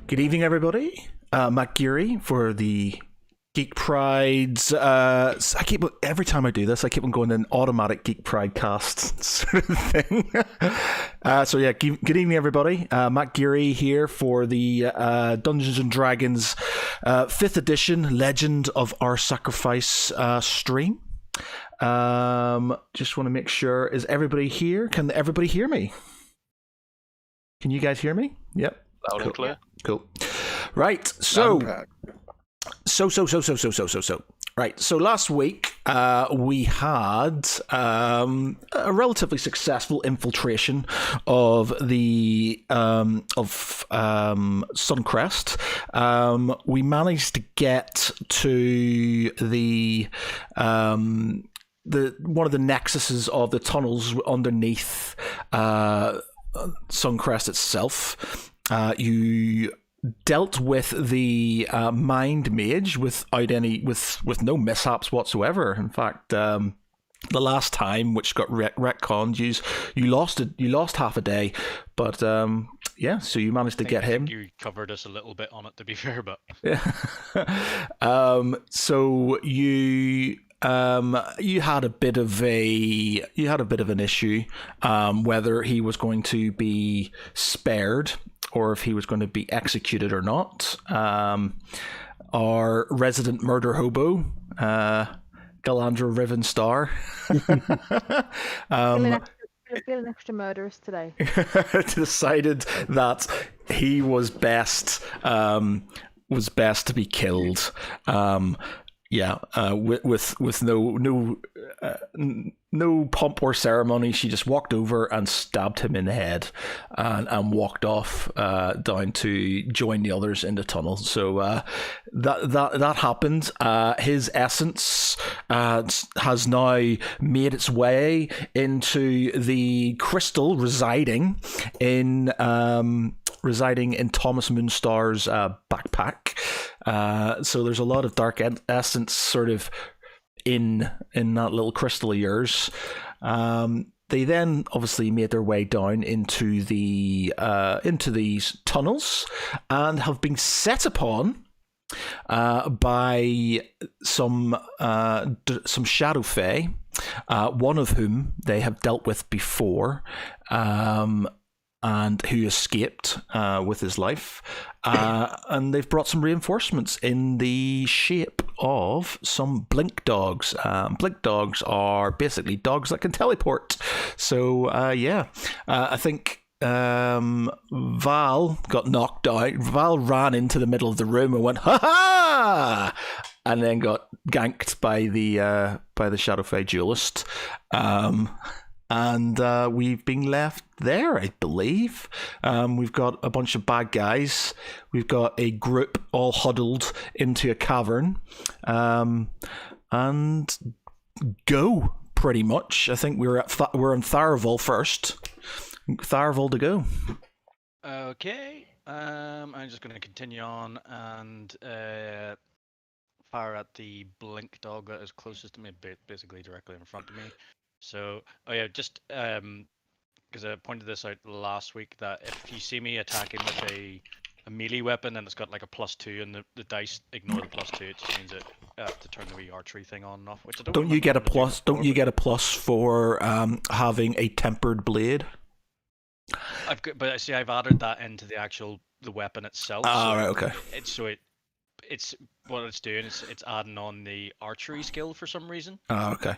Good evening, everybody. Matt Geary for the Geek Pride's. Every time I do this, I keep on going to an automatic Geek Pride cast sort of thing. Good evening, everybody. Matt Geary here for the Dungeons and Dragons 5th edition Legend of Our Sacrifice stream. Just want to make sure, is everybody here? Can everybody hear me? Can you guys hear me? Yep. Loud and clear. Cool. Right. So. Right. So last week we had a relatively successful infiltration of the Suncrest. We managed to get to the one of the nexuses of the tunnels underneath Suncrest itself. You dealt with the mind mage with no mishaps whatsoever. In fact, the last time, which got retconned, you lost half a day, but so you managed to get him. You covered us a little bit on it, to be fair, but so you had a bit of an issue whether he was going to be spared or if he was going to be executed or not. Our resident murder hobo, Galandra Rivenstar, feeling extra murderous today. decided that he was best to be killed. With no pomp or ceremony, she just walked over and stabbed him in the head, and walked off down to join the others in the tunnel. So that happened. His essence has now made its way into the crystal residing in Thomas Moonstar's backpack. So there's a lot of dark essence sort of in that little crystal of yours. They then obviously made their way down into these tunnels and have been set upon by some shadow fae, one of whom they have dealt with before, and who escaped with his life. And they've brought some reinforcements in the shape of some blink dogs. Blink dogs are basically dogs that can teleport. So, I think Val got knocked out. Val ran into the middle of the room and went, ha-ha! And then got ganked by the Shadow Fae duelist. And we've been left there, I believe. We've got a bunch of bad guys. We've got a group all huddled into a cavern. And go, pretty much. I think we're on Tharavel first. Tharavel to go. Okay. I'm just going to continue on and fire at the blink dog that is closest to me, basically directly in front of me. So, just because I pointed this out last week, that if you see me attacking with a melee weapon and it's got like a +2 and the dice ignore the +2, it just means it to turn the wee archery thing on and off. Which I don't you get a plus? Don't you get a plus for having a tempered blade? I've added that into the weapon itself. Right, okay. It's what it's doing. It's adding on the archery skill for some reason. Okay.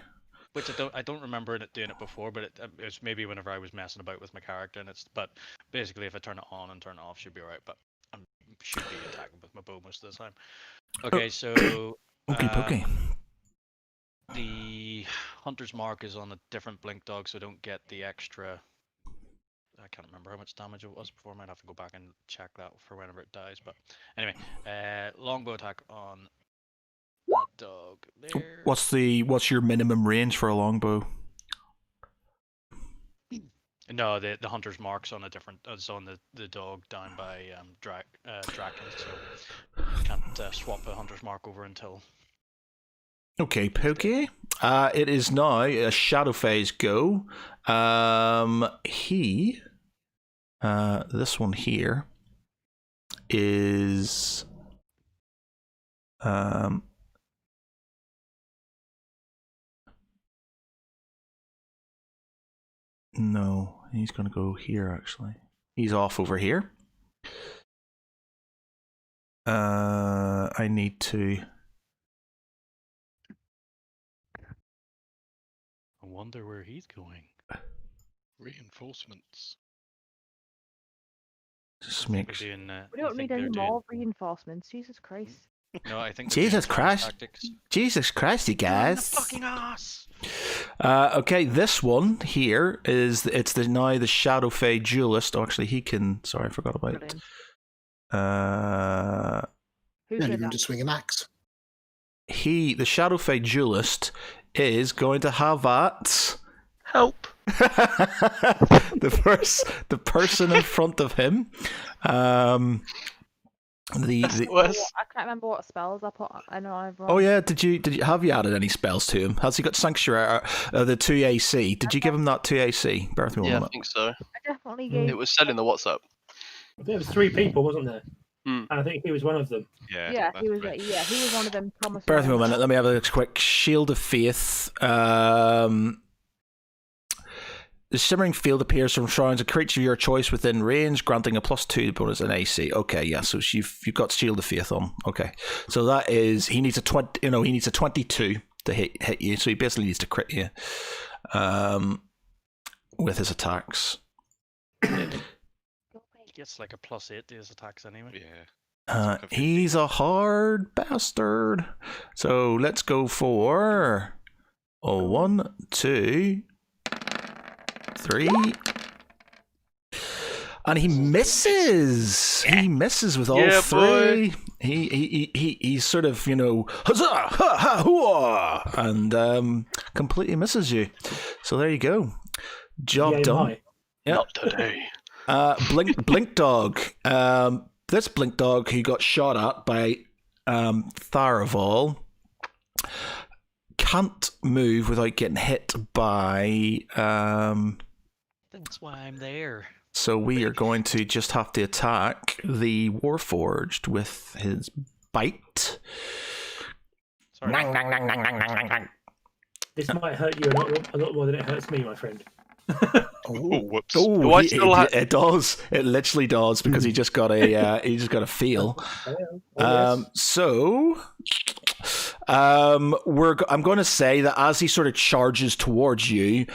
Which I don't remember it doing it before, but it was maybe whenever I was messing about with my character, but basically if I turn it on and turn it off, should be alright. But I should be attacking with my bow most of the time. Okay, so okay. The Hunter's Mark is on a different blink dog, so don't get the extra. I can't remember how much damage it was before. I might have to go back and check that for whenever it dies. But anyway, longbow attack on that dog there. What's your minimum range for a longbow? No, the Hunter's Mark's on a different. It's on the dog down by Draken, so can't swap the Hunter's Mark over until. Okay, Pokey. It is now a Shadow Phase go. This one here is no, he's going to go here. Actually, he's off over here. I need to. I wonder where he's going. Reinforcements. Just I make. think they're doing, We I don't think need any they're doing- more reinforcements. Jesus Christ. No, I think they're Jesus doing Christ. tactics. Jesus Christ, you You're on the guys! fucking ass. Okay, this one here is now the Shadow Fae Duelist. Oh, actually, he can. Sorry, I forgot about. Brilliant. You Who's don't with even that? just swing an axe. The Shadow Fae Duelist is going to have at Help! the person in front of him. Worse. I can't remember what spells I put. I know I've. Oh yeah, did you have you added any spells to him? Has he got Sanctuary? The 2 AC? Did you give him that 2 AC? Bear with me one Yeah, I minute. think so. I definitely gave. It was said in the WhatsApp. There was 3 people, wasn't there? Hmm. And I think he was one of them. Yeah, he was. Yeah, he was one of them. Thomas. Bear with me was. one minute. Let me have a quick Shield of Faith. The shimmering field appears from surrounds a creature of your choice within range, granting a +2 bonus in AC. Okay, yeah. So you've got Shield of Faith on. Okay, so that is he needs a 20. He needs a 22 to hit you. So he basically needs to crit you, with his attacks. He gets like a +8 to his attacks anyway. Yeah. He's a hard bastard. So let's go for 1, 2, 3. And he misses. He misses with all Yeah, 3. He's sort of, huzzah, ha, ha, hooah, and completely misses you. So there you go. Job Yay, done. hi. Yeah. Not today. Blink Dog. This Blink Dog who got shot at by Tharaval can't move without getting hit by. That's why I'm there. So we are going to just have to attack the Warforged with his bite. Sorry. This might hurt you a lot more than it hurts me, my friend. Oh, whoops. Oh, Do I still have... it does. It literally does because he just got a feel. Yes. So, I'm going to say that as he sort of charges towards you,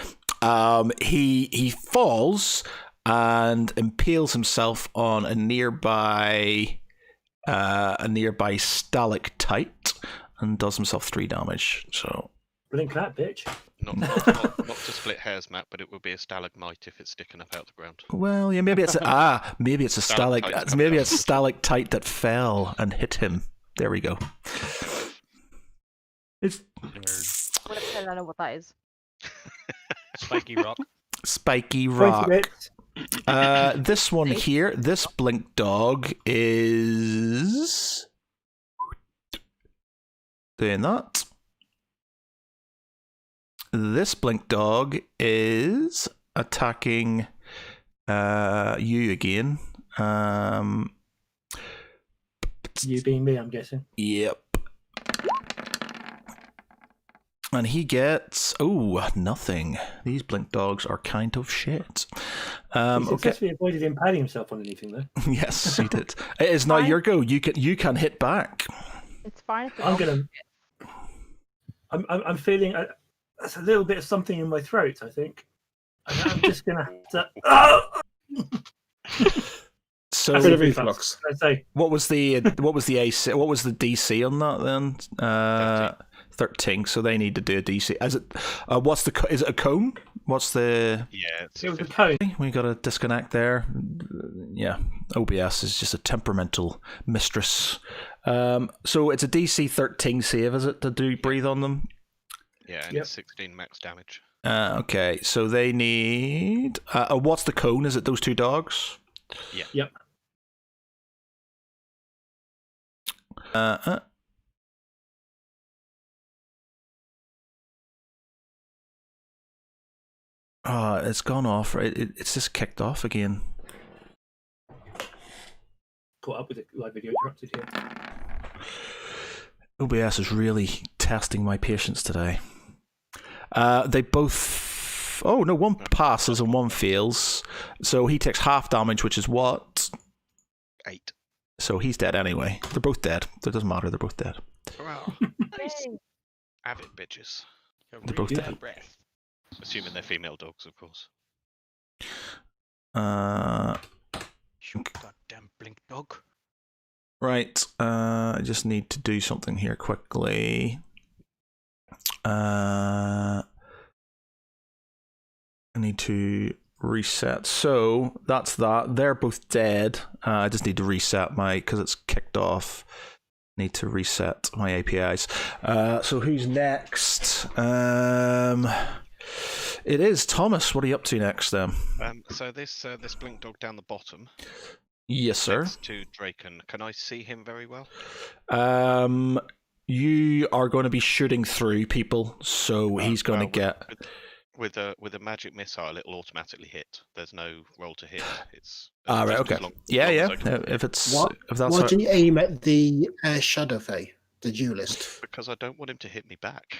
he falls and impales himself on a nearby stalactite and does himself 3 damage. So, Blink that, bitch. Not to split hairs, Matt, but it would be a stalagmite if it's sticking up out the ground. well, yeah, maybe it's a stalactite that fell and hit him. There we go. It's Nerd. I don't know what that is. Spiky rock. spiky 20 rock. bits. This one here, this Blink Dog is doing that. This Blink Dog is attacking you again. You being me, I'm guessing. Yep. And he gets nothing. These Blink Dogs are kind of shit. He Okay. successfully avoided impaling himself on anything, though. Yes, he did. It is now your go. You can hit back. It's fine. If I'm gonna. I'm feeling that's a little bit of something in my throat. I think. I'm just gonna have to. So Bit of reflux. I say what was the AC? What was the DC on that then? 13. So they need to do a DC. Is it? Is it a cone? What's the? Yeah, it's it was a cone. We got to disconnect there. Yeah, OBS is just a temperamental mistress. So it's a DC 13 save, is it, to do breathe on them? Yeah, and Yep. it's 16 max damage. Okay, so they need. What's the cone? Is it those 2 dogs? Yeah. Yep. It's gone off. It's just kicked off again. caught up with the live video interrupted here. OBS is really testing my patience today. They both... Oh, no, one passes and one fails. So he takes half damage, which is what? 8. So he's dead anyway. They're both dead. It doesn't matter, they're both dead. Hurrah. Nice. Yay. Avid bitches. They're both dead. Breath. Assuming they're female dogs, of course. You goddamn blink dog. Right, I just need to do something here quickly. I need to reset. So that's that. They're both dead. I just need to reset my, because it's kicked off. Need to reset my APIs. So who's next? It is Thomas. What are you up to next then? So this blink dog down the bottom. Yes, sir. Next to Draken. Can I see him very well? You are going to be shooting through people, so he's going to get. With a magic missile, it'll automatically hit. There's no roll to hit. It's Right. just Okay. as long Yeah. as I can- If it's What? if that's Why how- didn't you aim at the Shadow Fae, the duelist? Because I don't want him to hit me back.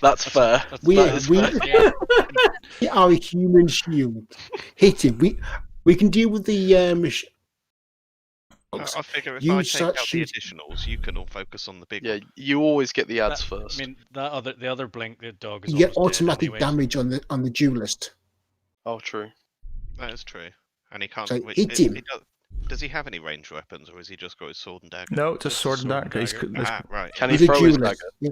That's fair. We That is fair. Yeah. We are a human shield. Hit him. We can deal with the I figure if You I take start out the shooting- additionals, you can all focus on the big Yeah, one. you always get the ads I first. mean, the other blink the dog is you get always dead automatic anyway. damage on the duelist. Oh, true. That is true. And he can't. So wait, hit him. Does he have any ranged weapons, or has he just got his sword and dagger? No, just Just sword and sword and dagger. He's- dagger. there's- Right. Can he With the throw his duelist. dagger? Yeah.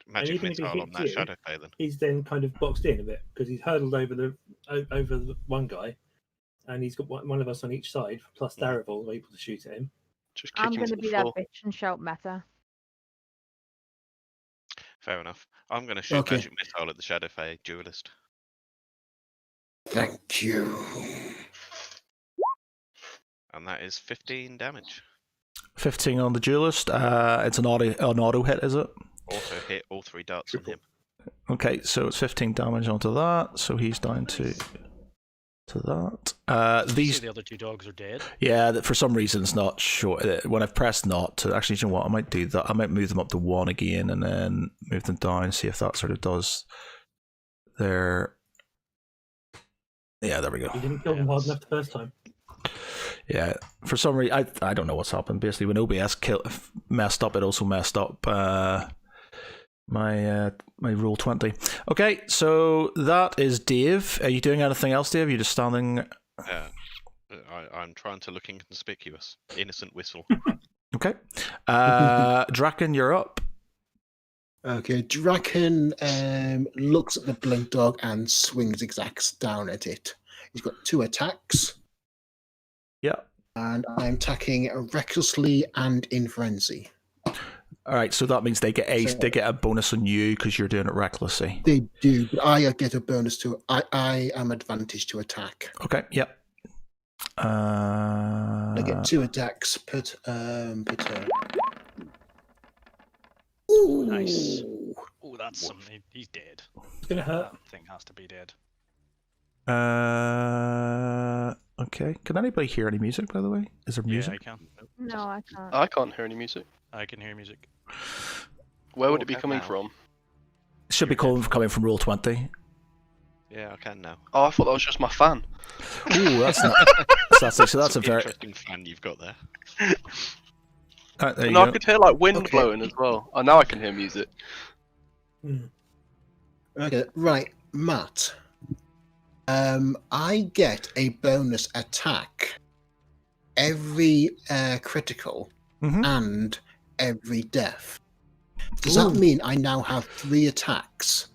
Magic even if he missile on hits that you- shadow Fae then. He's then kind of boxed in a bit because he's hurdled over the one guy, and he's got one of us on each side plus Darivol able to shoot at him. Just kick I'm him going to to the be that floor. bitch and shout meta. Fair enough. I'm going to shoot Okay. magic missile at the shadow Fae duelist. Thank you. And that is 15 damage. 15 on the duelist. It's an auto hit, is it? Also hit all 3 darts on him. Okay, so it's 15 damage onto that. So he's down to that. Did you These, say the other two dogs are dead. yeah, for some reason it's not sure. When I've pressed not to, actually, you know what? I might do that. I might move them up to 1 again and then move them down. See if that sort of does their. Yeah, there we go. He didn't kill them hard enough the first time. Yeah, for some reason, I don't know what's happened. Basically, when OBS messed up, it also messed up my roll 20. Okay, so that is Dave. Are you doing anything else, Dave? You're just standing. I'm trying to look inconspicuous. Innocent whistle. Okay, Draken, you're up. Okay, Draken looks at the blink dog and swings zigzags down at it. He's got 2 attacks, Yeah. and I'm attacking recklessly and in frenzy. All right, so that means they get a bonus on you because you're doing it recklessly. They do, but I get a bonus to. I am advantage to attack. Okay. Yep. I get 2 attacks per turn. Ooh. Nice. Oh, that's something. He's dead. It's going to hurt. That thing has to be dead. Okay. Can anybody hear any music, by the way? Is there music? Yeah, I can. No, I can't. I can't hear any music. I can hear music. Where would Oh, it be okay, coming now. from? It should be coming from roll 20. Yeah, I can now. Oh, I thought that was just my fan. Ooh, that's not. That's a Some very. interesting fan you've got there. There you No, I go. could hear like wind Okay. blowing as well. Oh, now I can hear music. Okay, right, Matt. I get a bonus attack every critical Mhm. and every death. Does that mean I now have 3 attacks?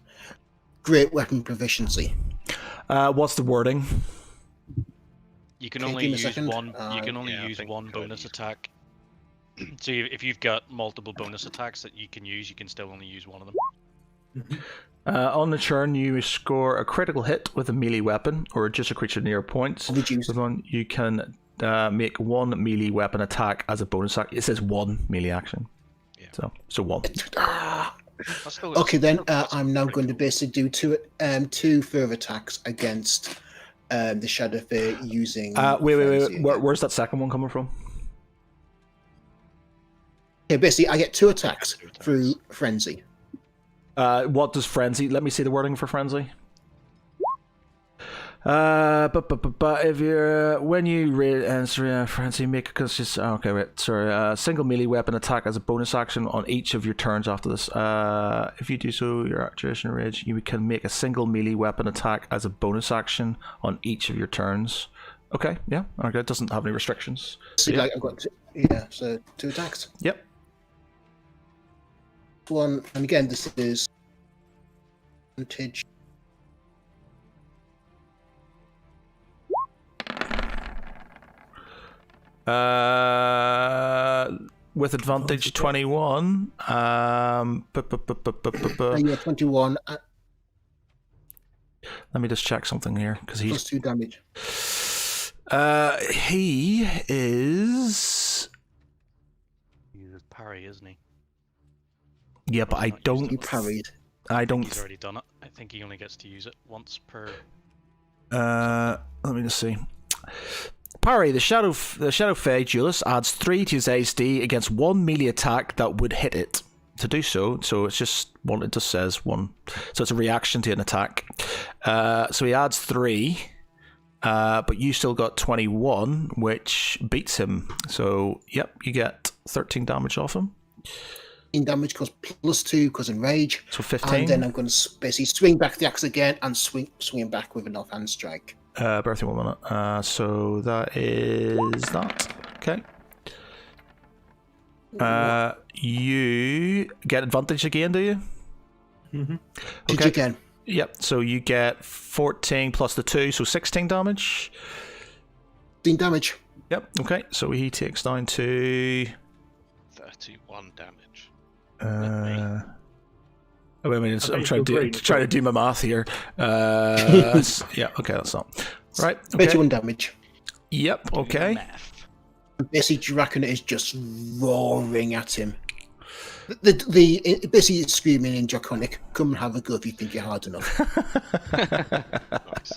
Great weapon proficiency. What's the wording? You can Okay, only give me a use second. one. You can only Yeah, I use think one you can bonus use attack. So if you've got multiple bonus attacks that you can use, you can still only use one of them. On the turn, you score a critical hit with a melee weapon or just a creature near points. Reduce. With one, you can make 1 melee weapon attack as a bonus action. It says 1 melee action. Yeah. So 1. Ah. That's still- Okay, then that's I'm now pretty going to cool. basically do two further attacks against the Shadow Fae using. Wait. Frenzy again. Where's that second one coming from? Okay, basically, I get 2 attacks Two attacks. through Frenzy. What does frenzy? Let me see the wording for frenzy. But if you're when you answer frenzy, make a conscious. Okay, wait. Sorry. Single melee weapon attack as a bonus action on each of your turns after this. If you do so, your duration rage, you can make a single melee weapon attack as a bonus action on each of your turns. Okay, yeah. Okay, it doesn't have any restrictions. So, Yeah. like, I've got so 2 attacks. Yep. One, and again, this is advantage. With advantage 21. Yeah, 21 Let me just check something here because he's plus 2 damage. he is. He's parry, isn't he? Yeah, but I Not used don't. You parried. I don't. He's already done it. I think he only gets to use it once per. Let me just see. Parry, the Shadow Fae duelist adds 3 to his ASD against 1 melee attack that would hit it. To do so it's just one. It just says 1, so it's a reaction to an attack. So he adds 3, but you still got 21, which beats him. So yep, you get 13 damage off him. In damage goes plus 2 because in rage. So 15. And then I'm going to basically swing back the axe again and swing back with an offhand strike. Bear with me 1 minute. So that is that. Okay. You get advantage again, do you? Mm-hmm. Did Okay. you again? Yep. So you get 14 plus the 2, so 16 damage. 15 damage. Yep. Okay. So he takes down to. 31 damage. Wait a minute. I I'm bet trying you're to green, trying to do my math here. Yeah. Okay. That's not right. Okay. 31 damage. Yep. Okay. Math. Basically, Draken is just roaring at him. Basically it's screaming in Draconic, come and have a go if you think you're hard enough. Nice.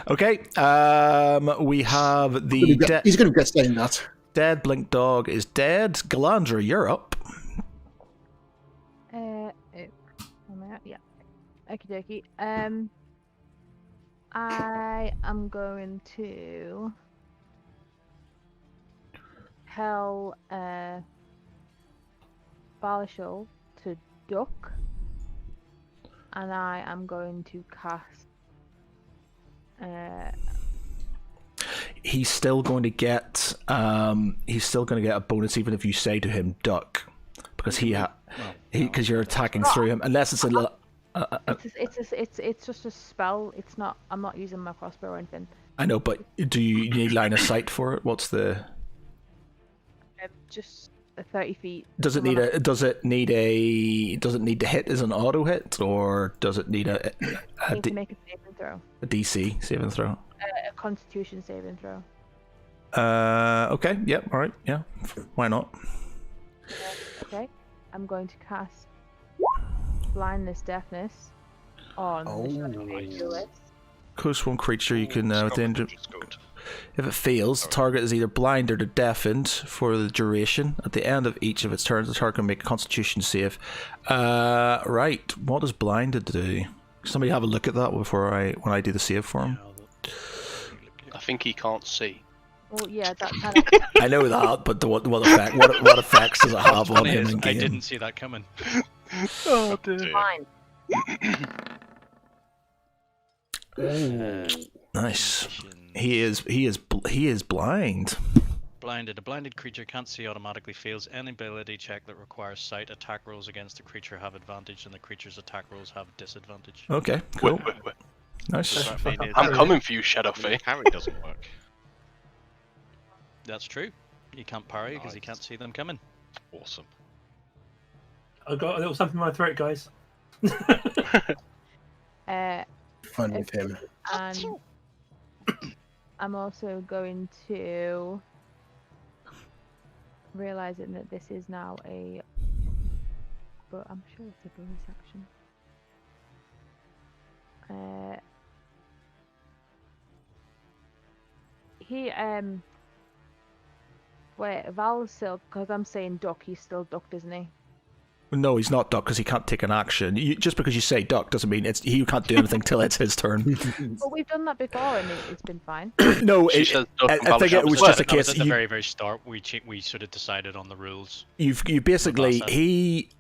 Okay. We have the He's going to get saying that. dead Blink Dog is dead. Galandra, you're up. Oh, am I out? Yeah. Okie dokie. I am going to tell Barlishal to duck, and I am going to cast. He's still going to get. He's still going to get a bonus even if you say to him duck, because because you're attacking through him. Unless it's a little. It's just a spell. It's not. I'm not using my crossbow or anything. I know, but do you need line of sight for it? What's the? Just 30 feet. Does it need a? Does it need to hit as an auto hit, or does it need a Need to make a saving throw. a DC saving throw? A Constitution saving throw. Okay. Yep. All right. Yeah. Why not? Okay. I'm going to cast blindness, deafness on the Shadow nice. Duelist. Close one creature you can within. Which is good. If it fails, the target is either blinded or deafened for the duration. At the end of each of its turns, the target can make a Constitution save. Right. What does blinded do? Somebody have a look at that when I do the save for him. I think he can't see. Well, yeah, that kind of. I know that, but what effects does it have on Funny him is, in I game? didn't see that coming. Oh dear. Fine. Nice. He is blind. Blinded. A blinded creature can't see automatically fails any ability check that requires sight. Attack rolls against the creature have advantage, and the creature's attack rolls have disadvantage. Okay, cool, Wait. nice. Does that mean I'm coming for you, Shadowfae. Parry doesn't work. That's true. You can't parry because you can't see them coming. Awesome. I've got a little something in my throat, guys. Fun with him. And I'm also going to, realizing that this is now but I'm sure it's a bonus action. Wait, Val's still, because I'm saying duck, he's still ducked, isn't he? No, he's not duck because he can't take an action. Just because you say duck doesn't mean he can't do anything till it's his turn. Well, we've done that before and it's been fine. No, She says duck I and Val think it shouts was duck. just a That was case. at the very, very start. We sort of decided on the rules. You basically Last he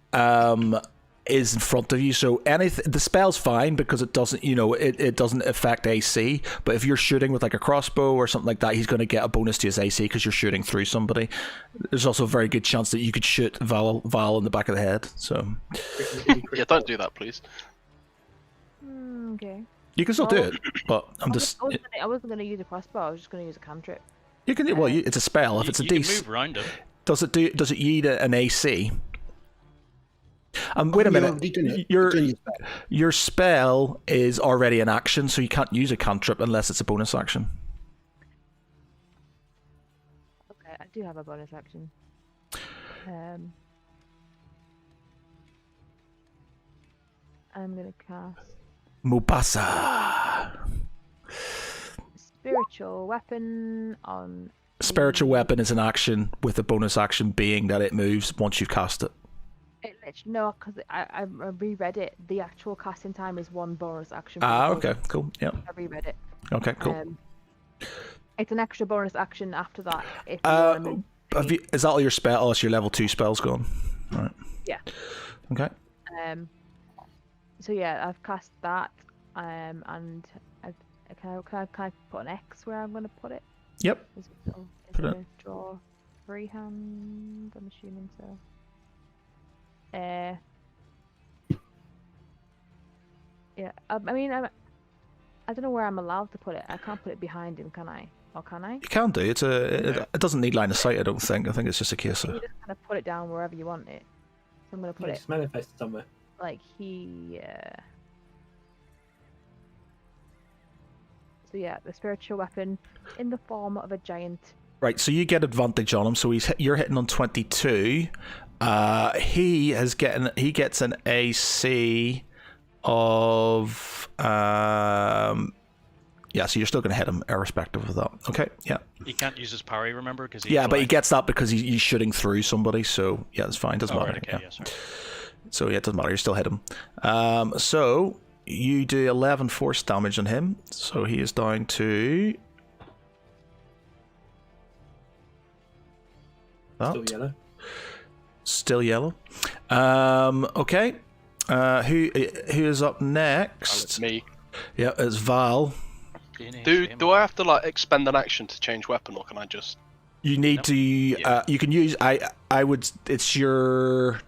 is in front of you, so anything the spell's fine because it doesn't it doesn't affect AC. But if you're shooting with like a crossbow or something like that, he's going to get a bonus to his AC because you're shooting through somebody. There's also a very good chance that you could shoot Val in the back of the head. So Yeah, don't do that, please. Okay. you can still do it, but I'm just I wasn't going to use a crossbow. I was just going to use a cantrip. you can it's a spell. If it's a you can DC, move around him. does it yield an AC? Wait a You've minute. already done it. Your You've done your spell. your spell is already an action, so you can't use a cantrip unless it's a bonus action. Okay, I do have a bonus action. I'm going to cast Mubasa. Spiritual Weapon on... Spiritual weapon is an action with the bonus action being that it moves once you've cast it. No, because I reread it. The actual casting time is one bonus action. Okay, cool. Yeah. I reread it. Okay, cool. It's an extra bonus action after that. If you want to move. Is that all your spell? Oh, it's your level 2 spells gone. Right. Yeah. Okay. So yeah, I've cast that. And can I put an X where I'm going to put it? Yep. Is it Put it. gonna draw freehand? I'm assuming so. Yeah. I mean, I don't know where I'm allowed to put it. I can't put it behind him, can I? Or can I? You can do. It doesn't need line of sight, I don't think. I think it's just a case You of... just kind of put it down wherever you want it. So I'm gonna put it It's manifested somewhere. like here. So yeah, the spiritual weapon in the form of a giant. Right, so you get advantage on him. So you're hitting on 22. He gets an AC of so you're still going to hit him irrespective of that. Okay, yeah. He can't use his parry, remember? Because But he gets that because he's shooting through somebody. So yeah, it's fine. Doesn't matter. Right, okay, yeah, sorry. So yeah, it doesn't matter. You still hit him. So you do 11 force damage on him. So he is down to Still yellow. Still yellow. Okay. Who is up next? It's me. Yeah, it's Val. Do I have to like expend an action to change weapon, or can I just? You need to. You can use. I would. It's your.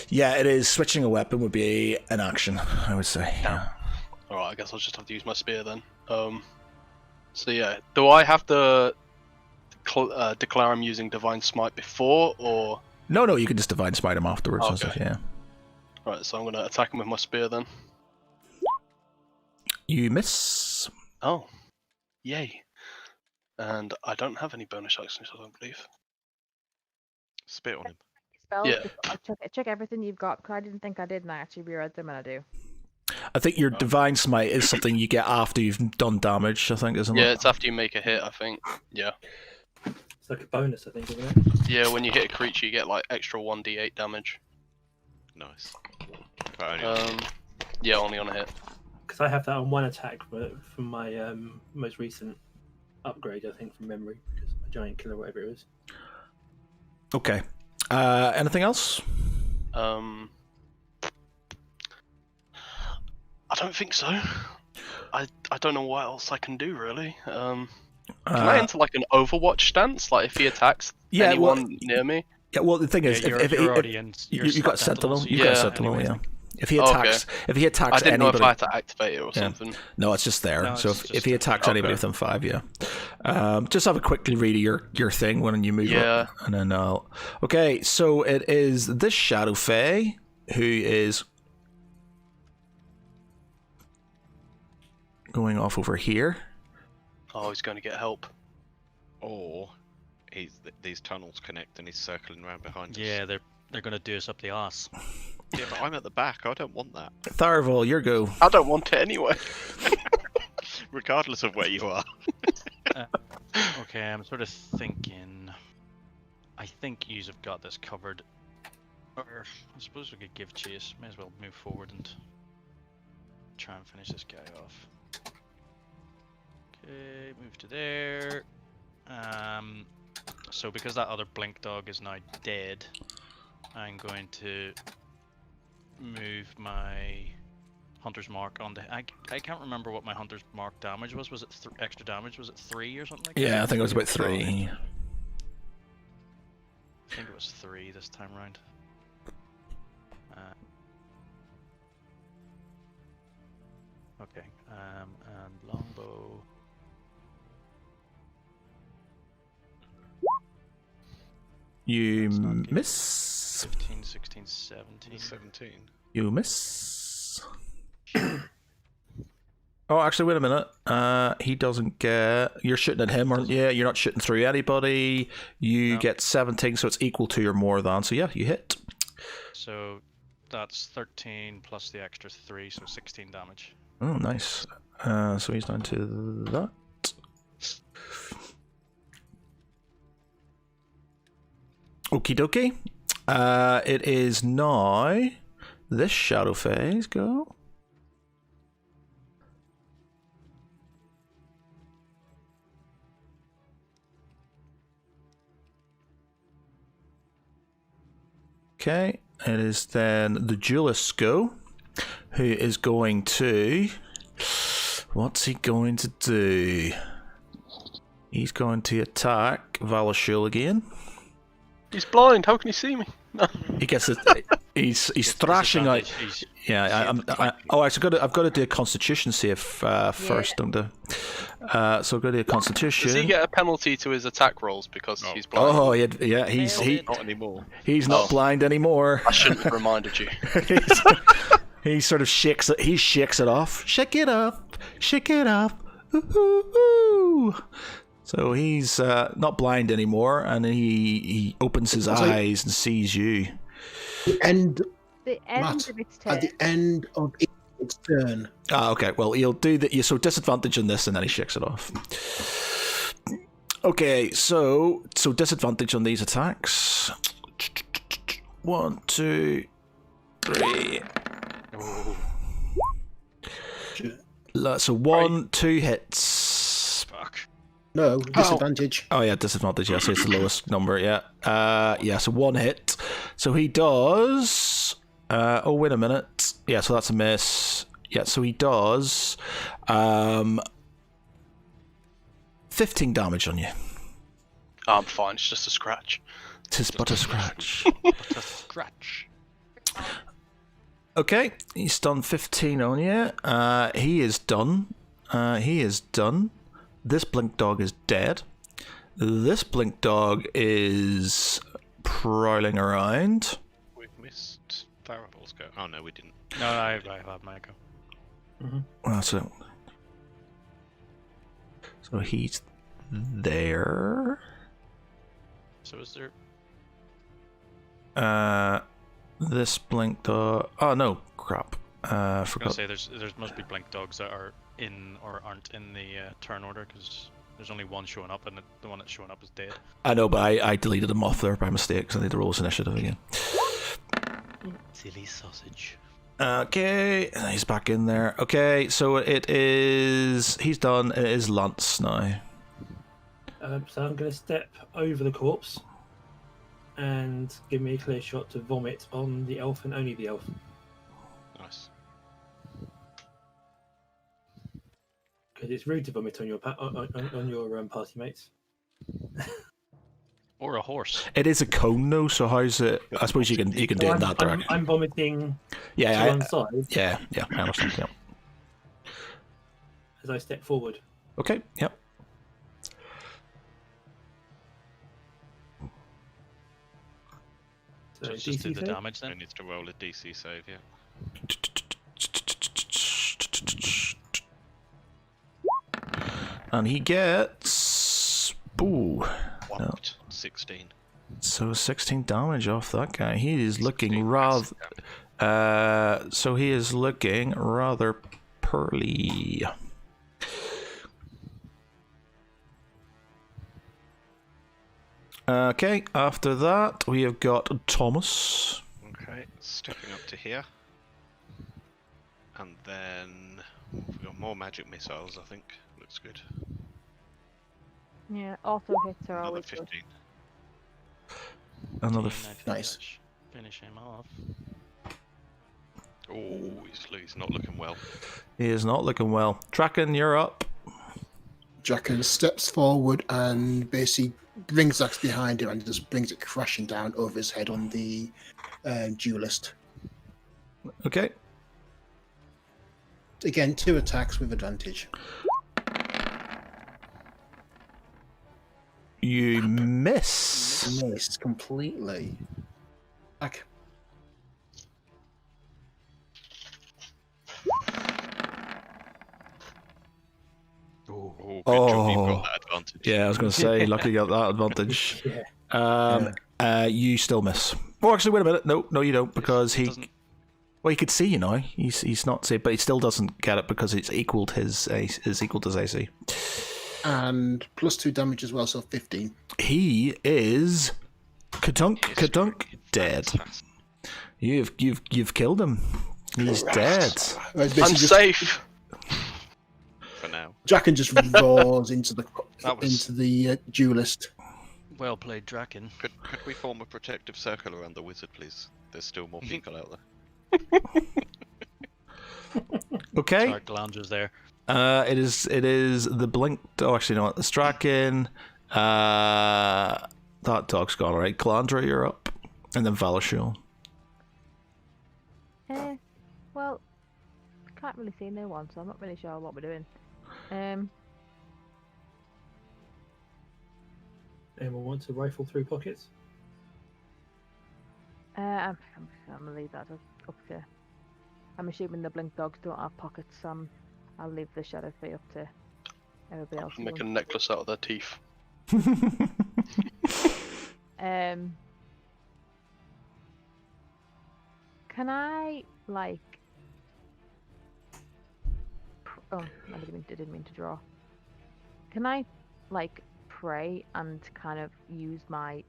Yeah, it is. Switching a weapon would be an action, I would say. Yeah. Alright, I guess I'll just have to use my spear then. So yeah, do I have to declare I'm using Divine Smite before, or? No, you can just Divine Smite him afterwards. Okay. And stuff, yeah. Right, so I'm gonna attack him with my spear then. You miss. Oh, yay! And I don't have any bonus actions, I don't believe. Spit on him. Spells. Yeah. Check everything you've got. Cause I didn't think I did, and I actually reread them, and I do. I think your Divine Smite is something you get after you've done damage. I think, isn't it? Yeah, it's after you make a hit, I think. Yeah. It's like a bonus, I think, isn't it? Yeah, when you hit a creature, you get like extra 1d8 damage. Nice. But only Yeah, only on a hit. Because I have that on one attack from my most recent upgrade, I think, from memory. Because a giant killer, whatever it was. Okay. Anything else? I don't think so. I don't know what else I can do really. Can I enter like an Overwatch stance? Like if he attacks anyone near me? Yeah. Well, the thing is, you're already in. You got Sentinel. so You got Sentinel. anyways, Yeah. If he attacks, I didn't anybody, know if I had to activate it or something. no, it's just there. No, so it's if just he there. attacks anybody within 5, yeah. Just have a quick read of your thing when you move up, and then okay. So it is this Shadow Fae who is going off over here. Oh, he's going to get help. Or these tunnels connect and he's circling around behind us. Yeah, they're gonna do us up the arse. Yeah, but I'm at the back. I don't want that. Tharval, your go. I don't want it anyway. Regardless of where you are. Okay, I'm sort of thinking. I think yous have got this covered. Or I suppose we could give chase. May as well move forward and try and finish this guy off. Okay, move to there. So because that other blink dog is now dead, I'm going to move my hunter's mark on the. I can't remember what my hunter's mark damage was. Was it extra damage? Was it 3 or something like that? Yeah, I think it was about 3. I think it was 3 this time round. Okay, and longbow. You That's not good. miss. 15, 16, 17. 17. You miss. Oh, actually, wait a minute. He doesn't get. You're shooting at him, aren't you? You're not shooting through anybody. You No. get 17, so it's equal to or more than. So yeah, you hit. So that's 13 plus the extra 3, so 16 damage. Oh, nice. So he's down to that. Okie dokie. It is now this shadow phase. Go. Okay, it is then the duelist go, who is going to. What's he going to do? He's going to attack Valashul again. He's blind. How can he see me? No. He gets it. He's thrashing out. Disadvantage, Yeah, I've got to do a Constitution save first, don't I? So I've got to do a Constitution. Does he get a penalty to his attack rolls because he's blind? Oh yeah, he's Not anymore. he's not blind anymore. I shouldn't have reminded you. He sort of shakes it. He shakes it off. Shake it up. Shake it up. Ooh. So he's not blind anymore, and he opens his eyes and sees you. The end The end Matt, of its turn. at the end of its turn. Ah, okay. Well, he'll do that. So disadvantage on this, and then he shakes it off. Okay, so disadvantage on these attacks. 1, 2, 3. So 1, 2 hits. Fuck. No, disadvantage. Oh yeah, disadvantage. Yeah, so it's the lowest number. Yeah. Yeah. So 1 hit. So he does. Oh wait a minute. Yeah. So that's a miss. Yeah. So he does. 15 damage on you. I'm fine. It's just a scratch. Tis but a scratch. Just scratch. Okay, he's done 15 on you. He is done. He is done. This blink dog is dead. This blink dog is prowling around. We've missed Tharabol's go. Oh no, we didn't. No, I have my go. So he's there. So is there? This blink dog. Oh no, crap. I was gonna Forgot. say there's must be blink dogs that are in or aren't in the turn order because there's only one showing up and the one that's showing up is dead. I know, but I deleted him off there by mistake because I need to roll his initiative again. Silly sausage. Okay, he's back in there. Okay, so it is. He's done. It is Lance now. So I'm going to step over the corpse and give me a clear shot to vomit on the elf and only the elf. Nice. Because it's rude to vomit on your on your party mates. Or a horse. It is a cone though, so how's it? I suppose you can do it in that direction. I'm vomiting to Yeah, one side yeah, I understand. Yeah. as I step forward. Okay. Yep. So it's just DC do the save? damage Who then. needs to roll a DC save? Yeah. And he gets. Ooh. No. Whacked. 16. So 16 damage off that guy. He is looking 16 rather. massive damage. So he is looking rather pearly. Okay, after that, we have got Thomas. Okay, stepping up to here. And then we've got more magic missiles, I think. Looks good. Yeah, auto hits are Another always good. 15. Another. 15, I think Nice. that should finish him off. Oh, he's not looking well. He is not looking well. Draken, you're up. Draken steps forward and basically brings Axe behind him and just brings it crashing down over his head on the duelist. Okay. Again, 2 attacks with advantage. You miss. Missed completely. Back. Oh, good job you've Oh. got that advantage. Yeah, I was going to say, lucky you got that advantage. Yeah. You still miss. Oh, actually, wait a minute. No, you don't, because he. Doesn't- Well, he could see, you know. He's not safe, but he still doesn't get it because it's equaled his equal to his AC. And +2 damage as well, so 15. He is Kadunk dead. Fantastic. You've killed him. He's dead. Right, basically Unsafe. For now. Draken just roars into That was- the duelist. Well played, Draken. Could we form a protective circle around the wizard, please? There's still more people out there. Okay. Sorry, Glandra's there. It is the blink. Oh, actually, no. It's Draken. That dog's gone. All right, Glandra, you're up, and then Valashul. Well, I can't really see no one, so I'm not really sure what we're doing. Anyone want to rifle through pockets? I'm gonna leave that up to. I'm assuming the blink dogs don't have pockets, so I'll leave the shadow fee up to everybody else. who Make a wants. necklace out of their teeth. Can I like? Oh, I didn't mean to draw. Can I like pray and kind of use my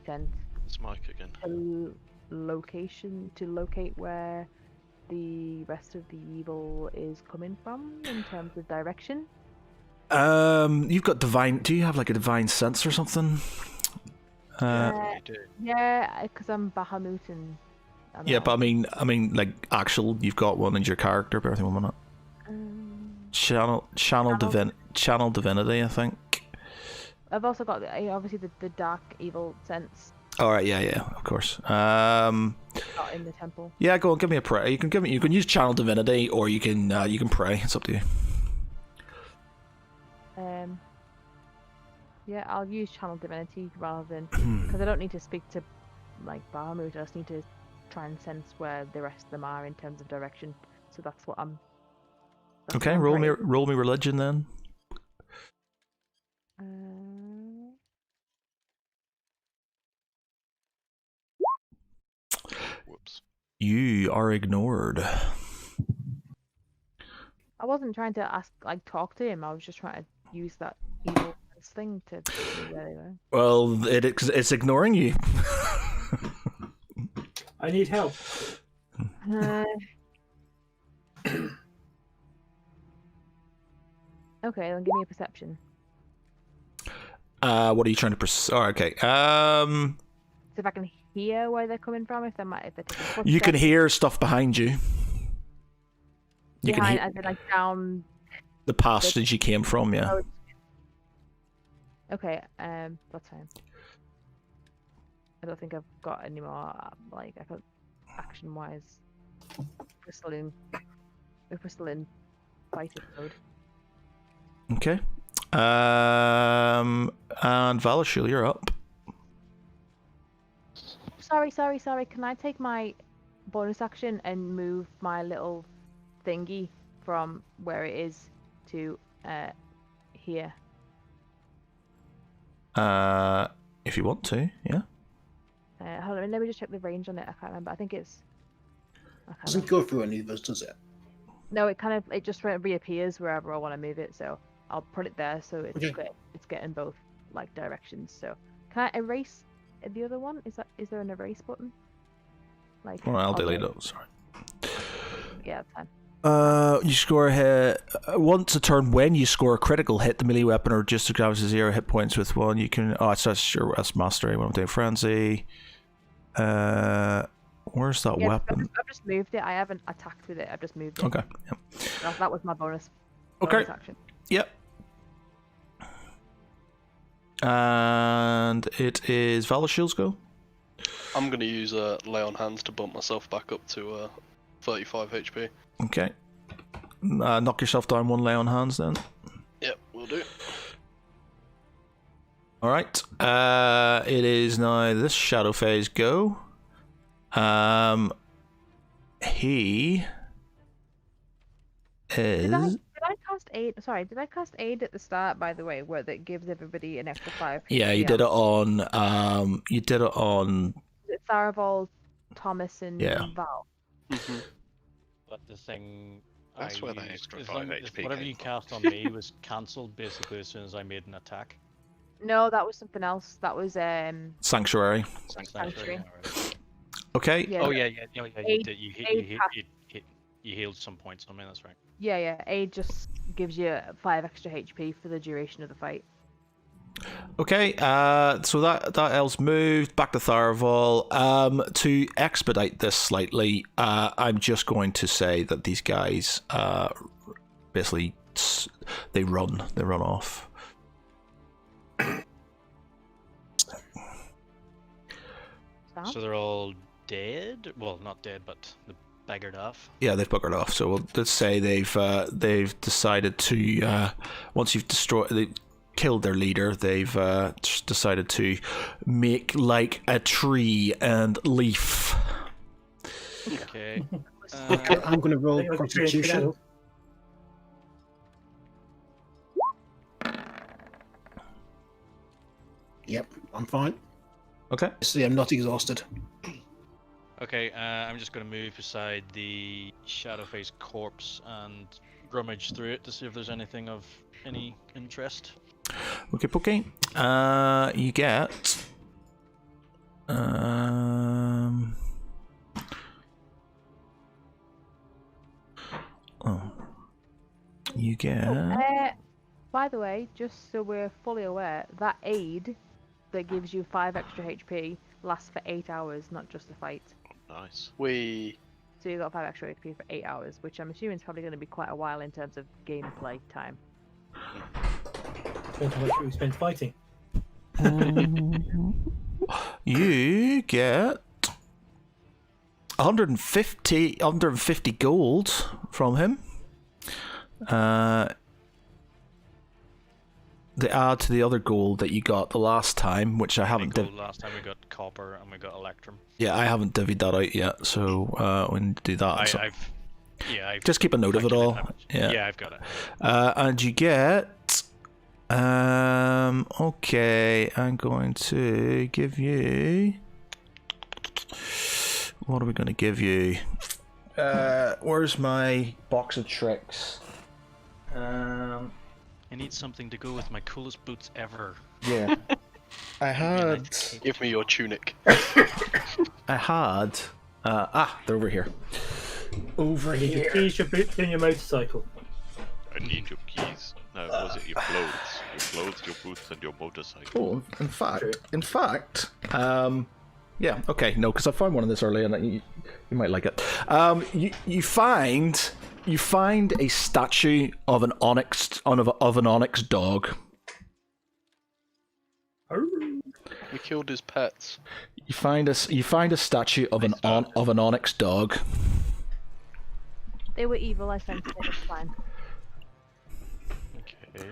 sense It's Mike again. to locate where the rest of the evil is coming from in terms of direction? You've got divine. Do you have like a divine sense or something? You do. Yeah, because I'm Bahamut and. I'm Yeah, not- but I mean, like actual. You've got one in your character. Bear with me 1 minute. Channel divinity, I think. I've also got obviously the dark evil sense All right, yeah, of course. not in the temple. Yeah, go on, give me a pray. You can use channel divinity, or you can pray. It's up to you. Yeah, I'll use channel divinity rather than because I don't need to speak to like Bahamut. I just need to try and sense where the rest of them are in terms of direction. So that's what I'm. that's what Okay, I'm roll me praying. religion then. Whoops. You are ignored. I wasn't trying to talk to him. I was just trying to use that evil thing to see where they were. Well, it's ignoring you. I need help. Okay, then give me a perception. What are you trying to? Oh, okay. So if I can hear where they're coming from, if they're taking You can footsteps hear stuff behind you. You behind, can as hear in down. the passage you came from. Yeah. Oh, okay, that's fine. I don't think I've got any more. I could action-wise. We're still in fighting mode. Okay. And Valashul, you're up. Sorry. Can I take my bonus action and move my little thingy from where it is to here? If you want to, yeah. Hold on, let me just check the range on it. I can't remember. I think it's. Doesn't go through any of us, does it? No, it just reappears wherever I want to move it. So I'll put it there. So it's Okay. it's getting both like directions. So Can I erase the other one? Is there an erase button? Like. Well, I'll on the- delete it. Sorry. Yeah, that's fine. You score a hit once a turn. When you score a critical hit, the melee weapon or just grabs 0 hit points with 1. You can. Oh, that's sure. That's mastery. When I'm doing frenzy. Where's that Yeah, weapon? I've just moved it. I haven't attacked with it. I've just moved it. Okay. Yep. That was my bonus. Okay. Bonus action. Yep. And it is Valor Shield's go. I'm gonna use Lay on Hands to bump myself back up to 35 HP. Okay. Knock yourself down 1 lay on hands then. Yep, we'll do. Alright. It is now this shadow phase go. He is. Did I cast aid? Sorry, did I cast aid at the start? By the way, where that gives everybody an extra 5. Yeah, you did it on. You did it on. Is it Tharaval, Thomas, and Yeah. Val? Mm-hmm. But the thing. That's where that extra as 5 long as HP whatever came you from. cast on me was cancelled basically as soon as I made an attack. No, that was something else. That was Sanctuary. Sanctuary. Alright. Okay. Yeah. Oh yeah, you Aid- did. You aid you healed some points on me. That's right. Yeah. Aid just gives you 5 extra HP for the duration of the fight. Okay, so that elf's moved back to Tharaval. To expedite this slightly, I'm just going to say that these guys basically they run off. Sam? So they're all dead. Well, not dead, but the beggared off. Yeah, they've buggered off. So let's say they've decided to once you've killed their leader, they've just decided to make like a tree and leaf. Okay. Okay, I'm going to roll They like a tree and Constitution. skedaddle. Yep, I'm fine. Okay. See, I'm not exhausted. Okay, I'm just going to move beside the Shadowface corpse and rummage through it to see if there's anything of any interest. Okay, Pokey. You get. You get. By the way, just so we're fully aware, that aid that gives you 5 extra HP lasts for 8 hours, not just the fight. Nice. We So you got 5 extra HP for 8 hours, which I'm assuming is probably going to be quite a while in terms of gameplay time. Depends how much we spend fighting. You get 150 gold from him. They add to the other gold that you got the last time, which I haven't. Last time we got copper and we got electrum. Yeah, I haven't divvied that out yet, so we need to do that. So I've just keep a note of it all. Yeah, I've got it. And you get. Okay, I'm going to give you. What are we going to give you? Where's my box of tricks? I need something to go with my coolest boots ever. Yeah. I had. give me your tunic. They're over here. Over You here. can keys your boot and your motorcycle. I need your keys. No, was it your clothes? Your clothes, your boots, and your motorcycle. Oh, in True. fact, yeah, okay, no, because I found one of this earlier, and you might like it. You find a statue of an onyx of an onyx dog. We killed his pets. You find a statue of an onyx dog. They were evil, I sensed it, it's fine. Okay.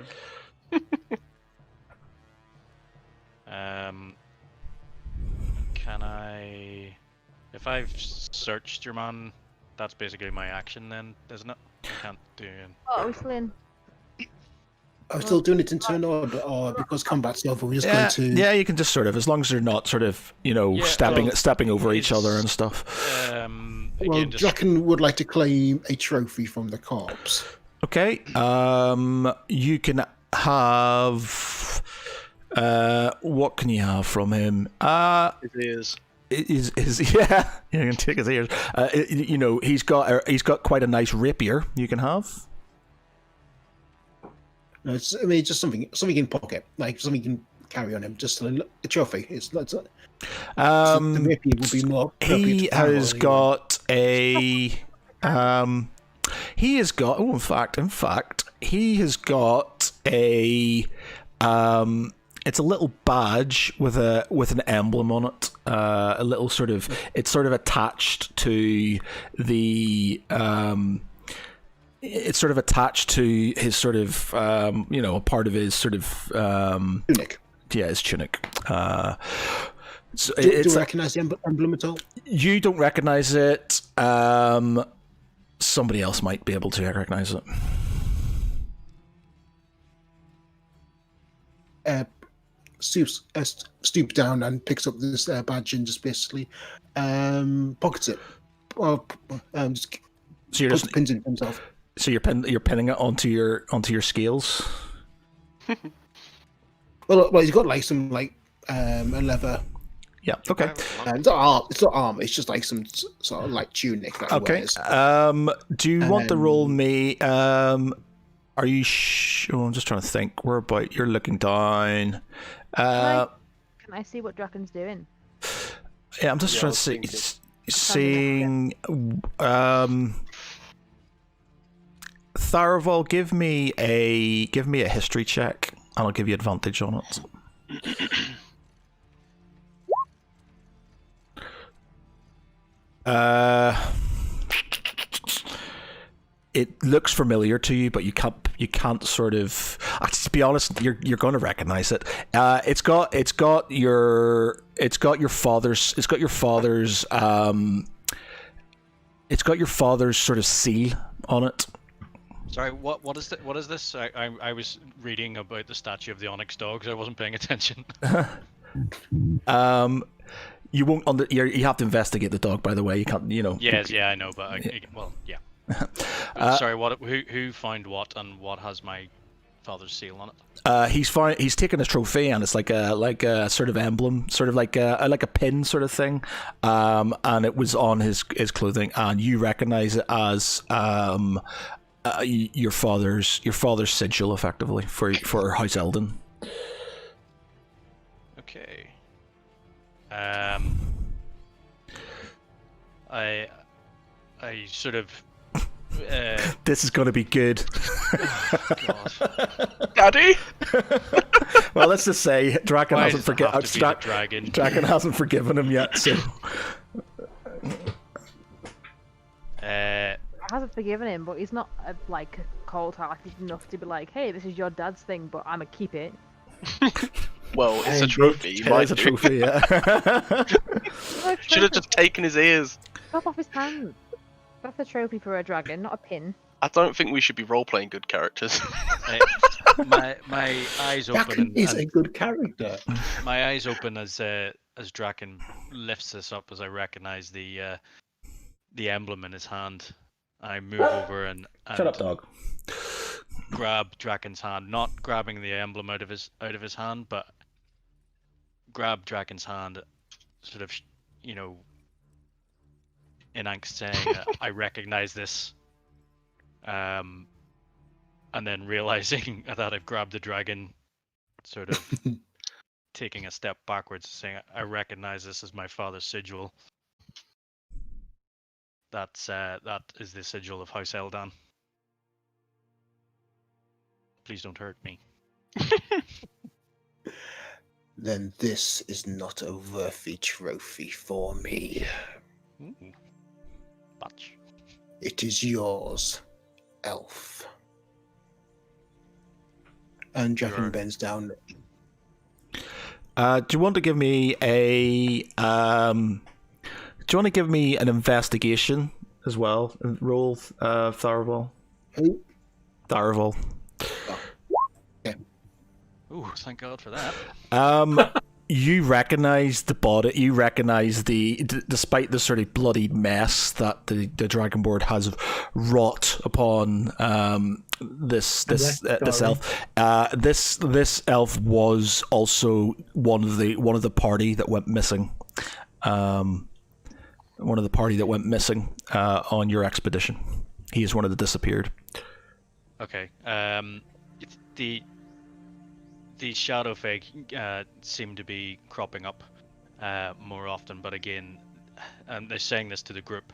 Can I? If I've searched your man, that's basically my action then, isn't it? I can't do. Oh, are we still in? Are we still doing it in turn order, or because combat's over, we're just Yeah, going to... yeah, you can just sort of, as long as they're not sort of, Yeah, stepping over each other it's- and stuff. Well, Again, just Draken would like to claim a trophy from the corpse. Okay. You can have What can you have from him? His ears. Yeah, you can take his ears. He's got quite a nice rapier you can have. No, just something in pocket, like something you can carry on him, just a trophy. It's not. The rapier would be more. He has got a. He has got. Oh, in fact, he has got a. It's a little badge with an emblem on it. A little sort of. It's sort of attached to the. It's sort of attached to his sort of. A part of his sort of. Tunic. Yeah, his tunic. So do you recognise the emblem at all? You don't recognise it. Somebody else might be able to recognise it. Stoops down and picks up this badge and just basically pockets it. Or just so you're just pins it himself. So you're pinning it onto your scales. well, he's got like some a leather. Yeah. Okay. It's not armor. It's just like some sort of like tunic that he wears. Do you want to roll me? Are you? I'm just trying to think. Where about? You're looking down. Can I see what Draken's doing? Yeah, I'm just trying to see. Seeing. Tharaval, give me a history check, and I'll give you advantage on it. It looks familiar to you, but you can't sort of. To be honest, you're going to recognize it. It's got your father's sort of seal on it. Sorry, what is this? I was reading about the statue of the Onyx dogs. I wasn't paying attention. You won't. You have to investigate the dog. By the way, you can't. Yes, yeah, I know, but yeah. Sorry, who found what, and what has my father's seal on it? He's taken a trophy, and it's like a sort of emblem, sort of like a pin sort of thing, and it was on his clothing, and you recognize it as your father's sigil, effectively for House Eldon. Okay. I sort of. This is going to be good. Oh, God. Daddy? Well, let's just say Draken Why hasn't does it have to be the forgiven. dragon? Draken hasn't forgiven him yet, so. Hasn't forgiven him, but he's not like cold hearted enough to be like, "Hey, this is your dad's thing, but I'ma keep it." Well, it's a trophy. You It might is a do. trophy, yeah. Should have just taken his ears. Chop off his hand. That's a trophy for a dragon, not a pin. I don't think we should be role-playing good characters. My eyes open. Draken is a good character. My eyes open as Draken lifts this up, as I recognize the emblem in his hand. I move over and Shut up, dog. grab Draken's hand, not grabbing the emblem out of his hand, but grab Draken's hand, sort of, in angst, saying, "I recognize this," and then realizing that I've grabbed the dragon, sort of taking a step backwards, saying, "I recognize this as my father's sigil. That is the sigil of House Eldan. Please don't hurt me." Then this is not a worthy trophy for me. Ooh. Batch. It is yours, elf. And Draken Sure. bends down. Do you want to give me a? Do you want to give me an investigation as well? Roll, Tharaval. Who? Tharaval. Ooh, thank God for that. you recognize the body. You recognize despite the sort of bloody mess that the Dragonborn has wrought upon this elf. This elf was also one of the party that went missing. One of the party that went missing on your expedition. He is one of the disappeared. Okay. The shadow fake seem to be cropping up more often, but again, they're saying this to the group.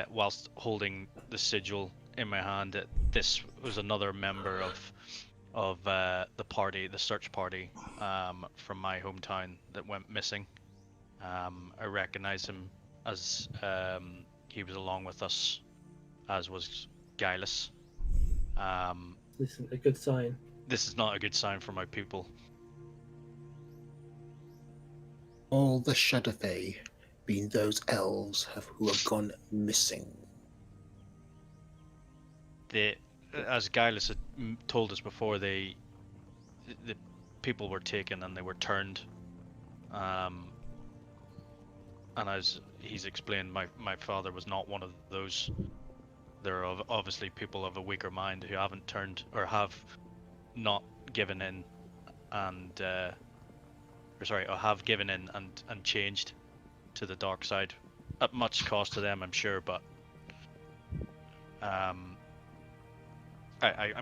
Whilst holding the sigil in my hand, that this was another member of the party, the search party from my hometown that went missing. I recognize him as he was along with us, as was Gilus. This isn't a good sign. This is not a good sign for my people. All the Shadowfae, being those elves who have gone missing. As Gilus had told us before, the people were taken and they were turned. And as he's explained, my father was not one of those. There are obviously people of a weaker mind who haven't turned or have not given in and have given in and changed to the dark side at much cost to them, I'm sure, but I'm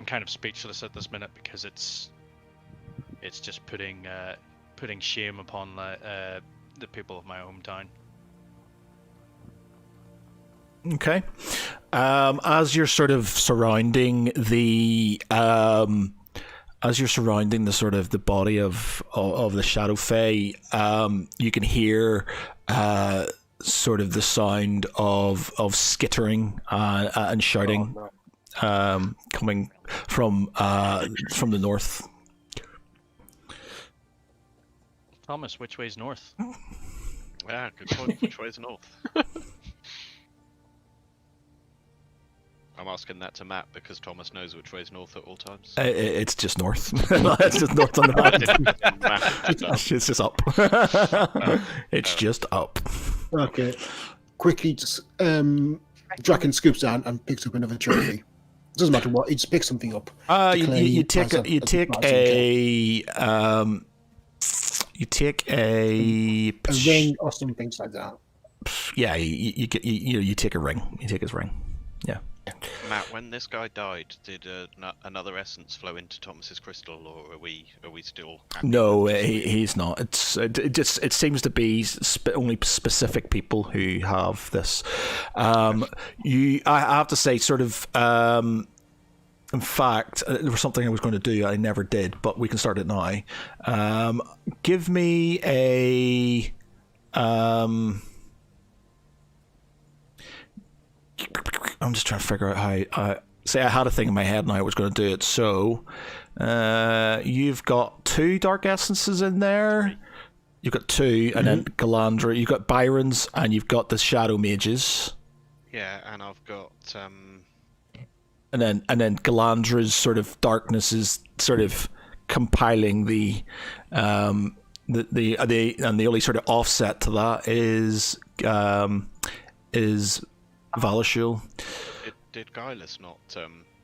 kind of speechless at this minute because it's just putting shame upon the people of my hometown. Okay. As you're sort of surrounding the sort of the body of the Shadowfae, you can hear sort of the sound of skittering and shouting coming from the north. Thomas, which way's north? Yeah, good point. Which way's north? I'm asking that to Matt because Thomas knows which way's north at all times. It's just north. It's just north on the map. It's just up. It's just up. Okay. Quickly, just, Draken scoops down and picks up another trophy. It doesn't matter what, he just picks something up. You take a ring or some things like that. Yeah, you take a ring. You take his ring. Yeah. Matt, when this guy died, did another essence flow into Thomas's crystal, or are we still? No, he's not. It seems to be only specific people who have this. I have to say, sort of. In fact, there was something I was going to do I never did, but we can start it now. Give me a. I'm just trying to figure out how. Say I had a thing in my head and I was going to do it. So, you've got 2 dark essences in there. You've got 2, and then Galandra. You've got Byron's, and you've got the Shadow Mages. Yeah, and I've got. And then Galandra's sort of darkness is sort of compiling the and the only sort of offset to that is Valashul. Did Gilus not?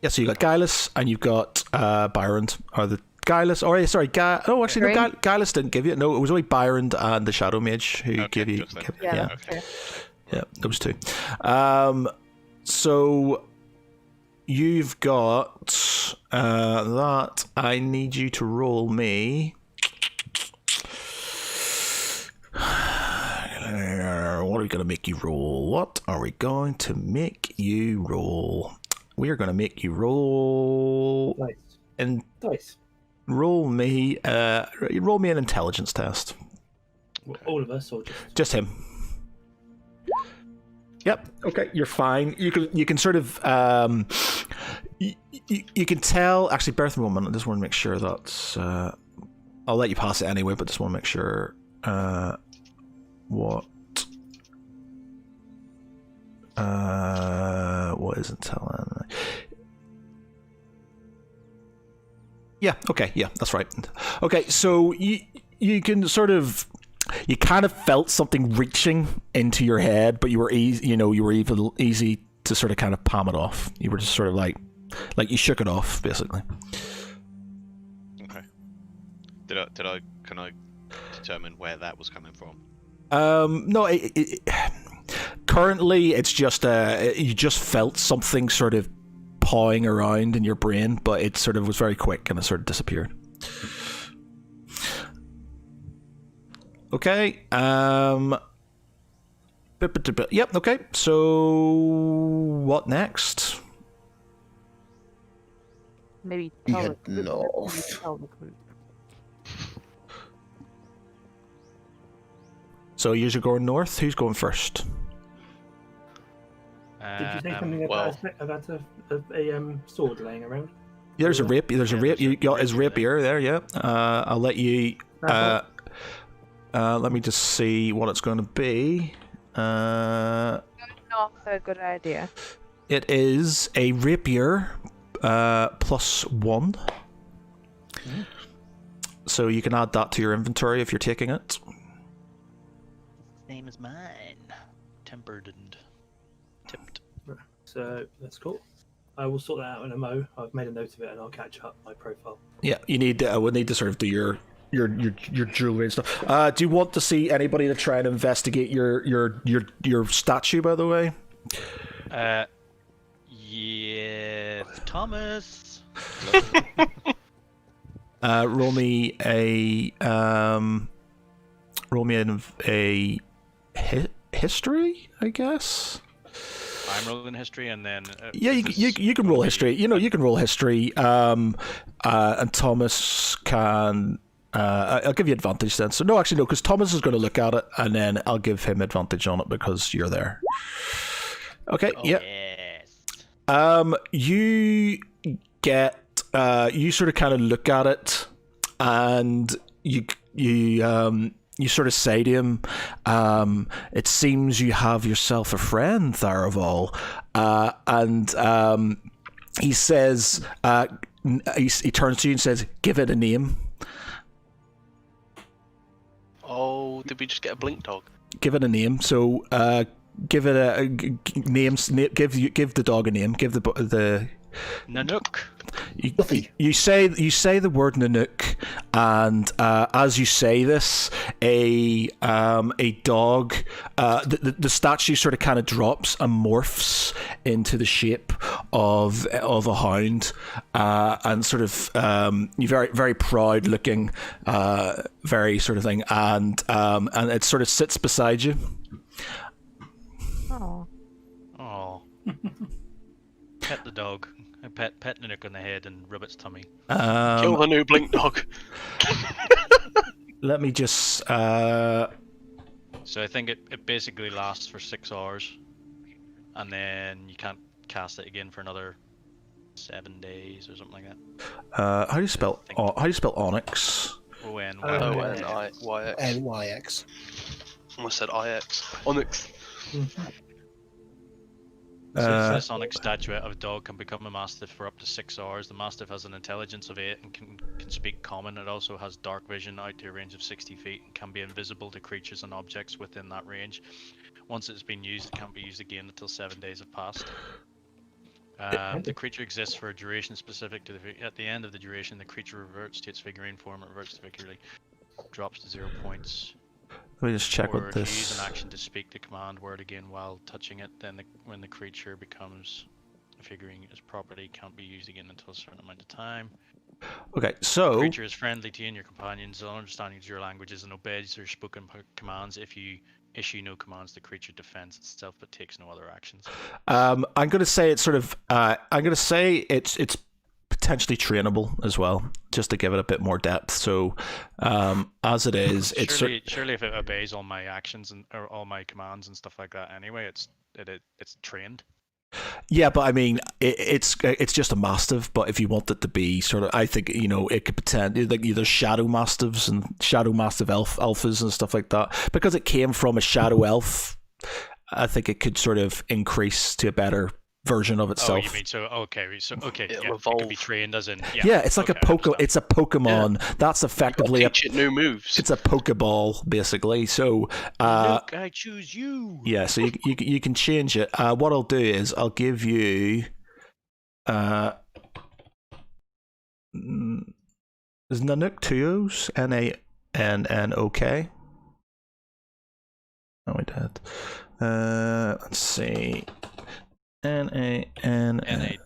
Yeah, so you got Gilus and you've got Byron, or the Gilus. Or sorry, Gilus didn't give you. No, it was only Byron and the Shadow Mage who gave you. Yeah, those 2. So you've got that. I need you to roll me. What are we going to make you roll? What are we going to make you roll? We are going to make you roll. Nice. And Nice. roll me an intelligence test. Well, all of us, or Just him. Yep. Okay, you're fine. You can sort of you can tell. Actually, bear with me 1 minute. I just want to make sure that's. I'll let you pass it anyway, but just want to make sure what isn't telling. Yeah. Okay. Yeah, that's right. Okay. So you can sort of, you kind of felt something reaching into your head, but you were easy, you were even easy to sort of kind of palm it off. You were just sort of like you shook it off, basically. Okay. Can I determine where that was coming from? No, currently it's just you just felt something sort of pawing around in your brain, but it sort of was very quick and it sort of disappeared. Okay. Yep. Okay. So what next? Maybe You tell head the group. north. Maybe tell the group. So you're going north. Who's going first? Did you say something well- about a sword laying around? There's a rapier. There's a Yeah, rapier. You got his rapier rapier there. Yeah. I'll let you. Let me just see what it's going to be. Not a good idea. It is a rapier +1. So you can add that to your inventory if you're taking it. Same as mine. Tempered and tipped. So that's cool. I will sort that out in a mo. I've made a note of it, and I'll catch up my profile. Yeah, you need. We'll need to sort of do your jewelry and stuff. Do you want to see anybody to try and investigate your statue? By the way. Yeah, Thomas. Roll me a history, I guess. I'm rolling history, and then Yeah, you can roll history. You can roll history. And Thomas can. I'll give you advantage then. So no, actually no, because Thomas is going to look at it, and then I'll give him advantage on it because you're there. Okay. Yeah. Yes. You get. You sort of kind of look at it, and you sort of say to him, it seems you have yourself a friend, Tharaval. And he says, he turns to you and says, give it a name. Oh, did we just get a blink dog? Give it a name. So give it a name. Give the dog a name. Give the Nanook. You say the word Nanook, and as you say this, a dog, the statue sort of kind of drops and morphs into the shape of a hound, and sort of very very proud looking, very sort of thing, and it sort of sits beside you. Oh. Oh. Pet the dog. I pet Nanook on the head and rub its tummy. Kill the new blink dog. Let me just. So I think it basically lasts for 6 hours, and then you can't cast it again for another 7 days or something like that. How do you spell Onyx? Onyx. NYX. Almost said IX. Onyx. So this Onyx statuette of a dog can become a Mastiff for up to 6 hours. The Mastiff has an intelligence of 8 and can speak Common. It also has dark vision out to a range of 60 feet and can be invisible to creatures and objects within that range. Once it's been used, it can't be used again until 7 days have passed. The creature exists for a duration specific to at the end of the duration, the creature reverts to its figurine form. It reverts to figurine, drops to 0 points. Let me just check Or what if you use this. an action to speak the command word again while touching it, then when the creature becomes a figurine, its property can't be used again until a certain amount of time. Okay, The so creature is friendly to you and your companions, understanding your languages, and obeys your spoken commands. If you issue no commands, the creature defends itself but takes no other actions. I'm going to say it's sort of. I'm going to say it's potentially trainable as well, just to give it a bit more depth. So, as it is, it's surely if it obeys all my actions or all my commands and stuff like that, anyway, it's trained. yeah. But I mean, it's just a mastiff. But if you want it to be sort of, I think it could potentially like either shadow mastiffs and shadow mastiff alphas and stuff like that. Because it came from a shadow elf, I think it could sort of increase to a better version of Oh, itself. you mean so? Okay, so okay, It'll yeah, it evolve. can be trained as in. Yeah, it's like okay, a I understand. It's a Pokemon. That's effectively Teach it new moves. it's a Pokeball, basically. So, Look, I choose you. yeah, so you can change it. What I'll do is I'll give you. Is Nanook two O's? N-A-N-N-O-K? Oh, we did. Let's see. N-A-N-N.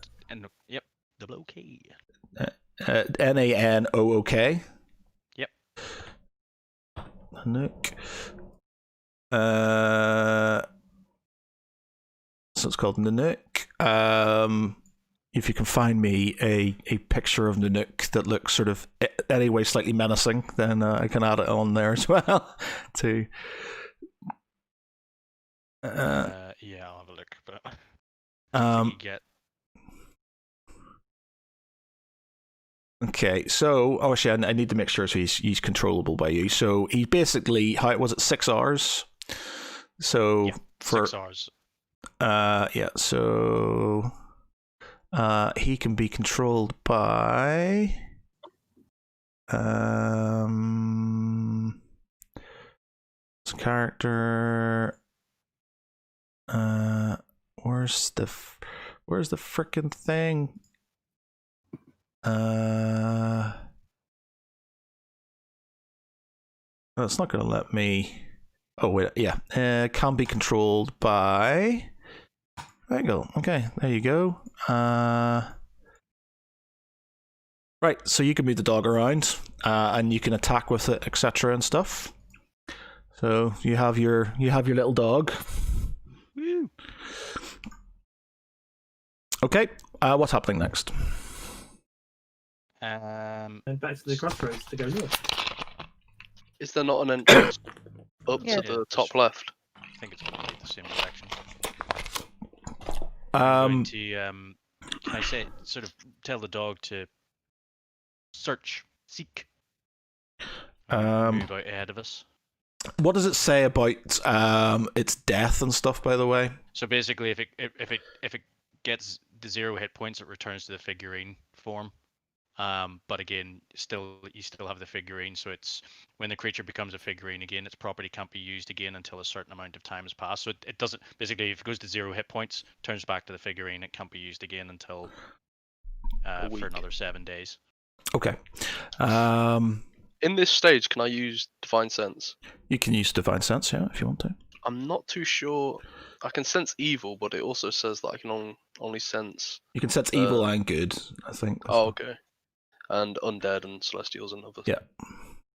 Yep, double OK. N-A-N-O-O-K? Yep. Nanook. So it's called Nanook. If you can find me a picture of Nanook that looks sort of anyway slightly menacing, then I can add it on there as well. To Yeah, I'll have a look. But um, you get okay, so actually, I need to make sure so he's controllable by you. So he basically, how was it, 6 hours? So Yeah, for 6 hours. yeah, so he can be controlled by his character. Where's the frickin' thing? Oh, it's not gonna let me. Oh wait, yeah. Can be controlled by. There you go. Okay, there you go. Right, so you can move the dog around, and you can attack with it, etc. and stuff. So you have your little dog. Woo. Okay, what's happening next? And back to the crossroads to go north. Is there not an entrance up Yeah. to the top left? I think it's going to be the same direction. Um, Can I say sort of tell the dog to search, seek, move out ahead of us? what does it say about its death and stuff? By the way, So basically, if it gets the 0 hit points, it returns to the figurine form. But again, you still have the figurine, so it's when the creature becomes a figurine again, its property can't be used again until a certain amount of time has passed. So it doesn't basically, if it goes to 0 hit points, turns back to the figurine, it can't be used again until for week. another 7 days. okay. In this stage, can I use Divine Sense? You can use Divine Sense, yeah, if you want to. I'm not too sure. I can sense evil, but it also says that I can only sense. You can sense evil and good, I think. Oh, okay. And undead and celestials and other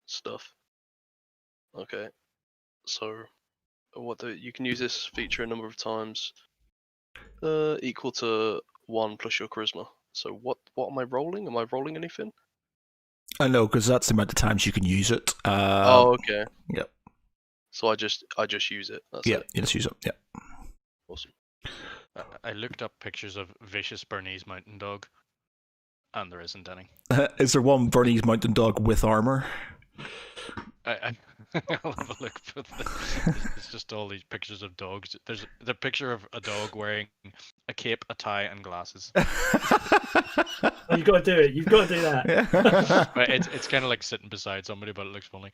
stuff. Okay. So, you can use this feature a number of times, equal to 1 plus your charisma. So what am I rolling? Am I rolling anything? I know, because that's the amount of times you can use it. Oh, okay. Yep. So I just use it. That's Yeah, it. you just use it. Yeah. Awesome. I looked up pictures of vicious Bernese mountain dog, and there isn't any. Is there one Bernese mountain dog with armor? I'll have a look. But it's just all these pictures of dogs. There's the picture of a dog wearing a cape, a tie, and glasses. Oh, you've got to do it. You've got to do that. Yeah. But it's kind of like sitting beside somebody, but it looks funny.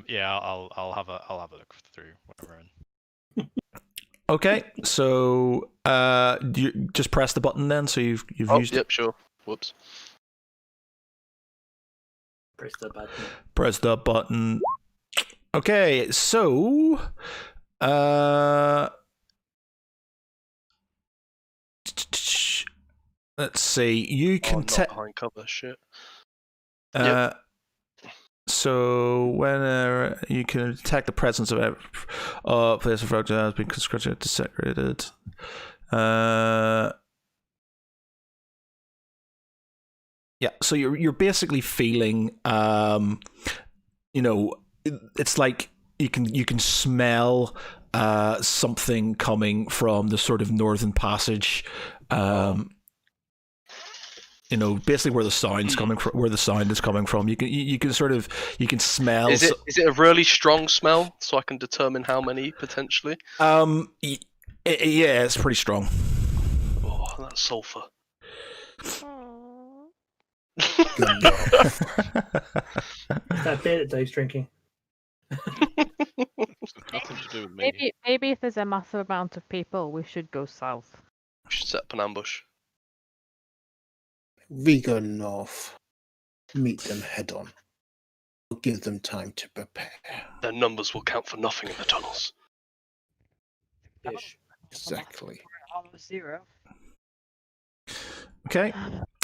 Yeah, I'll have a look through whatever. Okay, so you just press the button then. So you've used Yep, sure. Whoops. Press the button. Press the button. Okay, so let's see. You can I'm not behind cover. Shit. So when you can detect the presence of a place of road that has been conscripted, desecrated. Yeah, so you're basically feeling, it's like you can smell something coming from the sort of northern passage. Basically where the sound's coming from, where the sound is coming from. You can smell. Is it a really strong smell, so I can determine how many potentially? Yeah, it's pretty strong. that sulfur. Good. It's that beer that Dave's drinking. Nothing to do with me. Maybe if there's a massive amount of people, we should go south. We should set up an ambush. We go north. Meet them head on. We'll give them time to prepare. Their numbers will count for nothing in the tunnels. Ish. Exactly. Almost 0. Okay.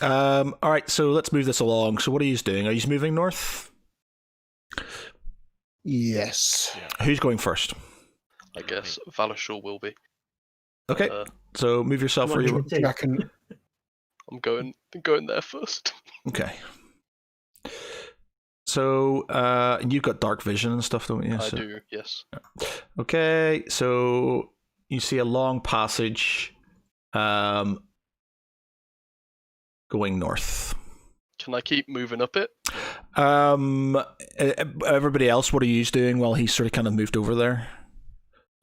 All right, so let's move this along. So what are you doing? Are you moving north? Yes. Who's going first? I guess Valashul will be. Okay, so move yourself where you... Draken, I'm going there first. Okay. So, you've got dark vision and stuff, don't you? I do, yes. Okay, so you see a long passage going north. Can I keep moving up it? Everybody else, what are you doing while he's sort of kind of moved over there?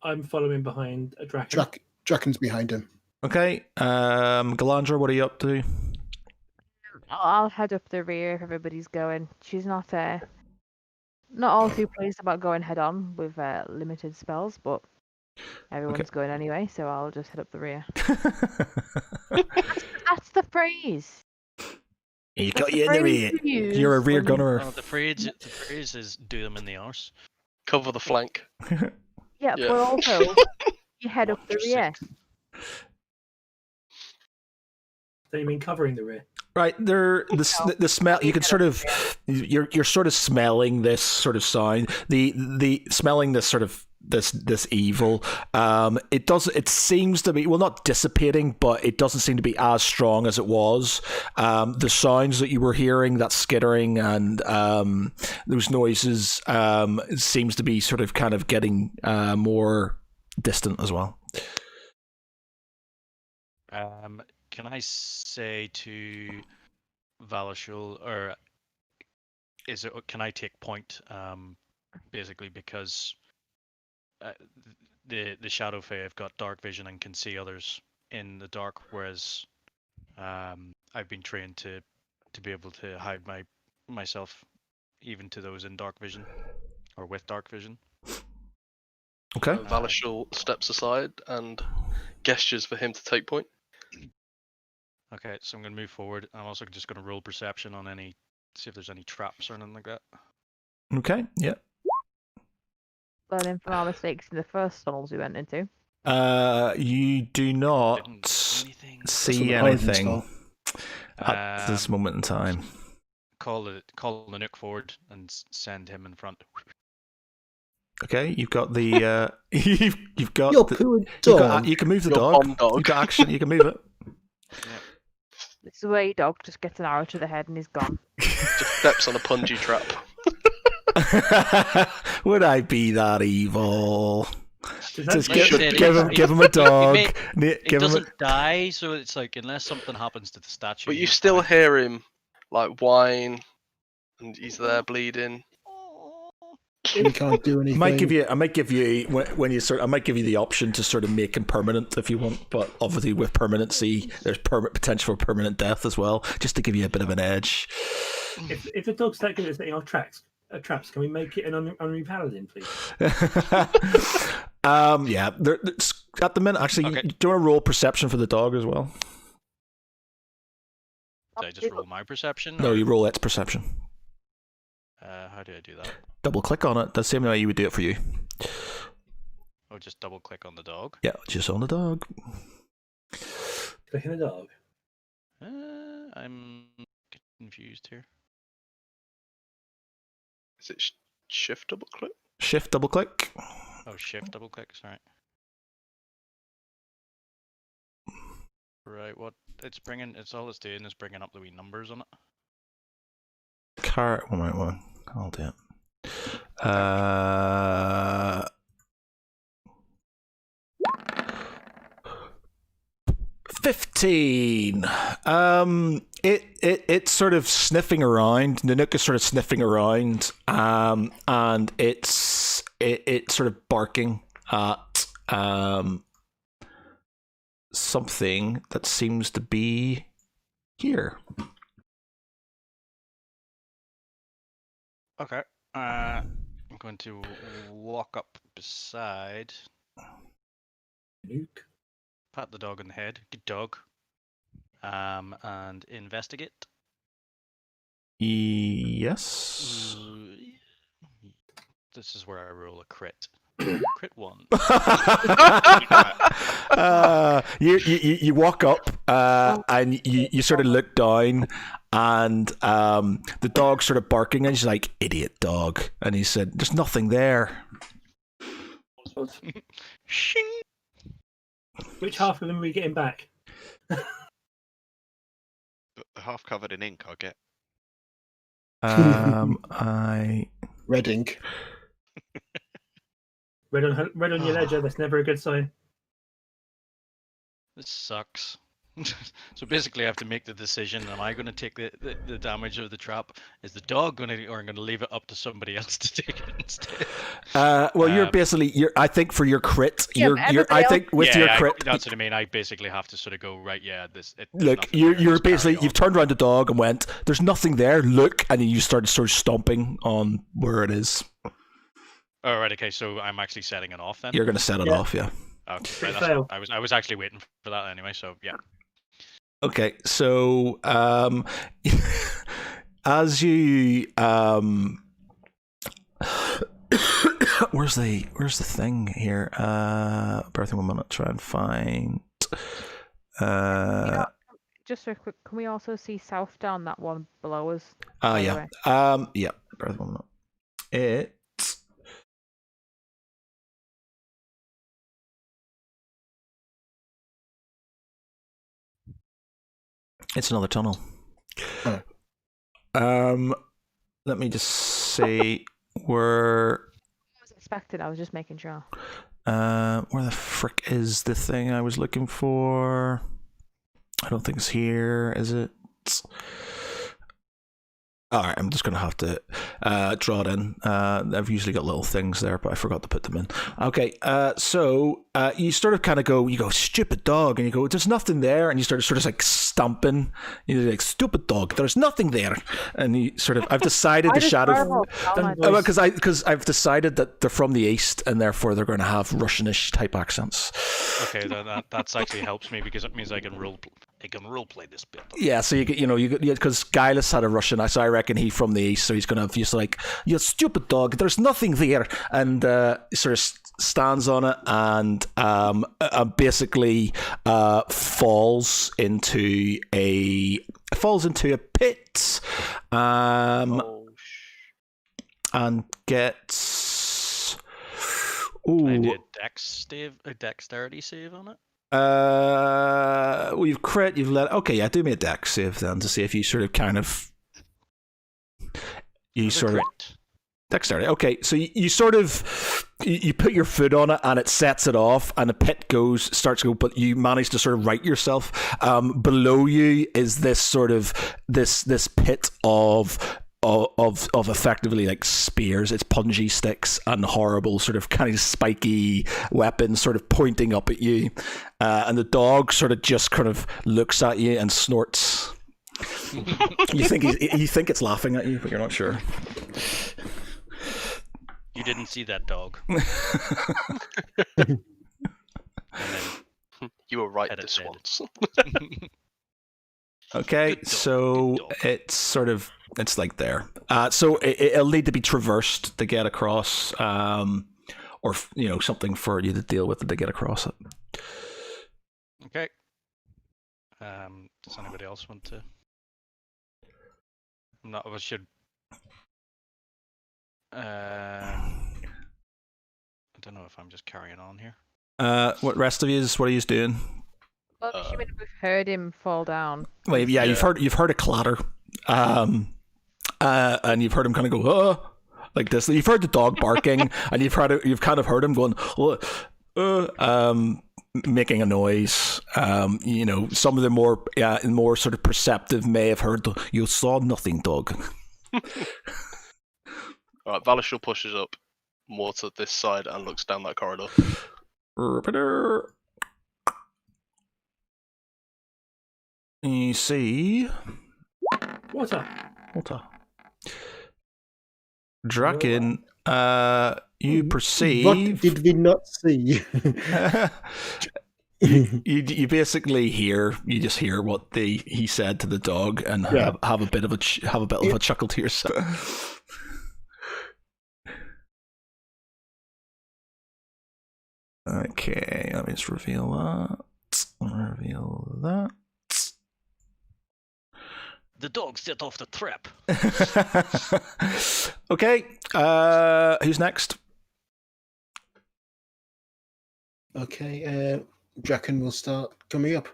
I'm following behind a Draken. Draken's behind him. Okay, Galandra, what are you up to? I'll head up the rear if everybody's going. She's not all too pleased about going head on with limited spells, but everyone's going anyway, so I'll just head up the rear. That's the phrase. You got you in the rear. You're a rear gunner. The phrase is do them in the arse. Cover the flank. Yeah, but also you head up the rear. So you mean covering the rear? Right, the smell. You can sort of, you're sort of smelling this sort of sound. The smelling this sort of this evil. It seems to be, well, not dissipating, but it doesn't seem to be as strong as it was. The sounds that you were hearing, that skittering and those noises, seems to be sort of kind of getting more distant as well. Can I say to Valashul, or can I take point? Basically, because the Shadow Fae have got dark vision and can see others in the dark, whereas I've been trained to be able to hide myself even to those in dark vision or with dark vision. Okay. Valashul steps aside and gestures for him to take point. Okay, so I'm going to move forward. I'm also just going to roll perception on see if there's any traps or anything like that. Okay, yeah. Learning from our mistakes in the first tunnels we went into. You do not Didn't see see anything at this moment in time. Call the Nook forward and send him in front. Okay, you've got the you've got Your the, poor you dog. can move the Your dog. bomb dog. You've got action. You can move it. This is where your dog just gets an arrow to the head and he's gone. Just steps on a punji trap. Would I be that evil? Just Give give him a dog. It doesn't die, so it's like unless something happens to the statue. But you still hear him like whine, and he's there bleeding. You can't do anything. I might give you when you I might give you the option to sort of make him permanent if you want, but obviously with permanency, there's potential for permanent death as well, just to give you a bit of an edge. If the dog's that good at setting off traps, can we make it an honorary paladin, please? Yeah. At the minute, actually, Okay. do you want to roll perception for the dog as well? Did I just roll my perception? No, or- you roll its perception. How do I do that? Double click on it. The same way you would do it for you. Oh, just double click on the dog. Yeah, just on the dog. Clicking the dog. I'm confused here. Is it shift double click? Shift double click. Oh, shift double click. Sorry. Right, what it's bringing? All it's doing is bringing up the wee numbers on it. One. I'll do it. 15. It's sort of sniffing around. Nanook is sort of sniffing around, and it's sort of barking at something that seems to be here. Okay. I'm going to walk up beside, Nuke. pat the dog on the head. Good dog. And investigate. Yes. This is where I roll a crit. Crit 1. You walk up and you sort of look down, and the dog's sort of barking, and she's like, "Idiot dog," and he said, "There's nothing there." Shing! Which half of them are we getting back? Half covered in ink, I get. Red ink. Red on your ledger. That's never a good sign. This sucks. So basically, I have to make the decision: am I going to take the damage of the trap? Is the dog going to, or I'm going to leave it up to somebody else to take it instead? Well, you're basically. I think for your crit, Yeah, you're. I think with your crit, that's what I mean. I basically have to sort of go right. Yeah, look, you're basically you've turned around the dog and went, "There's nothing there. Look," and then you started sort of stomping on where it is. Oh, right. Okay, so I'm actually setting it off then. You're going to set it off, yeah. Okay, Fail. I was actually waiting for that anyway. So yeah. Okay, so as you where's the thing here? Bear with me 1 minute. Try and find. Just real quick, can we also see south down that one below us? Yeah. Yeah. Bear with me 1 minute. It's another tunnel. Oh. Let me just see where. I was expecting. I was just making sure. Where the frick is the thing I was looking for? I don't think it's here, is it? Alright, I'm just going to have to draw it in. I've usually got little things there, but I forgot to put them in. Okay, so you sort of kind of go, stupid dog, and you go, there's nothing there, and you start sort of like stomping. You're like, stupid dog, there's nothing there. And you sort of, I've decided the shadow... Because I've decided that they're from the east, and therefore they're going to have Russianish type accents. Okay, that's actually helps me because it means I can role play this bit. Yeah, so because Gilus had a Russian, so I reckon he's from the east, so he's gonna just like, you stupid dog, there's nothing there, and sort of stands on it and basically falls into a pit, and gets. Ooh. I did a dexterity save on it. Well, you've crit, you've let. Okay, yeah, do me a dex save then to see if you sort of kind of. You sort of. Dexterity. Okay, so you sort of. You put your foot on it and it sets it off, and the pit starts to go, but you manage to sort of right yourself. Below you is this sort of. This pit of effectively like spears, it's punji sticks and horrible sort of kind of spiky weapons sort of pointing up at you, and the dog sort of just kind of looks at you and snorts. you think it's laughing at you, but you're not sure. You didn't see that dog. And then you were right this once. Okay, so it's sort of, it's like there. So it'll need to be traversed to get across, or something for you to deal with to get across it. Okay. Does anybody else want to? I should. I don't know if I'm just carrying on here. What rest of you? What are you doing? Well, assuming we've heard him fall down. Well, yeah, you've heard a clatter, and you've heard him kind of go, like this. You've heard the dog barking, and you've kind of heard him going, making a noise. Some of the more sort of perceptive may have heard you saw nothing, dog. Alright, Valishal pushes up more to this side and looks down that corridor. You see Water. water. Draken, you What perceive. did we not see? you basically hear. You just hear what he said to the dog, and Yeah. have a bit of a chuckle to yourself. Okay, let me just reveal that. The dog set off the trap. Okay, who's next? Okay, Draken will start coming up.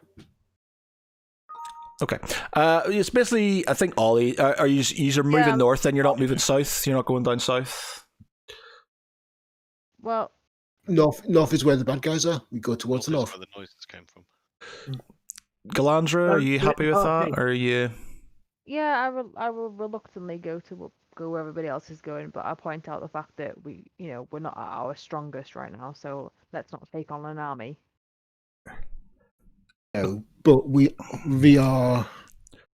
Okay, it's basically. I think Ollie. Are you moving north? Then you're not moving south. You're not going down south. Well, North is where the bad guys are. We go towards the north. Where the noises came from. Galandra, are you happy with that, or are you? yeah, I will reluctantly go where everybody else is going, but I point out the fact that we're not at our strongest right now, so let's not take on an army. No, but we are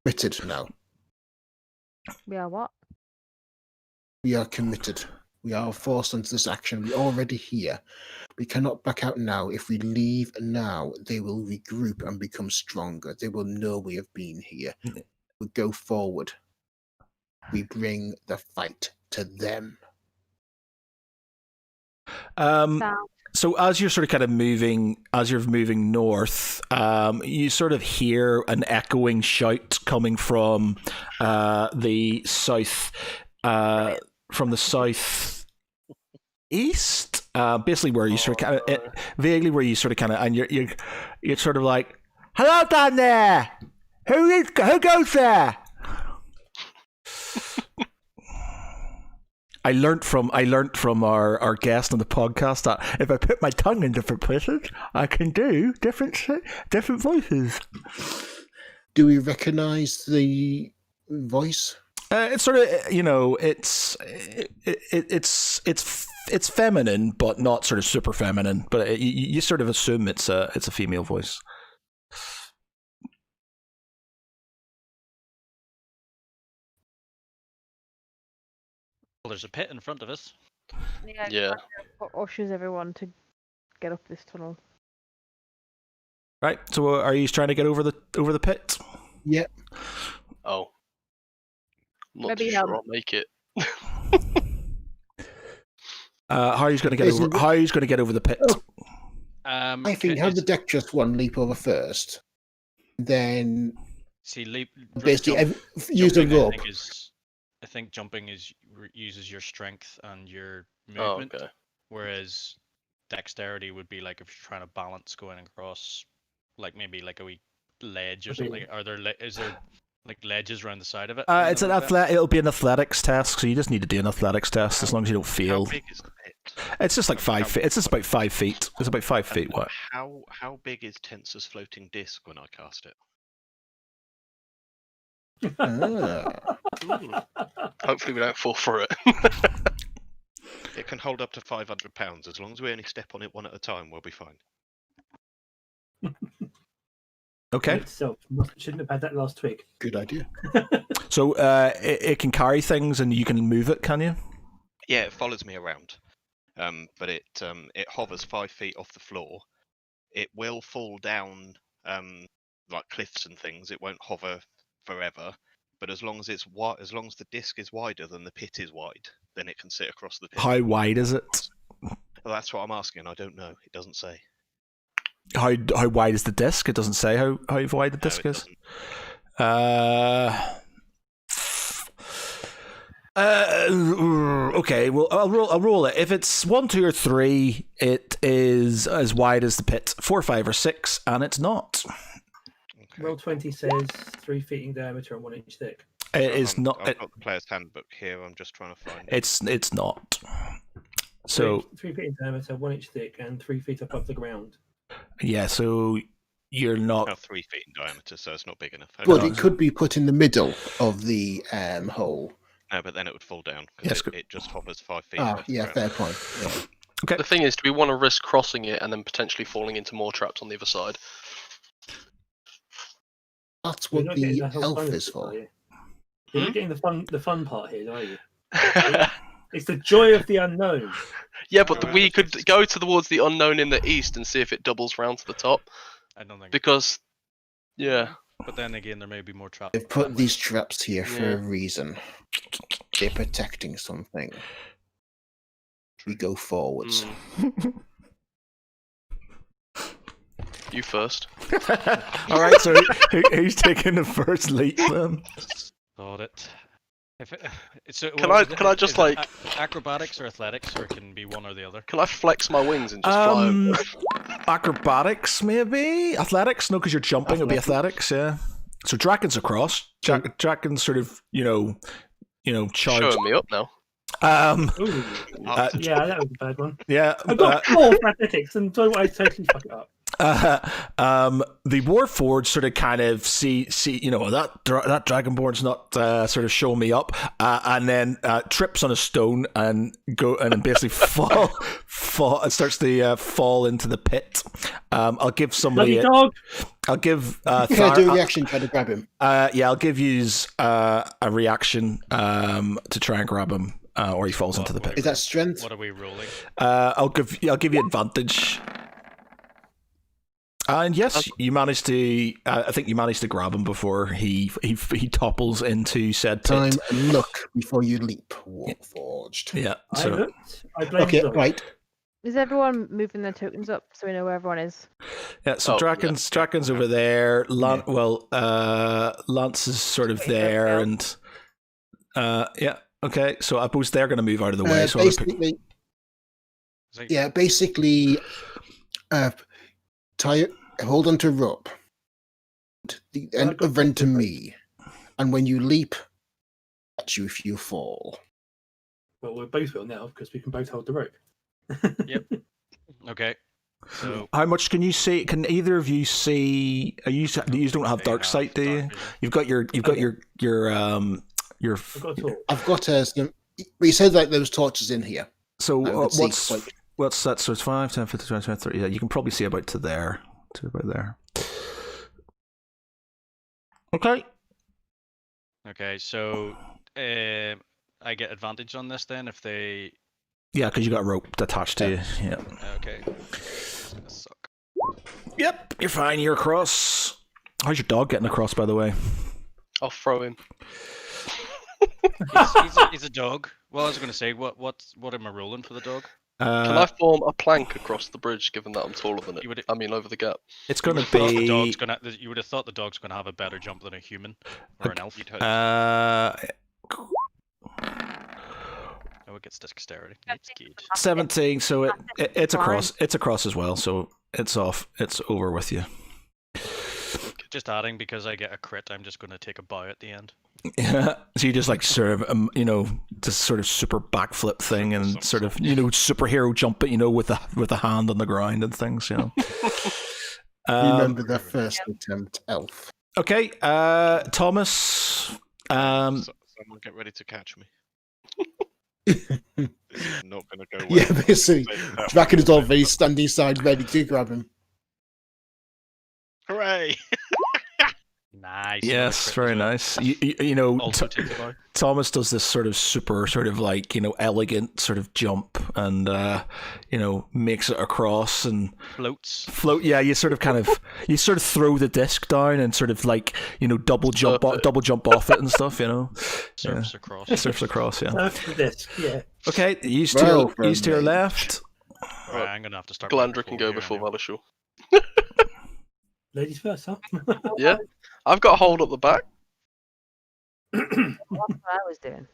committed now. We are what? We are committed. We are forced into this action. We're already here. We cannot back out now. If we leave now, they will regroup and become stronger. They will know we have been here. We go forward. We bring the fight to them. So as you're sort of kind of moving north, you sort of hear an echoing shout coming from the south, from the southeast. Basically, where you sort of kind of vaguely where you sort of kind of, and you're sort of like, "Hello down there. Who goes there?" I learnt from our guest on the podcast that if I put my tongue in different places, I can do different voices. Do we recognise the voice? It's sort of it's feminine, but not sort of super feminine. But you sort of assume it's a female voice. Well, there's a pit in front of us. Yeah. Ushers everyone to get up this tunnel. Right. So are you trying to get over the pit? Yep. Oh. I'm not Maybe too sure I'll make it. How are you going to get over? How are you going to get over the pit? I think have the Dexterous one leap over first, then basically use the rope. I think jumping uses your strength and your movement, whereas dexterity would be like if you're trying to balance going across, like maybe like a wee ledge or something. Is there like ledges around the side of it? It's an It'll be an athletics test, so you just need to do an athletics test as long as you don't fail. How big is the pit? It's just like 5 feet. It's just about 5 feet. It's about 5 feet wide. How big is Tensor's floating disc when I cast it? Hopefully we don't fall for it. It can hold up to 500 pounds. As long as we only step on it one at a time, we'll be fine. Okay. So shouldn't have had that last twig. Good idea. So it can carry things and you can move it, can you? Yeah, it follows me around. But it hovers 5 feet off the floor. It will fall down like cliffs and things. It won't hover forever. But as long as the disc is wider than the pit is wide, then it can sit across the pit. How wide is it? Well, that's what I'm asking. I don't know. It doesn't say. How wide is the disc? It doesn't say how wide the disc is. Okay, well, I'll roll it. If it's 1, 2, or 3, it is as wide as the pit. 4, 5, or 6, and it's not. Okay. Roll 20 says 3 feet in diameter and 1 inch thick. It is not. I've got the player's handbook here. I'm just trying to find it. It's not. So 3 feet in diameter, 1 inch thick, and 3 feet above the ground. Yeah, so you're not. 3 feet in diameter, so it's not big enough. But it could be put in the middle of the hole. No, but then it would fall down Yes, because it just hovers 5 feet. Yeah, fair point. Yeah. Okay. The thing is, do we want to risk crossing it and then potentially falling into more traps on the other side? That's You're what not getting the the whole elf fun of is it, for. are you? You're not getting the fun part here, are you? It's the joy of the unknown. Yeah, but Alright. we could go towards the unknown in the east and see if it doubles round to the top. I don't think. Because, yeah. But then again, there may be more traps. They've put these traps here for Yeah. a reason. They're protecting something. We go forwards. You first. All right, so who's taking the first leap then? Thought it. So, Can what I- was it? can I just, Is it like- acrobatics or athletics, or it can be one or the other? Can I flex my wings and just fly over? Acrobatics maybe? Athletics? No, because you're jumping. It'll be athletics. Yeah. So Draken's across. Draken's sort of charged. Showing me up now. Ooh. Yeah, that was a bad one. Yeah. I've got 4 for athletics, and so I totally fuck it up. The Warforged sort of kind of see that Dragonborn's not sort of showing me up, and then trips on a stone and then basically fall and starts to fall into the pit. I'll give somebody. Bloody dog! I'll give. Can I do a reaction try to grab him? Yeah, I'll give you a reaction to try and grab him, or he falls into the pit. Is that strength? What are we rolling? I'll give you advantage. And yes, you managed to. I think you managed to grab him before he topples into said pit. Time and look before you leap, Warforged. Yeah. I So looked. I blame Okay, the dog. right. Is everyone moving their tokens up so we know where everyone is? yeah. So Oh, Draken's over there. Lance is sort of Okay, there, okay. and yeah. Okay. So I suppose they're going to move out of the way. So I'll pick- Basically, hold on to rope. The end of run to me, and when you leap, catch you if you fall. Well, we're both will now because we can both hold the rope. Okay. So how much can you see? Can either of you see? You don't have dark sight, do you? You've got your I've got a torch. I've got we said like there was torches in here. So I would see, what's that? So it's 5, 10, 15, 20, 25, 30. Yeah, you can probably see about to there. To about there. Okay. Okay, so I get advantage on this then if they. Yeah, because you got a rope attached to you. Yeah. Okay. It's gonna suck. Yep, you're fine. You're across. How's your dog getting across, by the way? I'll throw him. He's a dog. Well, I was going to say, what am I rolling for the dog? Can I form a plank across the bridge, given that I'm taller than it? Over the gap. It's going to The be. dog's gonna. You would have thought the dog's going to have a better jump than a human or an elf. Oh, it gets dexterity. It's good. 17. So it's across. It's across as well. So it's off. It's over with you. Just adding because I get a crit. I'm just going to take a bow at the end. Yeah. So you just like serve, this sort of super backflip thing and sort of, superhero jump it, with a hand on the ground and things, Remember the first attempt, elf. Okay, Thomas. Someone get ready to catch me. This is not going to go well. Yeah, basically, Draken is already standing side ready to grab him. Hooray! Nice. Yes, very nice. Also take the bow. Thomas does this sort of super, sort of like, elegant sort of jump and, makes it across and float. Yeah, you sort of throw the disc down and sort of like, double jump off it and stuff, Surfs across. Surfs across, yeah. After this, yeah. Okay, use to your left. Right, I'm going to have to start. Glandra can go before Valishul. Ladies first, huh? Yeah, I've got a hold up the back. That's what I was doing.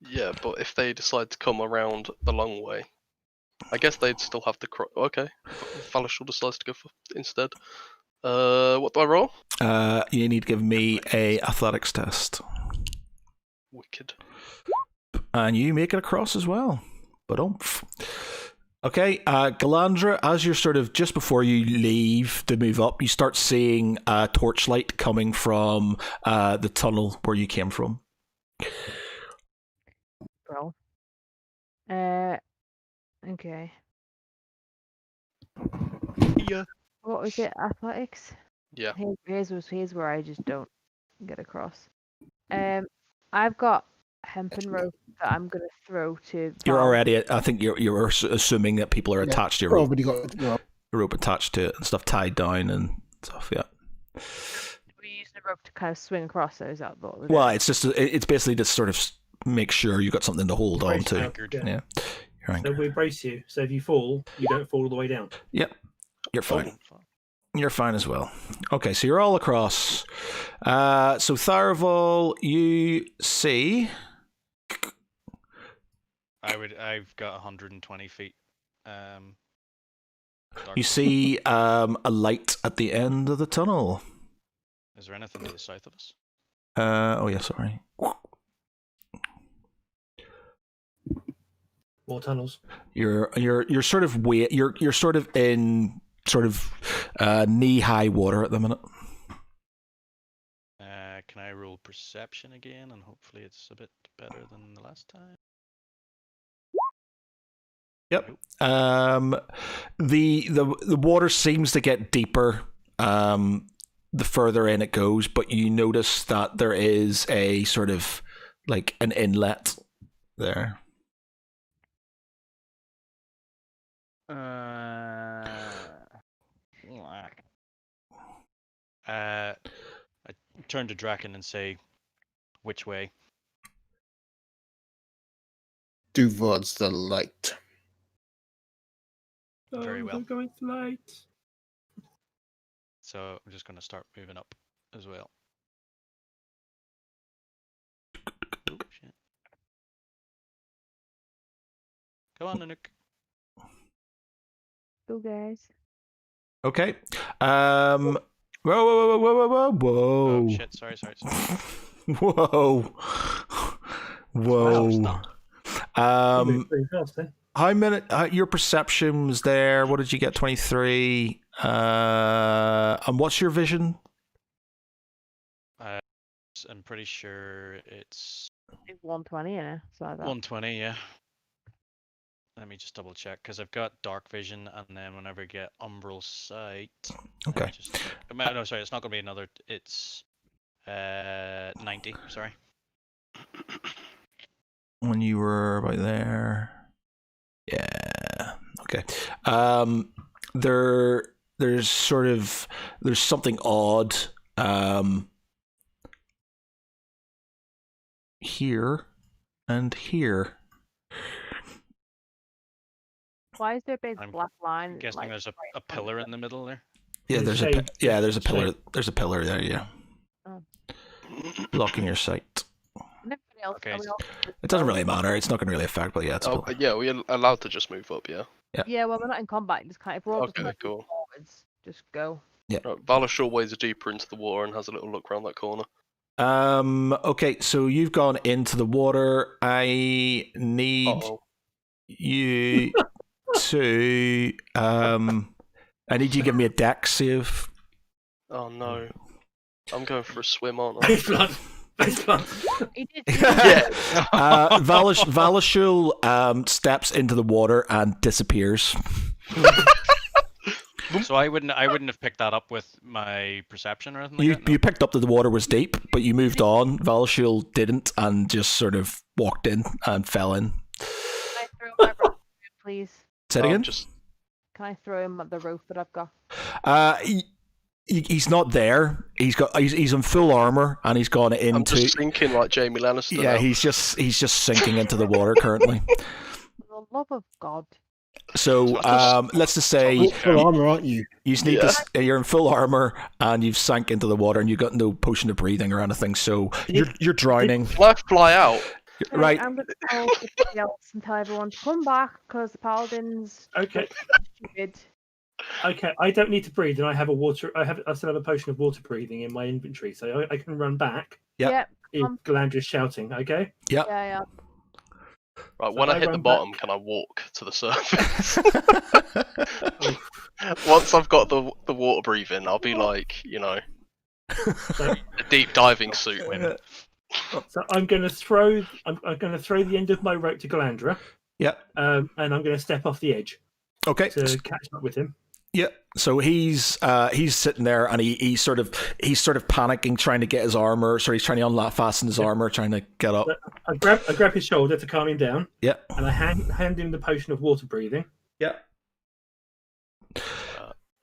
Yeah, but if they decide to come around the long way, I guess they'd still have to. Okay, Valishul decides to go instead. What do I roll? You need to give me a athletics test, Wicked. and you make it across as well. But okay, Galandra, as you're sort of just before you leave to move up, you start seeing torchlight coming from the tunnel where you came from. Bro. Okay. Yeah. What was it? Athletics? Yeah. Here's where I just don't get across. I've got hempen rope that I'm gonna throw to. You're Val. already. I think you're assuming that people are attached to your rope. Already got Rope attached to it and stuff tied down and stuff. Yeah. We use the rope to kind of swing across. So is that what we're Well, doing? it's just it's basically to sort of make sure you got something to hold on to. Anchored. Yeah. Yeah. You're So anchored. we brace you. So if you fall, you don't fall all the way down. Yep. You're fine. Oh, You're fine as well. Okay, so you're all across. So Tharaval, you see. I've got 120 feet. You see a light at the end of the tunnel. Is there anything to the south of us? Oh yeah, sorry. More tunnels. You're sort of you're sort of in sort of knee high water at the minute. Can I roll perception again, and hopefully it's a bit better than the last time? Yep. The water seems to get deeper the further in it goes, but you notice that there is a sort of like an inlet there. I turn to Draken and say, "Which way?" towards the light. Very well. We're going to light. So I'm just going to start moving up as well. Oh, shit. Come on, Nanook. Go guys. Okay. Whoa. Oh shit! Sorry. Whoa. Whoa. Pretty fast, eh? How many? Your perception was there. What did you get? 23. And what's your vision? I'm pretty sure it's It's 120, yeah. So like that. 120. Yeah. Let me just double check because I've got dark vision, and then whenever I get umbral sight. Okay. No, sorry, it's not going to be another. It's 90. Sorry. When you were about there. Yeah. Okay. There's something odd here and here. Why is there a big I'm black line? I'm guessing like, there's right a in front pillar of in the middle there. Yeah, there's a Shade. there's a pillar. Shade. There's a pillar there. Yeah, Oh. blocking your sight. And everybody else, Okay, are we all- It doesn't really matter. It's not going to really affect, but yeah, it's a Oh, pillar. yeah, we're allowed to just move up, yeah. Yeah, well, we're not in combat. Just kind of, if we're all just Okay, moving cool. forwards, just go. Right, Valashore wades deeper into the water and has a little look around that corner. Okay, so you've gone into the water. I need Uh-oh. you to I need you to give me a dex save. Oh no. I'm going for a swim, aren't I? Face plant. Face plant. He did. Yeah. Valashul steps into the water and disappears. So I wouldn't have picked that up with my perception or anything like that. No? You picked up that the water was deep, but you moved on. Valashul didn't and just sort of walked in and fell in. Can I throw my rope, please? Say it again? Can I throw him the rope that I've got? He's not there. He's in full armor and he's gone into. I'm just sinking like Jamie Lannister. Yeah, now. he's just sinking into the water currently. For the love of God. So let's just say Full armor, aren't you? you just need to. You're in full armor and you've sank into the water and you've got no potion of breathing or anything. So you're drowning. Can I fly out? Right. I'm going to tell everybody else and tell everyone to come back because the paladins Okay. stupid. Okay. I don't need to breathe, and I have a water. I still have a potion of water breathing in my inventory, so I can run back. Yeah. Yep. If Galandra's shouting, okay. Yeah. Right, So when I I hit the run bottom, can I walk to the surface? Once I've got the water breathing, I'll be like, So, a deep diving suit. so I'm going to throw. I'm going to throw the end of my rope to Galandra. Yeah. And I'm going to step off the edge Okay. to catch up with him. Yeah. So he's sitting there and he's sort of panicking, trying to get his armor. So he's trying to unfasten his armor, trying to get up. I grab his shoulder to calm him down. Yeah. And I hand him the potion of water breathing. Yeah.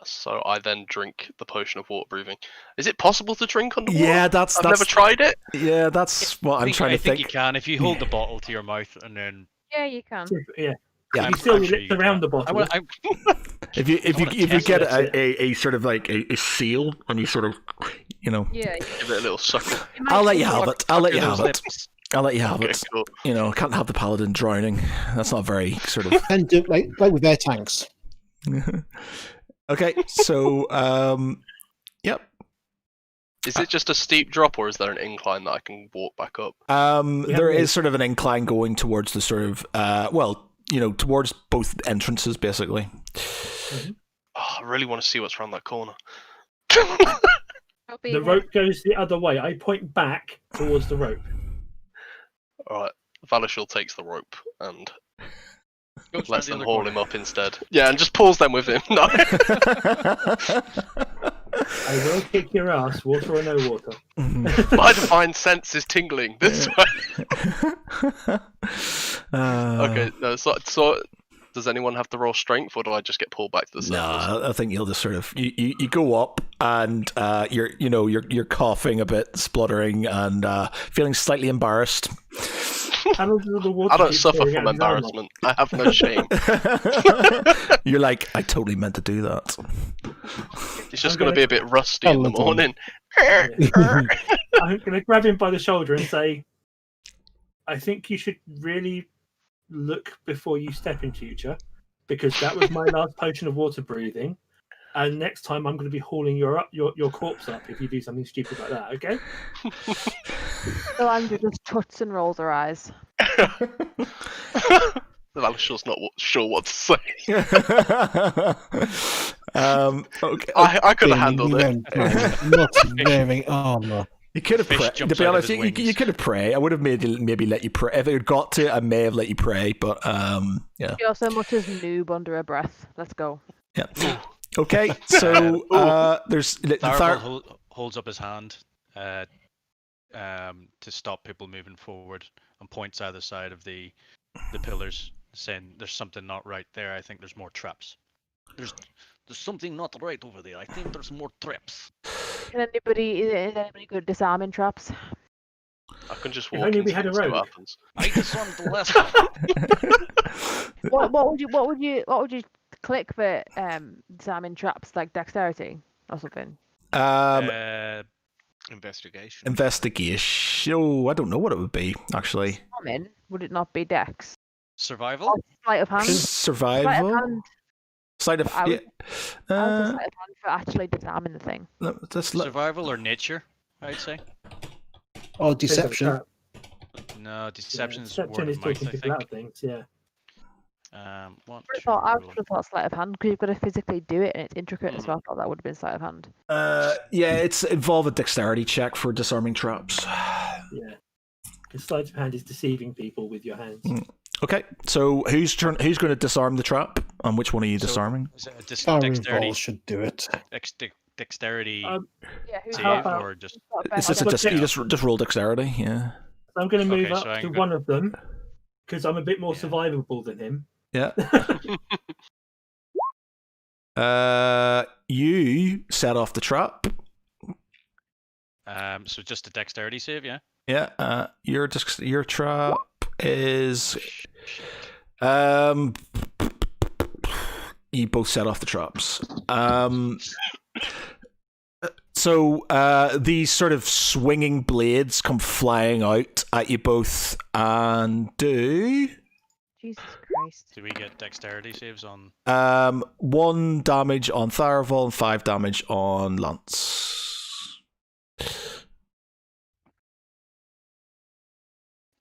So I then drink the potion of water breathing. Is it possible to drink underwater? Yeah, I've never tried it. Yeah, that's what I'm trying to think. I think you can if you hold the bottle to your mouth and then. Yeah, you can. Yeah. Yeah, you still I'm sure lips you around can. the bottle. If you test get it. a sort of like a seal and you sort of, Yeah. Give it a little suckle. I'll let you have it. I'll let you Those have it. lips. I'll let you have Okay, it. cool. You know, can't have the paladin drowning. That's not very sort of. And do like with their tanks. Okay, so yep. Is it just a steep drop, or is there an incline that I can walk back up? There is sort of an incline going towards the sort of towards both entrances, basically. Mm-hmm. Oh, I really want to see what's around that corner. The rope goes the other way. I point back towards the rope. Alright, Valishal takes the rope and Goes lets round them the other haul corner. him up instead. Yeah, and just pulls them with him. No. I will kick your ass, water or no water. My divine sense is tingling this way. Okay, no, so does anyone have to roll strength, or do I just get pulled back to the surface? No, I think you'll just sort of you go up and you're coughing a bit, spluttering, and feeling slightly embarrassed. How long does the water I don't keep suffer pouring from out of his armor? embarrassment. I have no shame. You're like, I totally meant to do that. He's just I'm going to gonna- be a bit rusty in the Skeleton. morning. I'm going to grab him by the shoulder and say, I think you should really look before you step in future, because that was my last potion of water breathing. And next time I'm going to be hauling your corpse up if you do something stupid like that, okay? So Andrew just tuts and rolls her eyes. Valishal's not sure what to say. Okay. I could have handled it. Not wearing armor. You could have Fish prayed. To jumps be out of honest, his you wings. could have prayed. I would have maybe let you pray. If it had got to, I may have let you pray. But yeah. She also mutters noob under her breath. Let's go. Yeah. Okay. So there's Tharival holds up his hand to stop people moving forward and points either side of the pillars, saying there's something not right there. I think there's more traps. There's something not right over there. I think there's more traps. Is anybody good at disarming traps? I can just If walk only into we had a and see what rogue. happens. I disarmed the last one. What would you click for disarming traps, like dexterity or something? Investigation. Investigation. Oh, I don't know what it would be actually. Disarming, would it not be dex? Survival? Or sleight of hand? Sleight of Survival. hand. Sleight of I yeah. would say sleight of hand for actually disarming the thing. Survival or nature, I'd say. Or deception. No, deception's Deception word is of mouth, talking I people out think. of things, yeah. I would have thought sleight of hand because you've got to physically do it and it's intricate, so I thought that would have been sleight of hand. Yeah, it's involve a dexterity check for disarming traps. Yeah. Because sleight of hand is deceiving people with your hands. Okay, so who's going to disarm the trap, and which one are you disarming? Is it a Firing dexterity, balls should do it. dexterity Yeah, who's save, got or just It's just you just roll dexterity, yeah. I'm going to move Okay, so up I'm to go- one of them because I'm a bit more Yeah. survivable than him. Yeah. You set off the trap. so just a dexterity save, yeah. Yeah. Your trap is. You both set off the traps. So these sort of swinging blades come flying out at you both and do Jesus Christ. Do we get dexterity saves on? 1 damage on Tharival and 5 damage on Lance.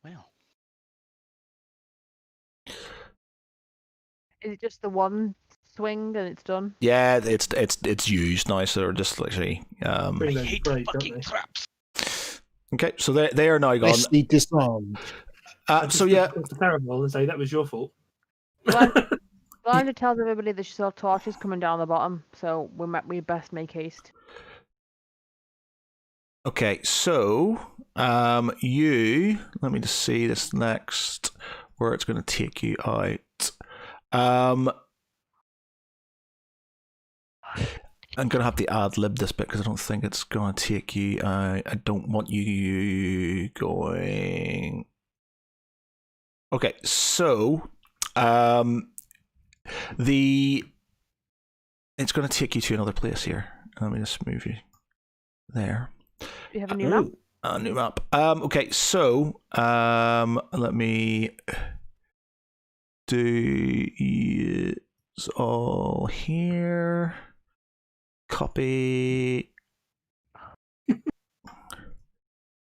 Well, Is it just the one swing and it's done? Yeah, it's used now, so they're just literally. Bring I those hate braids, don't fucking they? traps. Okay, so they are now gone. Nicely disarmed. I So just yeah, look at the Tharival and say that was your fault. Well, Blinder tells everybody that she saw torches coming down the bottom, so we best make haste. Okay, so you let me just see this next where it's going to take you out. I'm going to have to ad-lib this bit because I don't think it's going to take you. I don't want you going. Okay, so it's going to take you to another place here. Let me just move you there. You have a new map? New map. Okay, so let me do it's all here. Copy. Let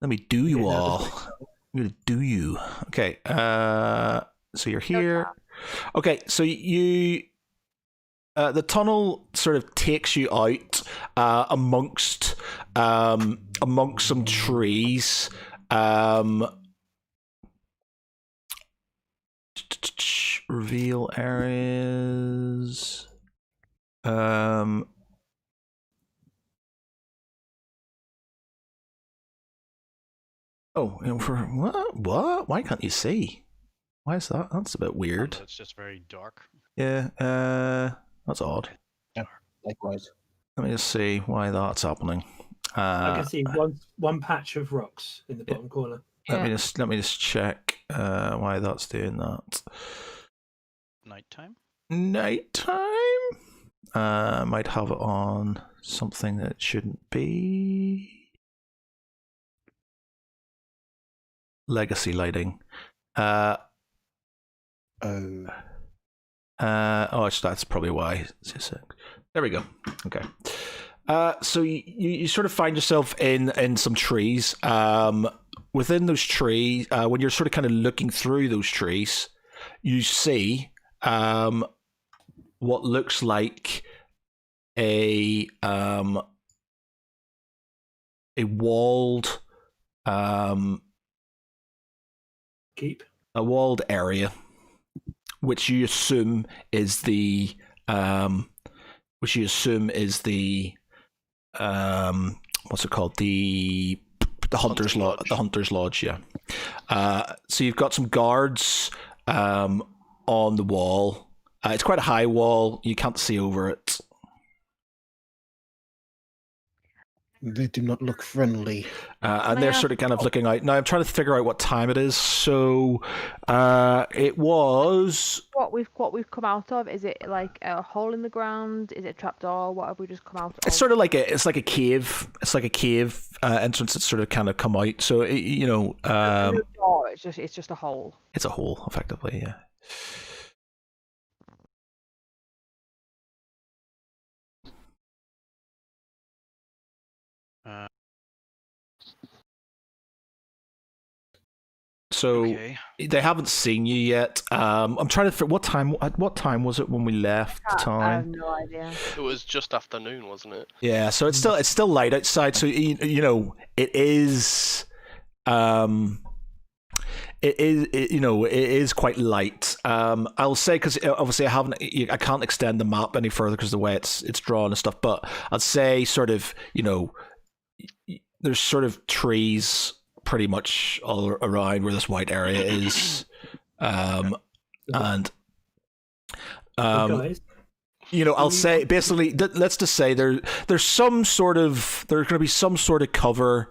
me do you all. I'm gonna do you. Okay. So you're here. Okay. So you. The tunnel sort of takes you out amongst some trees. Reveal areas. Oh, for what? What? Why can't you see? Why is that? That's a bit weird. It's just very dark. Yeah, that's odd. Yeah, likewise. Let me just see why that's happening. I can see one patch of rocks in the bottom corner. Let me just check why that's doing that. Nighttime. Might have it on something that it shouldn't be. Legacy lighting. That's probably why. There we go. Okay. So you sort of find yourself in some trees. Within those trees, when you're sort of kind of looking through those trees, you see what looks like a walled keep. A walled area, which you assume is the what's it called? The Hunter's Lodge. The Hunter's Lodge, yeah. So you've got some guards on the wall. It's quite a high wall. You can't see over it. They do not look friendly. And they're sort of kind of looking out. Now, I'm trying to figure out what time it is. So it was... What we've come out of, is it like a hole in the ground? Is it a trapdoor? What have we just come out of? It's sort of like a cave. It's like a cave entrance that's sort of kind of come out. So, No door, it's just a hole. It's a hole, effectively, yeah. So okay. They haven't seen you yet. I'm trying to figure what time was it when we left the time? I have no idea. It was just afternoon, wasn't it? Yeah, so it's still light outside. So it is it is quite light. I'll say, because obviously I can't extend the map any further because the way it's drawn and stuff. But I'd say sort of there's sort of trees pretty much all around where this white area is, and guys, I'll say basically let's just say there's going to be some sort of cover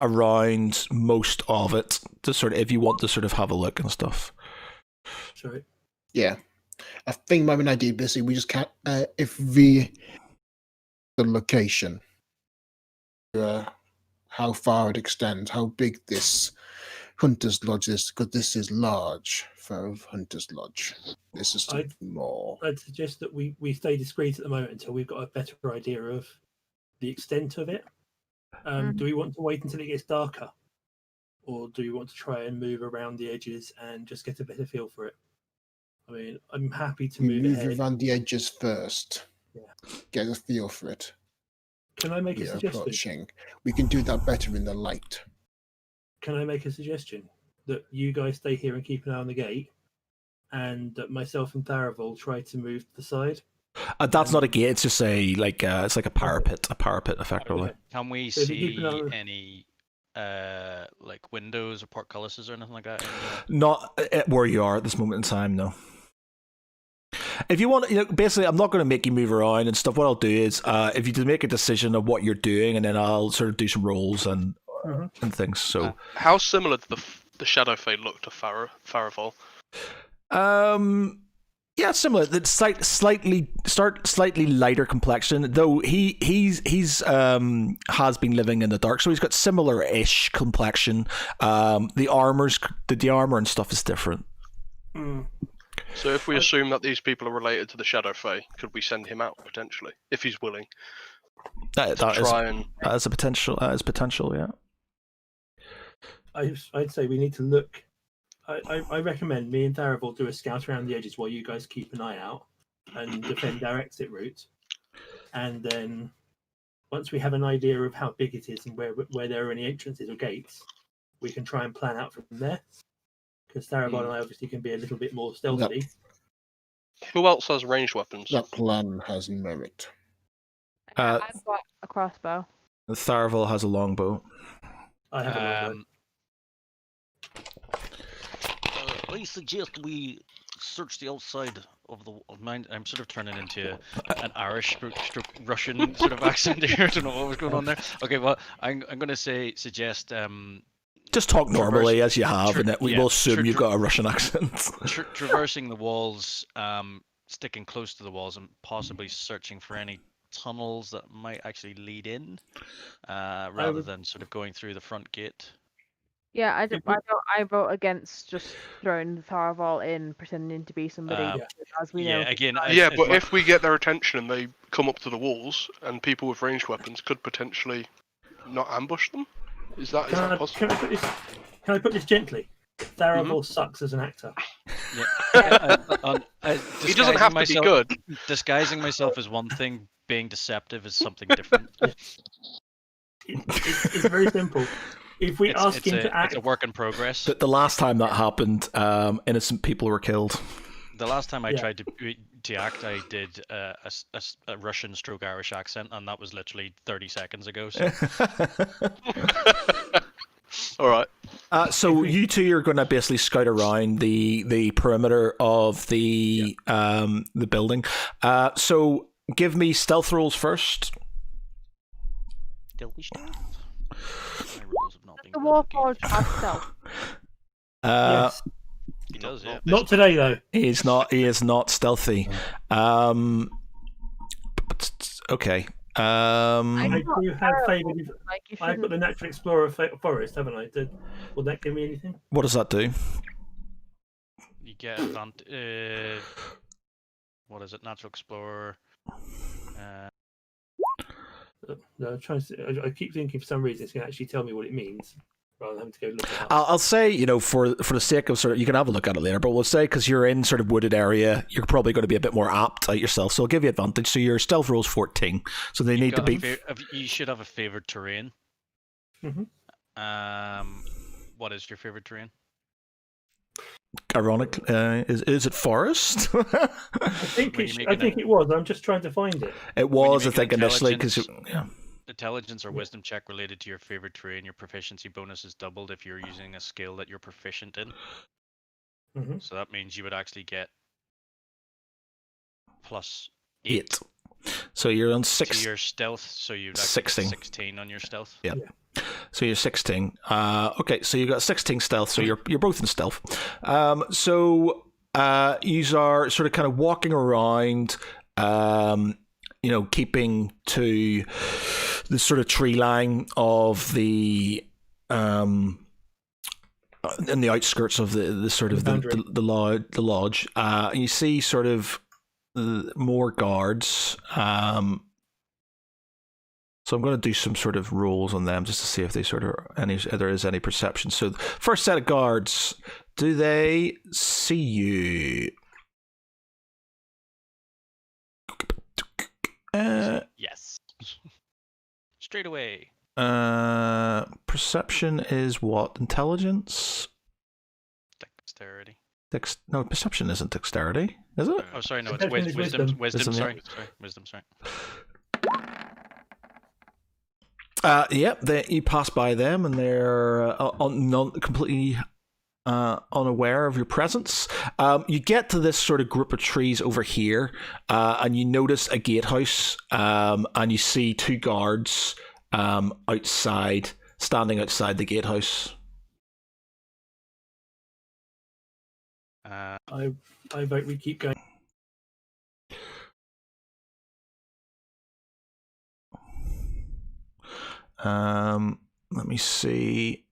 around most of it to sort of, if you want to sort of have a look and stuff. Sorry. Yeah, I think my main idea basically we just can't if the location, how far it extends, how big this Hunter's Lodge is, because this is large for Hunter's Lodge. This is more. I'd suggest that we stay discreet at the moment until we've got a better idea of the extent of it. Do we want to wait until it gets darker, or do we want to try and move around the edges and just get a better feel for it? I mean, I'm happy to move ahead. Around the edges first. Yeah. Get a feel for it. Can I make a suggestion? Approaching. We can do that better in the light. Can I make a suggestion that you guys stay here and keep an eye on the gate, and myself and Tharavel try to move to the side. That's not a gate. It's just it's like a parapet effectively. Okay. Can we So if you keep an eye see on- any like windows or portcullises or anything like that? Not where you are at this moment in time, no. If you want, basically, I'm not going to make you move around and stuff. What I'll do is, if you make a decision of what you're doing, and then I'll sort of do some rolls and things. So, How similar does the Shadow Fade look to Faraval? yeah, similar. It's slightly lighter complexion, though he's has been living in the dark, so he's got similar-ish complexion. The armor and stuff is different. So if we assume that these people are related to the Shadow Fae, could we send him out potentially, if he's willing? That is a potential. That is potential. Yeah. I'd say we need to look. I recommend me and Tharavel do a scout around the edges while you guys keep an eye out and defend our exit route. And then once we have an idea of how big it is and where there are any entrances or gates, we can try and plan out from there. Because Tharavel and I obviously can be a little bit more stealthy. Who else has ranged weapons? That plan has merit. I've got a crossbow. Tharavel has a longbow. I have a longbow. I suggest we search the outside of the mine. I'm sort of turning into an Irish stroke Russian sort of accent here. I don't know what was going on there. Okay, well, I'm going to suggest. Just talk normally as you have, and we will assume you've got a Russian accent. Traversing the walls, sticking close to the walls, and possibly searching for any tunnels that might actually lead in, rather than sort of going through the front gate. Yeah, I vote against just throwing Tharavel in, pretending to be somebody, as we know. Again, but if we get their attention and they come up to the walls, and people with ranged weapons could potentially not ambush them. Is that possible? Can I put this gently? Tharavel sucks as an actor. He doesn't have to be good. Disguising myself as one thing, being deceptive is something different. It's very simple. If we ask him to act, it's a work in progress. The last time that happened, innocent people were killed. The last time I tried to act, I did a Russian stroke Irish accent, and that was literally 30 seconds ago. So. All right. So you two are going to basically scout around the perimeter of the building. So give me stealth rolls first. Stealthy stealth. My rolls have not been The good. Warforged has stealth. yes. He does, yeah. Not today though. He is not stealthy. Okay. I do have favoured. Like, you I've got the Natural Explorer Forest, haven't I? Will that give me anything? What does that do? You get advantage. What is it? Natural Explorer. No, I'm trying to. I keep thinking for some reason it's going to actually tell me what it means, rather than having to go look it up. I'll say, for the sake of sort of, you can have a look at it later, but we'll say because you're in sort of wooded area, you're probably going to be a bit more apt at yourself, so I'll give you advantage. So your stealth roll is 14, so they need to be. You should have a favored terrain. Mm-hmm. What is your favorite terrain? Ironic, is it forest? I think it was. I'm just trying to find it. It was, I think, initially because intelligence or wisdom check related to your favorite terrain, your proficiency bonus is doubled if you're using a skill that you're proficient in. Mm-hmm. So that means you would actually get plus 8. So you're on 6. To your stealth, so you'd actually 16. get 16 on your stealth. Yeah. So you're 16. Okay, so you got 16 stealth, so you're both in stealth. So you are sort of kind of walking around, keeping to the sort of tree line of the in the outskirts of the sort of the lodge. You see sort of more guards. So I'm going to do some sort of rolls on them just to see if they sort of if there is any perception. So first set of guards, do they see you? Yes. Straight away. Perception is what? Intelligence? Dexterity. No, perception isn't dexterity, is it? Oh, sorry, no, it's Perception is wisdom. wisdom. Wisdom, Wisdom, yeah. sorry. Wisdom, sorry. Yep, you pass by them and they're completely unaware of your presence. You get to this sort of group of trees over here, and you notice a gatehouse, and you see 2 guards standing outside the gatehouse. I vote we keep going. Let me see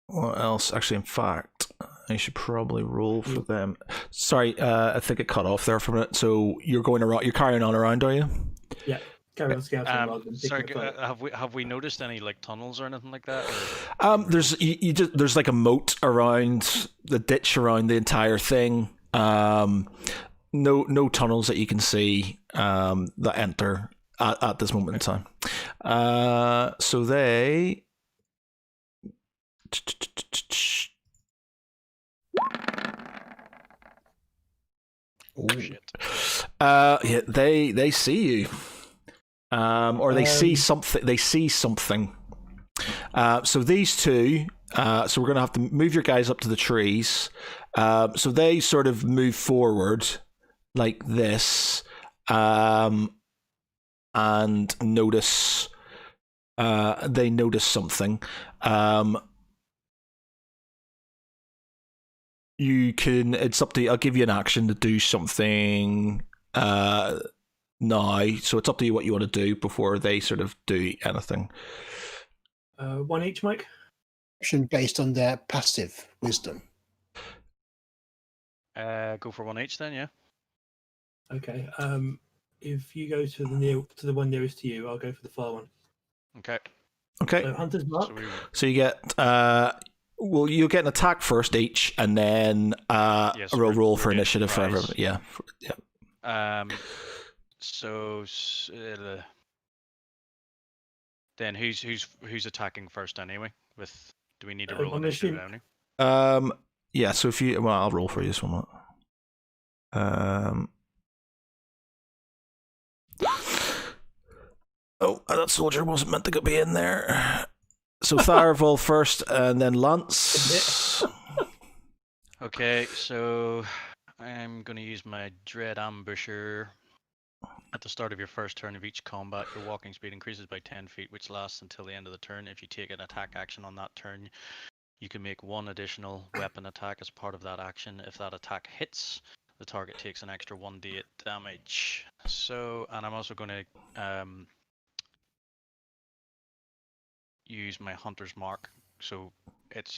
what else. Actually, in fact, I should probably roll for them. Sorry, I think it cut off there for a minute. So you're going around. You're carrying on around, are you? Yeah, carry on scouting rather than Sorry, picking a fight. have we noticed any like tunnels or anything like that? There's like a moat around the ditch around the entire thing. No tunnels that you can see that enter at this moment in time. So they. Oh, shit. Yeah, they see you, or they see something. They see something. So these 2. So we're gonna have to move your guys up to the trees. So they sort of move forward like this, and notice. They notice something. You can. It's up to you. I'll give you an action to do something now. So it's up to you what you want to do before they sort of do anything. 1 each, Mike. Action based on their passive wisdom. Go for 1 each then, yeah. Okay. If you go to the one nearest to you, I'll go for the far one. Okay. So Hunter's Mark. So So you get. Well, you'll get an attack first each, and then Yes, a roll for we're doing initiative for rise. everybody. Yeah. Then who's attacking first anyway? Do we need to roll I'm initiative assuming- only? Yeah. So if you, I'll roll for you this one. Oh, that soldier wasn't meant to be in there. So Tharvol first, and then Lance. Okay, so I'm going to use my Dread Ambusher. At the start of your first turn of each combat, your walking speed increases by 10 feet, which lasts until the end of the turn. If you take an attack action on that turn, you can make 1 additional weapon attack as part of that action. If that attack hits, the target takes an extra 1d8 damage. So, and I'm also going to use my Hunter's Mark. So it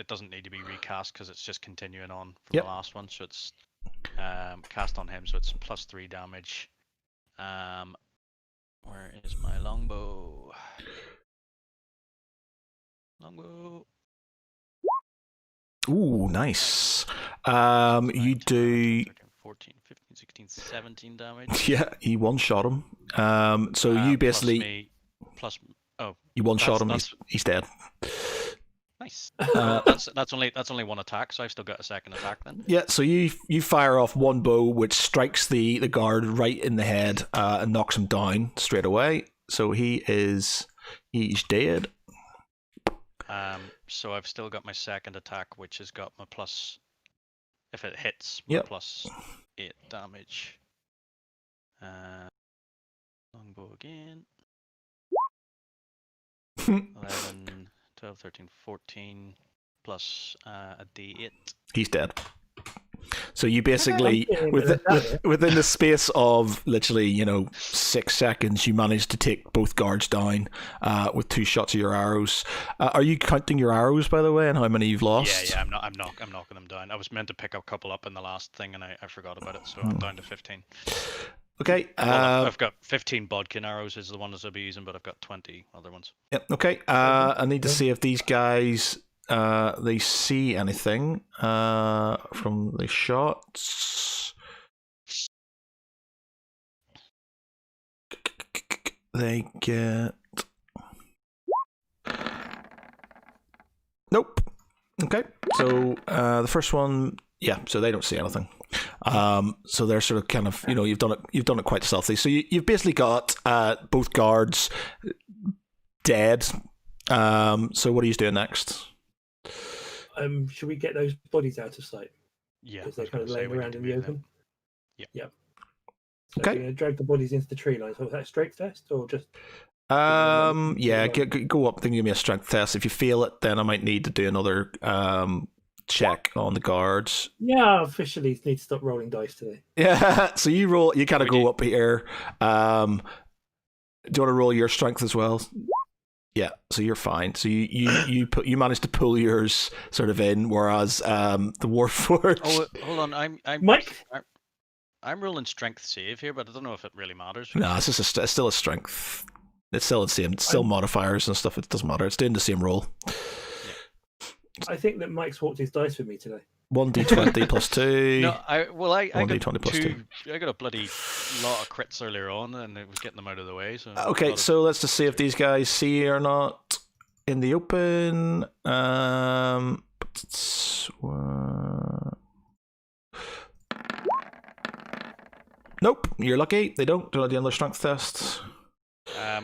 doesn't need to be recast because it's just continuing on from the last one. So it's cast on him, so it's +3 damage. Where is my longbow? Longbow. Ooh, nice. You do. 14, 15, 16, 17 damage. Yeah, you one-shot him. So you basically. You one-shot him. He's dead. Nice. That's only 1 attack, so I've still got a second attack then. Yeah, so you fire off 1 bow, which strikes the guard right in the head and knocks him down straight away. So he's dead. So I've still got my second attack, which has got my plus. If it hits, my +8 damage. Longbow again. 11, 12, 13, 14 plus a d8. He's dead. So you basically, within the space of literally, 6 seconds, you managed to take both guards down with 2 shots of your arrows. Are you counting your arrows, by the way, and how many you've lost? Yeah, I'm knocking them down. I was meant to pick a couple up in the last thing, and I forgot about it, so I'm down to 15. Okay. I've got 15 bodkin arrows is the ones I'll be using, but I've got 20 other ones. Yep. Okay. I need to see if these guys they see anything from the shots. They get. Nope. Okay. So the first one Yeah, so they don't see anything. So they're sort of kind of, you've done it quite stealthy. So you've basically got both guards dead. So what are you doing next? Should we get those bodies out of sight? Yeah, Because they're kind of laying around in the open. Yeah. Yep. So Okay. we're going to drag the bodies into the tree line. So is that straight test or just? Yeah, go up and give me a strength test. If you fail it, then I might need to do another check on the guards. Yeah, I officially need to stop rolling dice today. Yeah, so you roll. You kind of go up here. Do you want to roll your strength as well? Yeah, so you're fine. So you managed to pull yours sort of in, whereas the Warforged. Oh, hold on. I'm rolling strength save here, but I don't know if it really matters. No, it's just it's still a strength. It's still the same. It's still modifiers and stuff. It doesn't matter. It's doing the same roll. I think that Mike swapped his dice with me today. 1d20 plus 2. No, I got 1d20 plus 2. I got a bloody lot of crits earlier on, and it was getting them out of the way. So Okay, so let's just see if these guys see or not in the open. Nope, you're lucky. They don't do the other strength tests.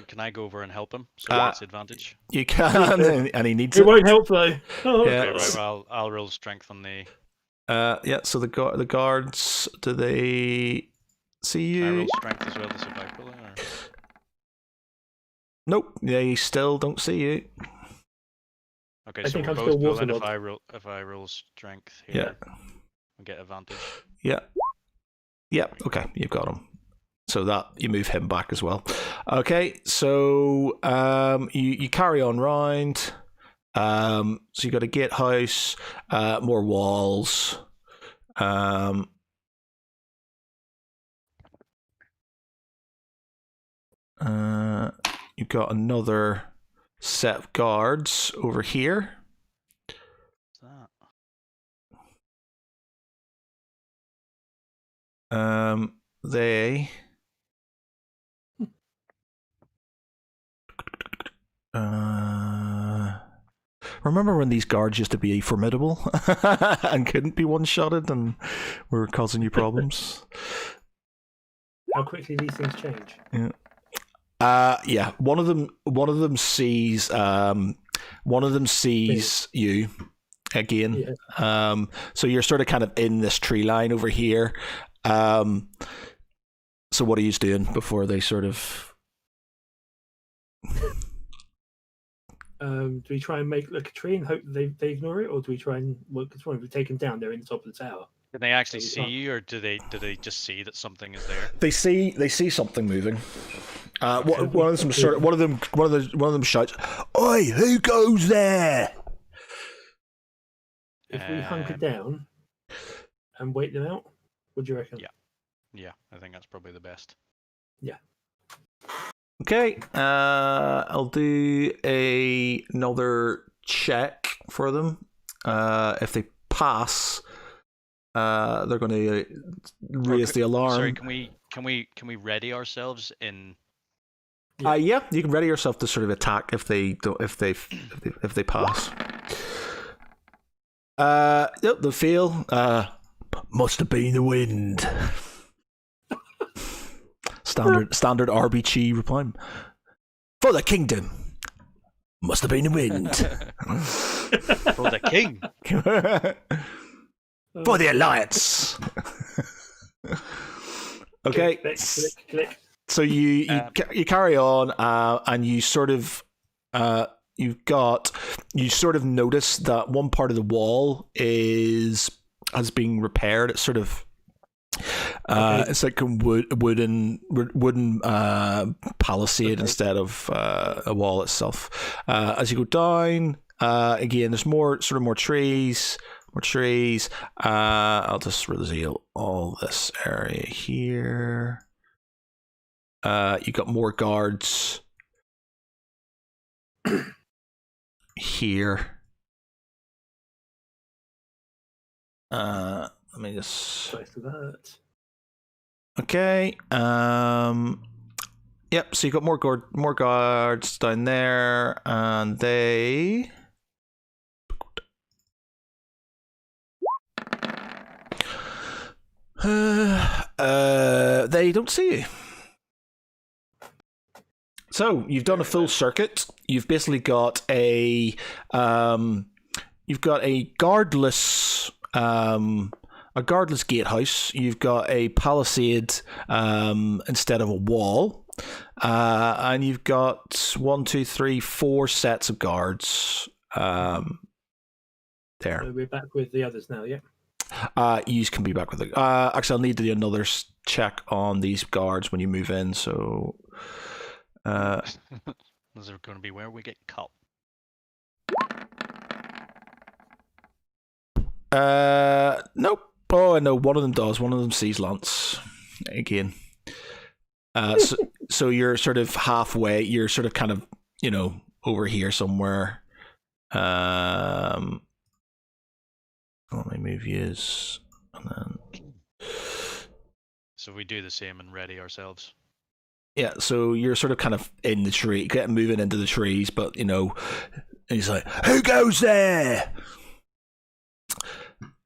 Can I go over and help him? So that's advantage. You can, and he needs It it. won't help though. Oh. Yeah. Okay, right, well, I'll roll strength on the. Yeah. So the guards, do they see Can I you? roll strength as well to survive bullet? Or? Nope. They still don't see you. Okay, I so think we're I'm both still pulling waterlogged. if I roll strength here. Yeah. I get advantage. Yeah. Yeah. Okay, you've got him. So that you move him back as well. Okay, so you carry on round. So you got a gatehouse, more walls. You've got another set of guards over here. What's that? They remember when these guards used to be formidable and couldn't be one-shotted and were causing you problems? How quickly these things change. Yeah. Yeah. One of them sees you again. Yeah. So you're sort of kind of in this tree line over here. So what are you doing before they sort of? Do we try and make like a tree and hope they ignore it, or do we try and because when we take them down, they're in the top of the tower. Can they actually see you, or do they just see that something is there? They see something moving. One of them shouts, "Oi, who goes there?" If we hunker down and wait them out, what do you reckon? Yeah, I think that's probably the best. Yeah. Okay, I'll do another check for them. If they pass, they're going to raise the alarm. Sorry, can we ready ourselves in? Yeah, you can ready yourself to sort of attack if they pass. Yep, they'll fail. Must have been the wind. Standard RBG reply. For the kingdom. Must have been the wind. For the king. For the alliance. Okay. Click. So you carry on, and you sort of you sort of notice that one part of the wall has been repaired. It's sort of it's like a wooden palisade instead of a wall itself. As you go down, again, there's more trees. I'll just reveal all this area here. You got more guards here. Let me just. Okay. Yep. So you got more guards down there, and they. They don't see you. So you've done a full circuit. You've basically got a guardless gatehouse. You've got a palisade instead of a wall, and you've got 4 sets of guards. There. So we're back with the others now, yeah? You can be back with the. Actually, I'll need to do another check on these guards when you move in. So, Is there going to be where we get caught? Nope. Oh, no. One of them does. One of them sees Lance again. So you're sort of halfway. You're sort of kind of over here somewhere. Let me move yous, and then. So we do the same and ready ourselves. Yeah, so you're sort of kind of in the tree, moving into the trees, but he's like, "Who goes there?"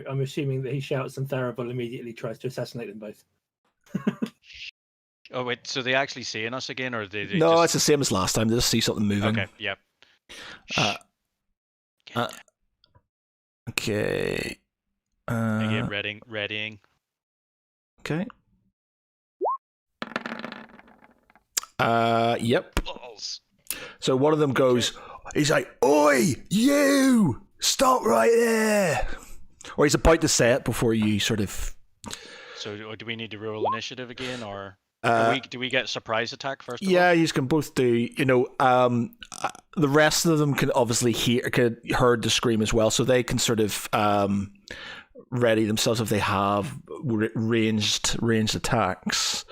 I'm assuming that he shouts and Tharabol immediately tries to assassinate them both. Oh wait, so they actually seeing us again, or they No, just... it's the same as last time. They just see something moving. Okay, yep. Okay. Again, readying. Okay. Yep. Balls. So one of them goes, he's like, "Oi, you! Stop right there!" Or he's about to say it before you sort of... So do we need to roll initiative again, or do we get surprise attack first of all? Yeah, you can both do, the rest of them can obviously heard the scream as well, so they can sort of ready themselves if they have ranged attacks.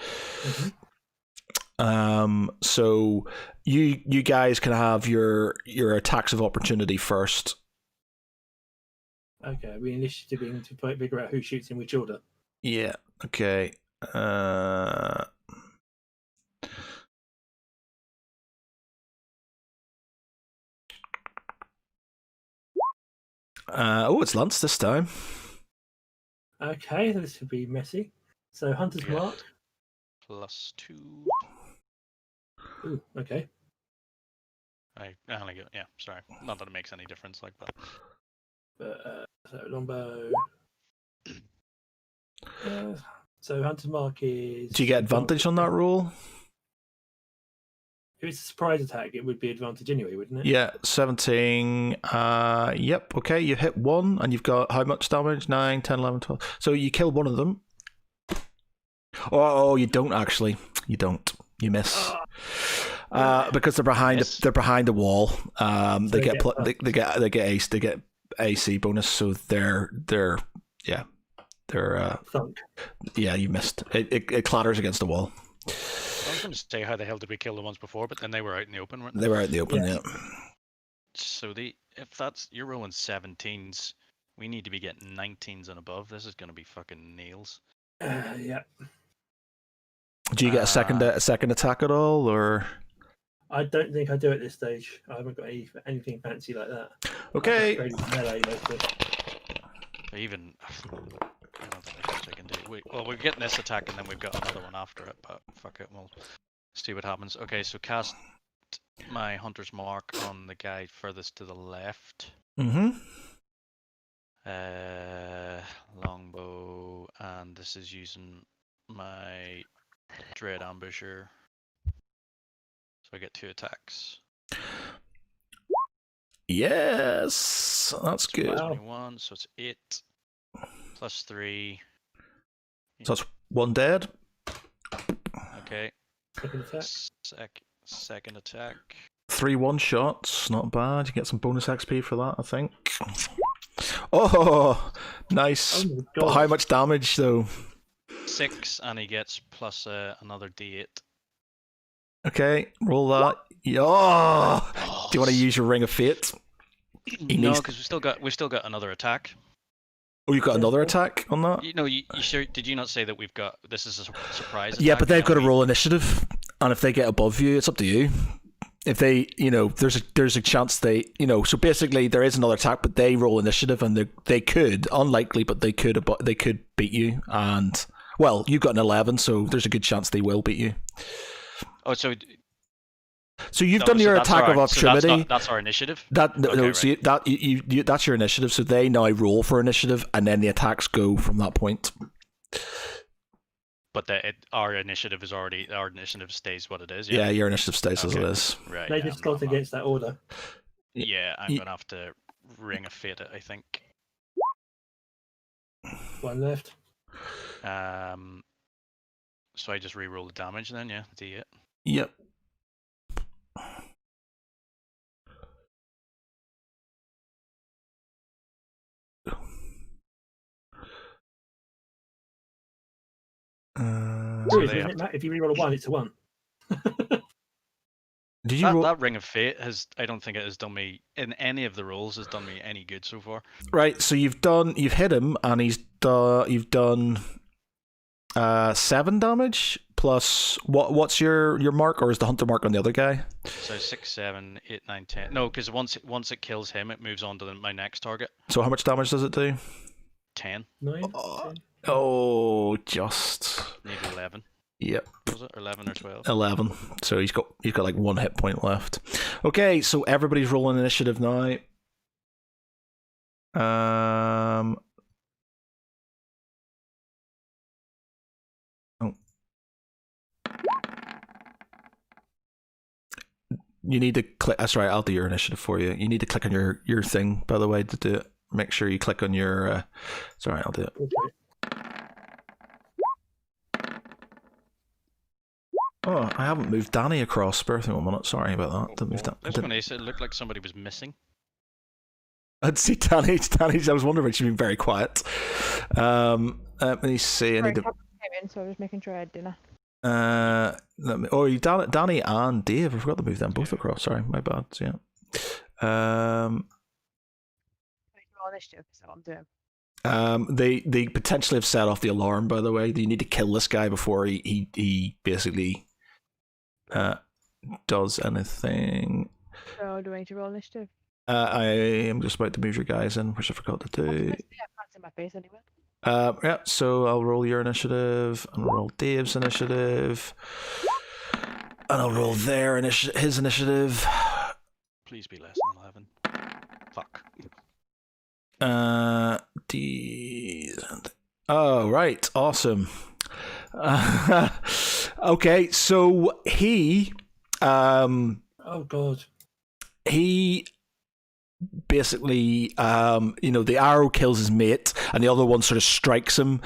Mm-hmm. So you guys can have your attacks of opportunity first. Okay, we initiating to figure out who shoots in which order. Yeah. Okay. It's Lance this time. Okay, this would be messy. So Hunter's Mark. +2. Ooh, okay. I only get, sorry. Not that it makes any difference like that. So Longbow. So Hunter's Mark is... Do you get advantage on that roll? If it's a surprise attack, it would be advantage anyway, wouldn't it? Yeah, 17. Yep, okay, you hit one, and you've got how much damage? 9, 10, 11, 12. So you kill one of them. Oh, you don't actually. You don't. You miss. Because they're behind the wall. They get AC bonus, so they're Thunk. Yeah, you missed. It clatters against the wall. I was going to say, how the hell did we kill the ones before? But then they were out in the open, weren't they? They were out in the open, yeah. So if you're rolling 17s, we need to be getting 19s and above. This is going to be fucking nails. Yeah. Do you get a second attack at all, or? I don't think I do at this stage. I haven't got anything fancy like that. Okay. Melee mostly. Even I don't think there's much I can do. We're getting this attack and then we've got another one after it, but fuck it, we'll see what happens. Okay, so cast my Hunter's Mark on the guy furthest to the left. Mm-hmm. Longbow, and this is using my Dread Ambusher. So I get 2 attacks. Yes, that's So good. 21, so it's 8 +3. So that's 1 dead. Okay. Second attack. Second attack. 3 1-shots, not bad. You get some bonus XP for that, I think. Oh, nice. Oh my But God. how much damage though? 6, and he gets plus another D8. Okay, roll that. Oh, do you want to use your Ring of Fate? No, because we still got another attack. Oh, you've got another attack on that? You sure? Did you not say that we've got this is a surprise? Yeah, attack? but they've got to We- roll initiative, and if they get above you, it's up to you. if they, there's a chance they, so basically there is another attack, but they roll initiative, and they could, unlikely, but they could beat you. And well, you got an 11, so there's a good chance they will beat you. Oh, so you've done your that's attack our, of opportunity. So that's our initiative. So that's your initiative. So they now roll for initiative, and then the attacks go from that point. But our initiative stays what it is. Yeah, your initiative stays as it is. Right. They just got against that order. Yeah, I'm gonna have to ring a fate it, I think. One left. So I just re-roll the damage then, yeah, D8. Yep. Isn't it, Matt? If you reroll a 1, it's a 1. Did you roll? That ring of fate I don't think it has done me in any of the rolls has done me any good so far. Right, so you've hit him, and you've done 7 damage plus what's your mark, or is the hunter mark on the other guy? So 6, 7, 8, 9, 10. No, because once it kills him, it moves on to my next target. So how much damage does it do? 10. 9. Oh, just Need 11. Yep. Was it 11 or 12? 11. So he's got like 1 hit point left. Okay, so everybody's rolling initiative now. You need to click. That's right. I'll do your initiative for you. You need to click on your thing, by the way, to do it. Make sure you click on your. It's all right. I'll do it. Okay. Oh, I haven't moved Danny across. Bear with me 1 minute. Sorry about that. Didn't move that. I was going to say it looked like somebody was missing. I'd see Danny. I was wondering, she's been very quiet. Let me see. I need to. Came in, so I was making sure I had dinner. Danny and Dave. I forgot to move them both across. Sorry, my bad. Yeah. Roll initiative. Is that what I'm doing? They potentially have set off the alarm. By the way, you need to kill this guy before he basically does anything. So do I need to roll initiative? I am just about to move your guys in, which I forgot to do. Yeah, I can't see my face anyway. Yeah, so I'll roll your initiative, and I'll roll Dave's initiative, and I'll roll his initiative. Please be less than 11. Fuck. Oh, right, awesome. Okay, so he Oh god. he basically the arrow kills his mate, and the other one sort of strikes him,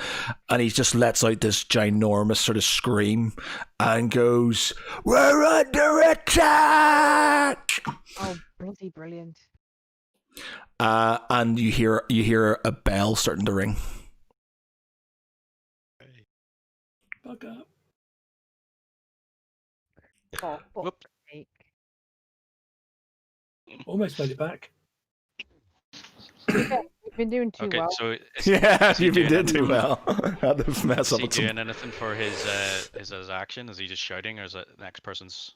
and he just lets out this ginormous sort of scream and goes, "We're under attack!" Oh, bloody brilliant. And you hear a bell starting to ring. Bug up. Oh, Whoop. sake. Almost made it back. We've been doing too Okay, well. so Yeah, he you doing did too anything? well. Had to mess Is up he with some. doing anything for his action? Is he just shouting, or is it the next person's?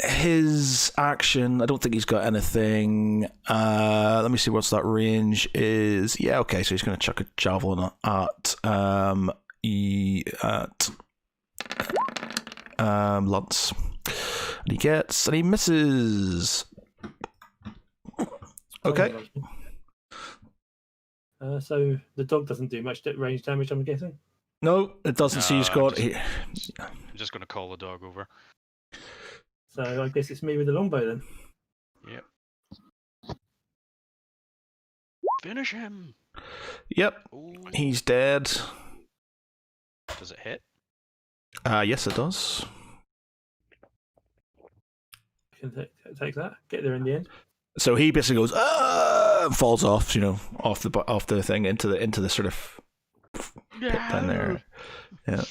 His action, I don't think he's got anything. Let me see what's that range is. Yeah, okay, so he's going to chuck a javelin at Lance. And he misses. Okay. So the dog doesn't do much range damage, I'm guessing. No, it doesn't. See, he's got. I'm just going to call the dog over. So I guess it's me with the longbow then. Yep. Finish him. Yep, Ooh. he's dead. Does it hit? Yes, it does. Can take that. Get there in the end. So he basically goes, and falls off, off the thing into the sort of pit down there. Yeah.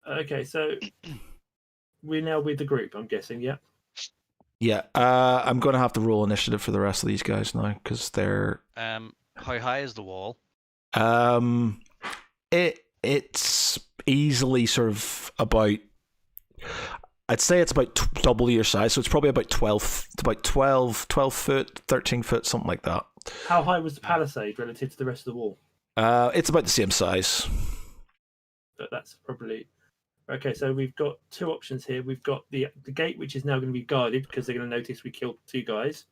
Okay, so we're now with the group, I'm guessing. Yeah. Yeah. I'm gonna have to roll initiative for the rest of these guys now because they're. How high is the wall? It's easily sort of about. I'd say it's about double your size, so it's probably about 12 foot, 13 foot, something like that. How high was the palisade relative to the rest of the wall? It's about the same size. But that's probably okay. So we've got two options here. We've got the gate, which is now going to be guarded because they're going to notice we killed 2 guys.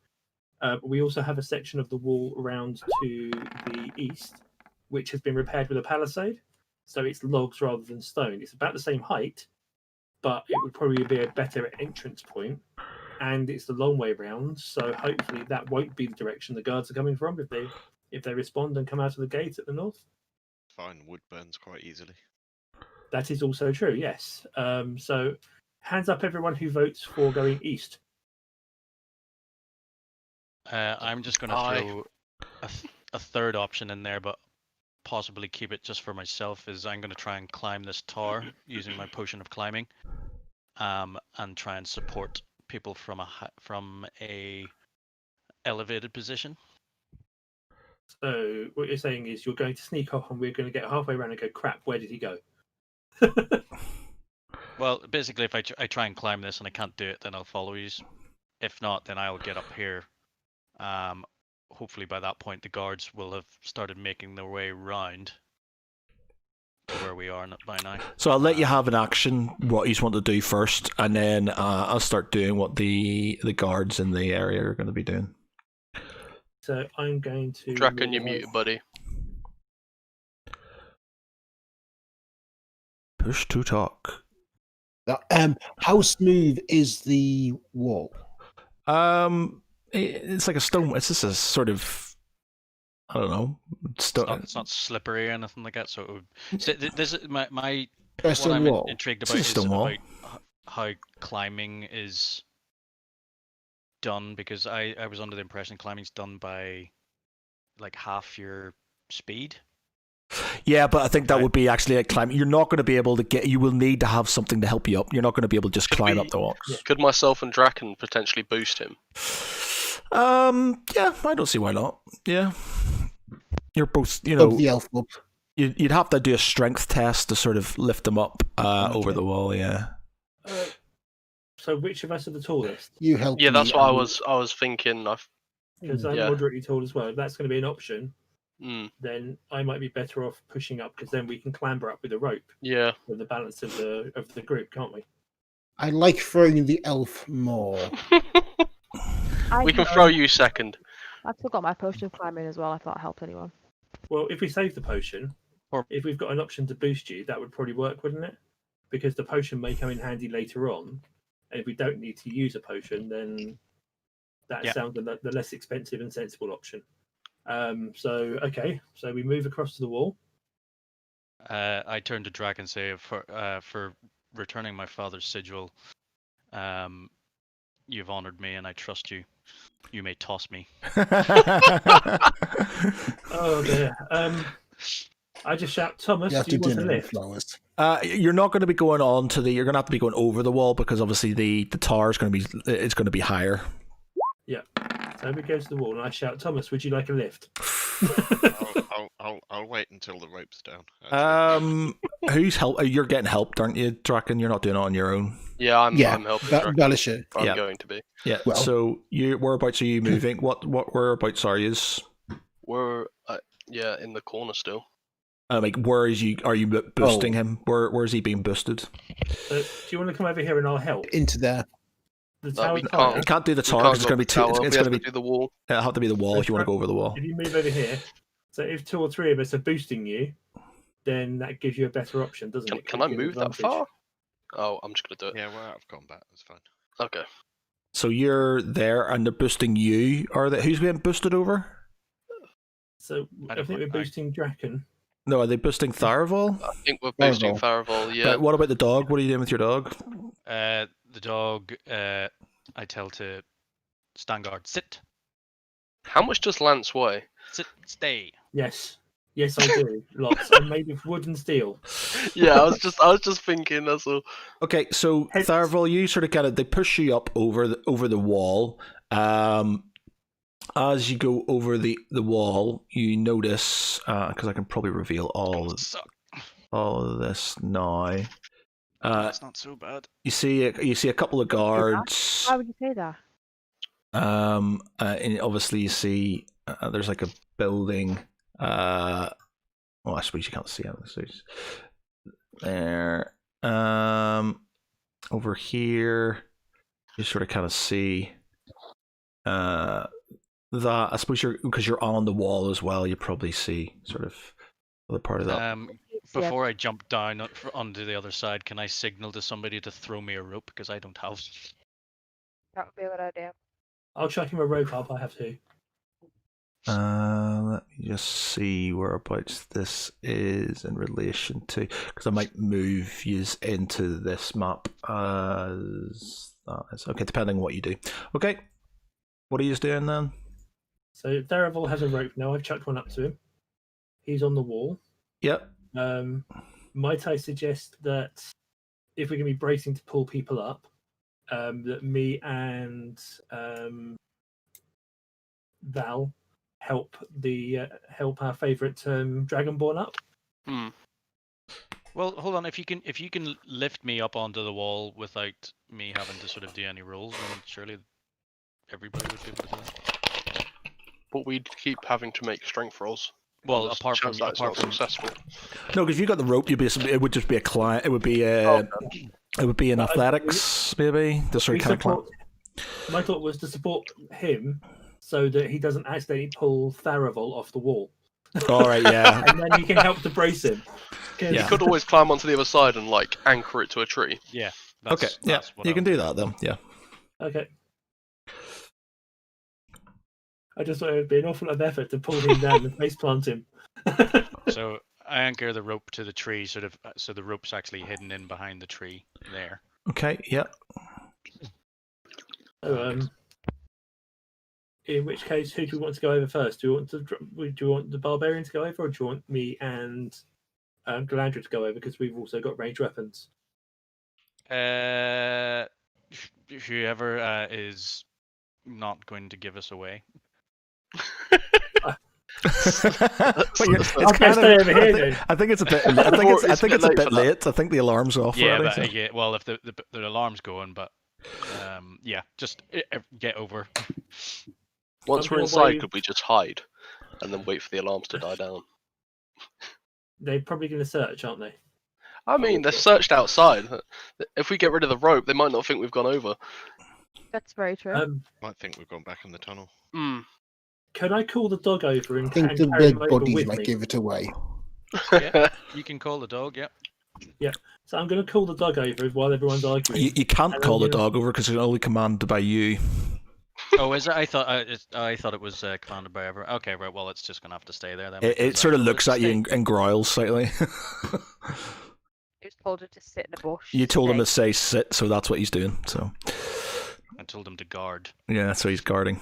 But we also have a section of the wall around to the east, which has been repaired with a palisade. So it's logs rather than stone. It's about the same height, but it would probably be a better entrance point. And it's the long way round, so hopefully that won't be the direction the guards are coming from if they respond and come out of the gate at the north. Fine, wood burns quite easily. That is also true, yes. So hands up everyone who votes for going east. I'm just going to throw a third option in there, but possibly keep it just for myself. Is I'm going to try and climb this tower using my potion of climbing, and try and support people from a elevated position. So what you're saying is you're going to sneak off, and we're going to get halfway around and go, crap, where did he go? Well, basically, if I try and climb this and I can't do it, then I'll follow you. If not, then I'll get up here. Hopefully by that point the guards will have started making their way round to where we are by now. So I'll let you have an action, what you want to do first, and then I'll start doing what the guards in the area are going to be doing. So I'm going to... Draken, you're muted, buddy. Push to talk. How smooth is the wall? It's like a stone. It's just a sort of, I don't know, stone. It's not slippery or anything like that. So, it would, so this is my What I'm intrigued about is about how climbing is done, because I was under the impression climbing's done by like half your speed. Yeah, but I think that would be actually a climb. You're not going to be able to get. You will need to have something to help you up. You're not going to be able to just climb up the rocks. Could myself and Draken potentially boost him? Yeah, I don't see why not. Yeah, you're both. You know, the elf up. You'd have to do a strength test to sort of lift them up over the wall. Yeah. So which of us are the tallest? You help. Yeah, me, that's what I was thinking. Because I'm moderately tall as well. If that's going to be an option, then I might be better off pushing up, because then we can clamber up with a rope. Yeah. For the balance of the group, can't we? I like throwing the elf more. We can throw you second. I've still got my potion of climbing as well, if that helps anyone. Well, if we save the potion, or if we've got an option to boost you, that would probably work, wouldn't it? Because the potion may come in handy later on, and if we don't need to use a potion, then that sounds the less expensive and sensible option. So we move across to the wall. I turn to Draken and say, for returning my father's sigil, you've honored me and I trust you. You may toss me. Oh dear. I just shout, Thomas, do you want a lift? You're not going to be going on to you're going to have to be going over the wall, because obviously the tower is going to be higher. Yeah. So we go to the wall and I shout, Thomas, would you like a lift? I'll wait until the rope's down. Who's help? You're getting helped, aren't you, Draken? You're not doing it on your own. Yeah, I'm helping. Draken. I'm going to be. Yeah. Well, so whereabouts are you moving? What whereabouts are you? We're in the corner still. Where is you? Are you boosting him? Where is he being boosted? Do you want to come over here and I'll help? Into there. The tower. You can't do the tower because it's going to be too. It's going to be the wall. It'll have to be the wall if you want to go over the wall. If you move over here, so if 2 or 3 of us are boosting you, then that gives you a better option, doesn't it? Can I move that far? Oh, I'm just going to do it. Yeah, we're out of combat. That's fine. Okay. So you're there and they're boosting you. Who's being boosted over? So I think we're boosting Draken. No, are they boosting Tharaval? I think we're boosting Tharaval, yeah. But what about the dog? What are you doing with your dog? The dog, I tell to Stangard, sit. How much does Lance weigh? Sit, stay. Yes, I do. Lots. I'm made of wood and steel. Yeah, I was just thinking. That's all. Okay, so Tharaval, you sort of they push you up over the wall. As you go over the wall, you notice, because I can probably reveal all of this now. That's not so bad. You see a couple of guards. Why would you say that? And obviously you see there's like a building. Well, I suppose you can't see it. So there. Over here, you sort of kind of see that. I suppose because you're on the wall as well. You probably see sort of other part of that. Before I jump down onto the other side, can I signal to somebody to throw me a rope because I don't have? That would be a good idea. I'll chuck him a rope up. I have to. Let me just see whereabouts this is in relation to, because I might move you into this map as that is. Okay, depending on what you do. Okay, what are you doing then? So Theraval has a rope now. I've chucked one up to him. He's on the wall. Yep. Might I suggest that if we're going to be bracing to pull people up, that me and Val help our favourite Dragonborn up? Well, hold on. If you can lift me up onto the wall without me having to sort of do any rolls, then surely everybody would be able to do that. But we'd keep having to make strength rolls. Well, There's apart a from chance that it's not successful. No, because if you got the rope, it would just be a client. It would be it would be an athletics maybe. The sort of kind of client. My thought was to support him so that he doesn't accidentally pull Theraval off the wall. All right, yeah. And then you can help to brace him. Yeah. You could always climb onto the other side and like anchor it to a tree. Yeah. Okay. Yeah, you can do that then. Yeah. Okay. I just thought it would be an awful lot of effort to pull him down and face plant him. So I anchor the rope to the tree, sort of, so the rope's actually hidden in behind the tree there. Okay. Yeah. So, in which case, who do we want to go over first? Do you want the barbarian to go over, or do you want me and Galandra to go over because we've also got ranged weapons? Whoever is not going to give us away. It's I'll kind stay of, over here then. I think it's a bit. I think it's a bit late. I think the alarm's off. Yeah, already, but so. yeah, well, if the alarm's going, but yeah, just get over. Once we're inside, could we just hide and then wait for the alarms to die down? They're probably going to search, aren't they? I mean, they're searched outside. If we get rid of the rope, they might not think we've gone over. That's very true. Might think we've gone back in the tunnel. Can I call the dog over and I think the carry him dead over bodies with might me? give it away. Yeah, you can call the dog. Yeah. Yeah. So I'm going to call the dog over while everyone's arguing. You can't And call the I'm gonna- dog over because it's only commanded by you. Oh, is it? I thought it was commanded by everyone. Okay, right. Well, it's just gonna have to stay there then. It because sort I of told looks it at to you stay. and growls slightly. You just told her to sit in a bush. You told him to stay. say sit, so that's what he's doing. So I told him to guard. yeah, so he's guarding.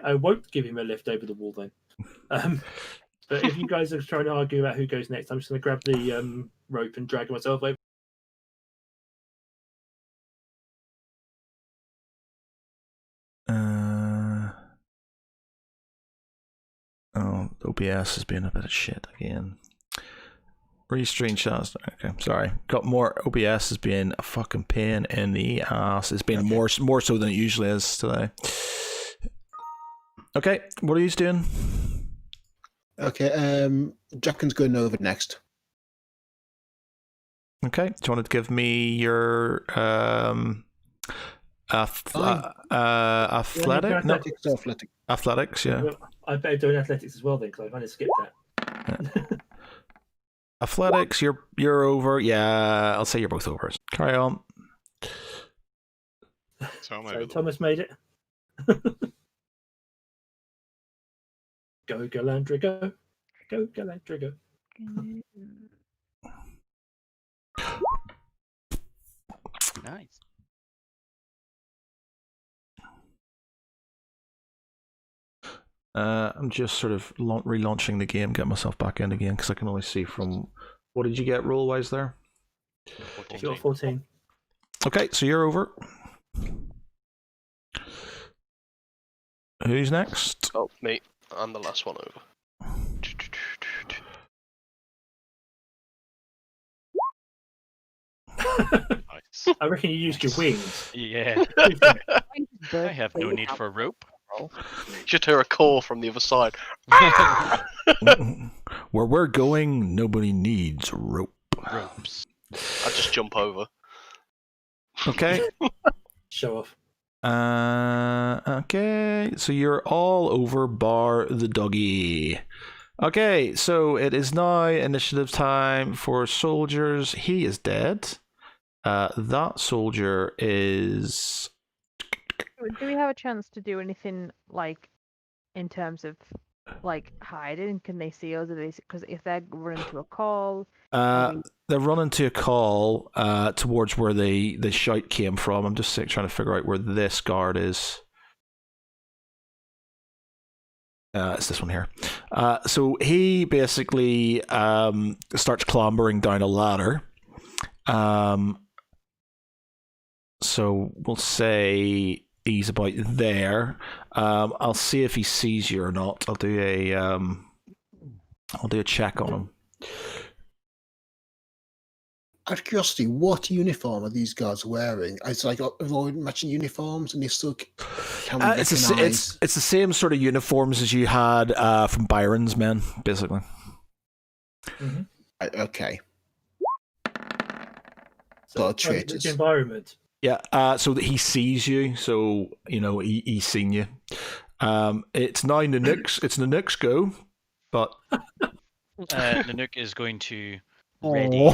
I won't give him a lift over the wall then. But if you guys are trying to argue about who goes next, I'm just going to grab the rope and drag myself over. Oh, OBS has been a bit of shit again. Restream shots. Okay, sorry. Got more. OBS has been a fucking pain in the ass. It's been more so than it usually is today. Okay, what are you doing? Okay, Jackin's going over next. Okay, do you want to give me your athletic? No, Athletics. Athletic. athletics. Yeah, I better do an athletics as well then, because I managed to skip that. athletics. You're over. Yeah, I'll say you're both over. Carry on. So I'm So over. Thomas made it. Go, Galandra, go. Go, Galandra, go. Nice. I'm just sort of relaunching the game, get myself back in again because I can only see from. What did you get roll wise there? You got 14. Okay, so you're over. Who's next? Oh, me. I'm the last one over. Nice. I reckon you used your wings. Yeah, I Bird have no flu need for a rope. roll. Just hear a call from the other side. Where we're going, nobody needs rope. Ropes. I just jump over. Okay. Show off. Okay. So you're all over bar the doggy. Okay, so it is now initiative time for soldiers. He is dead. That soldier is. Do we have a chance to do anything like in terms of like hiding? Can they see us? Because if they're running to a call, They're running to a call towards where the shout came from. I'm just trying to figure out where this guard is. It's this one here. So he basically starts clambering down a ladder. So we'll say he's about there. I'll see if he sees you or not. I'll do a check on him. Out of curiosity, what uniform are these guards wearing? It's like all matching uniforms, and they still can It's recognize. the same sort of uniforms as you had from Byron's men, basically. Mm-hmm. Okay. So, Got traitors. the environment. Yeah. So that he sees you, so you know he's seen you. It's now Nanook's. It's Nanook's go, but Nanook is going to ready.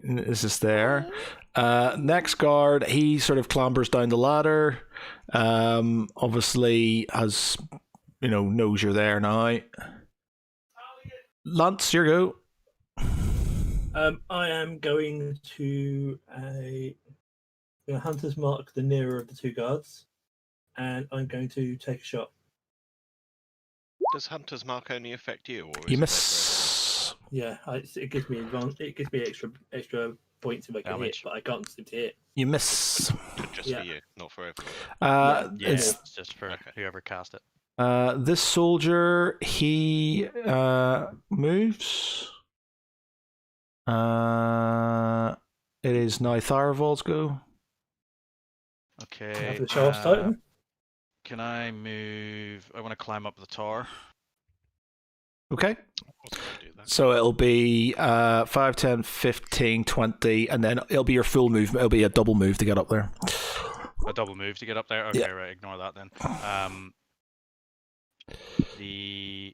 is this there? Next guard, he sort of clambers down the ladder. Obviously, has knows you're there now. Lance, your go. I am going to hunter's mark the nearer of the two guards, and I'm going to take a shot. Does Hunter's Mark only affect you, or is You it miss. Yeah, it gives me extra points if I can hit, Damage. but I can't seem to hit. You miss. just Yeah. for you, not for everyone? Yeah, It's it's just for whoever cast it. this soldier. He moves. It is now Tharvol's go. Okay. After the show off Titan. Can I move? I want to climb up the tower. Okay. I was gonna do that. So it'll be 5, 10, 15, 20, and then it'll be your full movement. It'll be a double move to get up there. A double move to get up there. Okay, Yeah. right. Ignore that then. The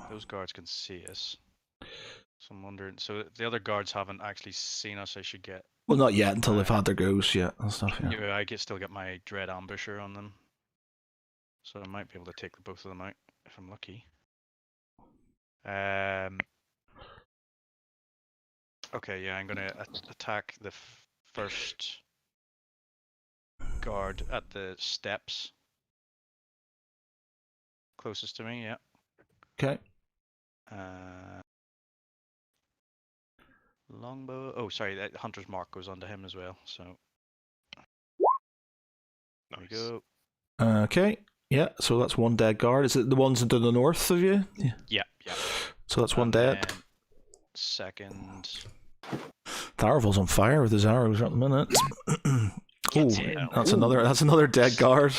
those guards can see us. So I'm wondering. So the other guards haven't actually seen us. I should get. Well, not yet until they've had their goes yet and stuff. Yeah. Yeah, I still get my dread ambusher on them. So I might be able to take both of them out if I'm lucky. Okay, yeah, I'm gonna attack the first guard at the steps closest to me. Yeah. Okay. Longbow. Oh, sorry. That Hunter's Mark goes onto him as well. So there we Nice. go. Okay. Yeah. So that's one dead guard. Is it the ones to the north of you? Yeah. Yeah, yeah. So that's one And dead. then second. Tharvol's on fire with his arrows at the minute. Oh, Yeah. that's another dead guard.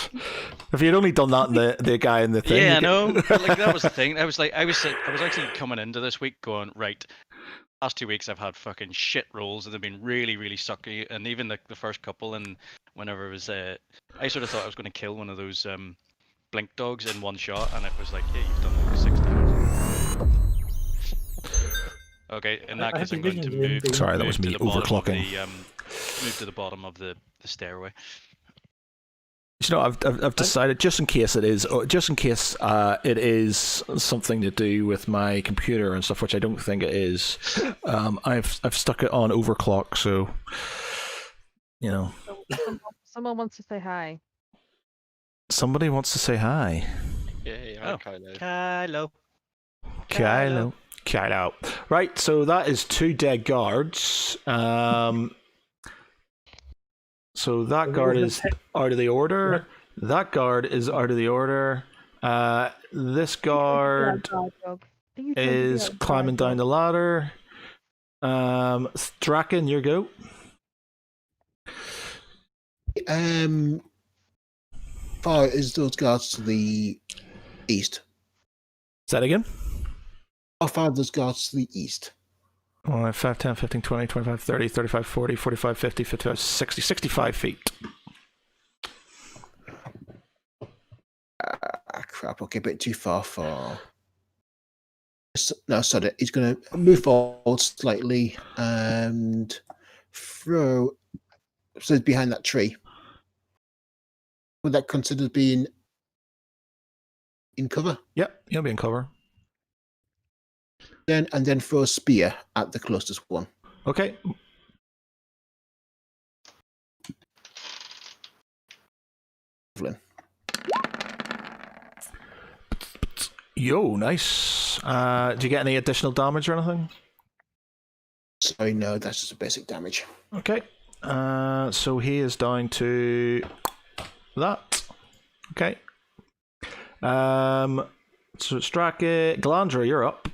If you'd only done that in the guy in the thing. Yeah, I you know. But, like, that was the thing. I was actually coming into this week going, right, last 2 weeks I've had fucking shit rolls and they've been really, really sucky. And even the first couple, and whenever it was, I sort of thought I was going to kill one of those blink dogs in one shot, and it was like, yeah, you've done it 6 times. Okay, in that I case, have I'm going to envisioned move. being- Sorry, that move was to me the bottom of overclocking. move to the bottom of the stairway. You know, I've decided just in case it is something to do with my computer and stuff, which I don't think it is. I've stuck it on overclock, so you know. Someone wants to say hi. Somebody wants to say hi. Yeah, Oh. Kylo. Kylo. Kylo. Right, so that is 2 dead guards. So that guard is out of the order. That guard is out of the order. This guard Guard dog. Are you trying to be is like climbing guard down the ladder. Draken, your go. Far as those guards to the east. Say that again? How far are those guards to the east? 5, 10, 15, 20, 25, 30, 35, 40, 45, 50, 55, 60, 65 feet. Crap, okay, a bit too far for... No, sorry, he's going to move forward slightly and throw... So it's behind that tree. Would that consider being in cover? Yep, he'll be in cover. And then throw a spear at the closest one. Okay. Yo, nice. Do you get any additional damage or anything? Sorry, no, that's just a basic damage. Okay. So he is down to that. Okay. So Strake, Galandra, you're up.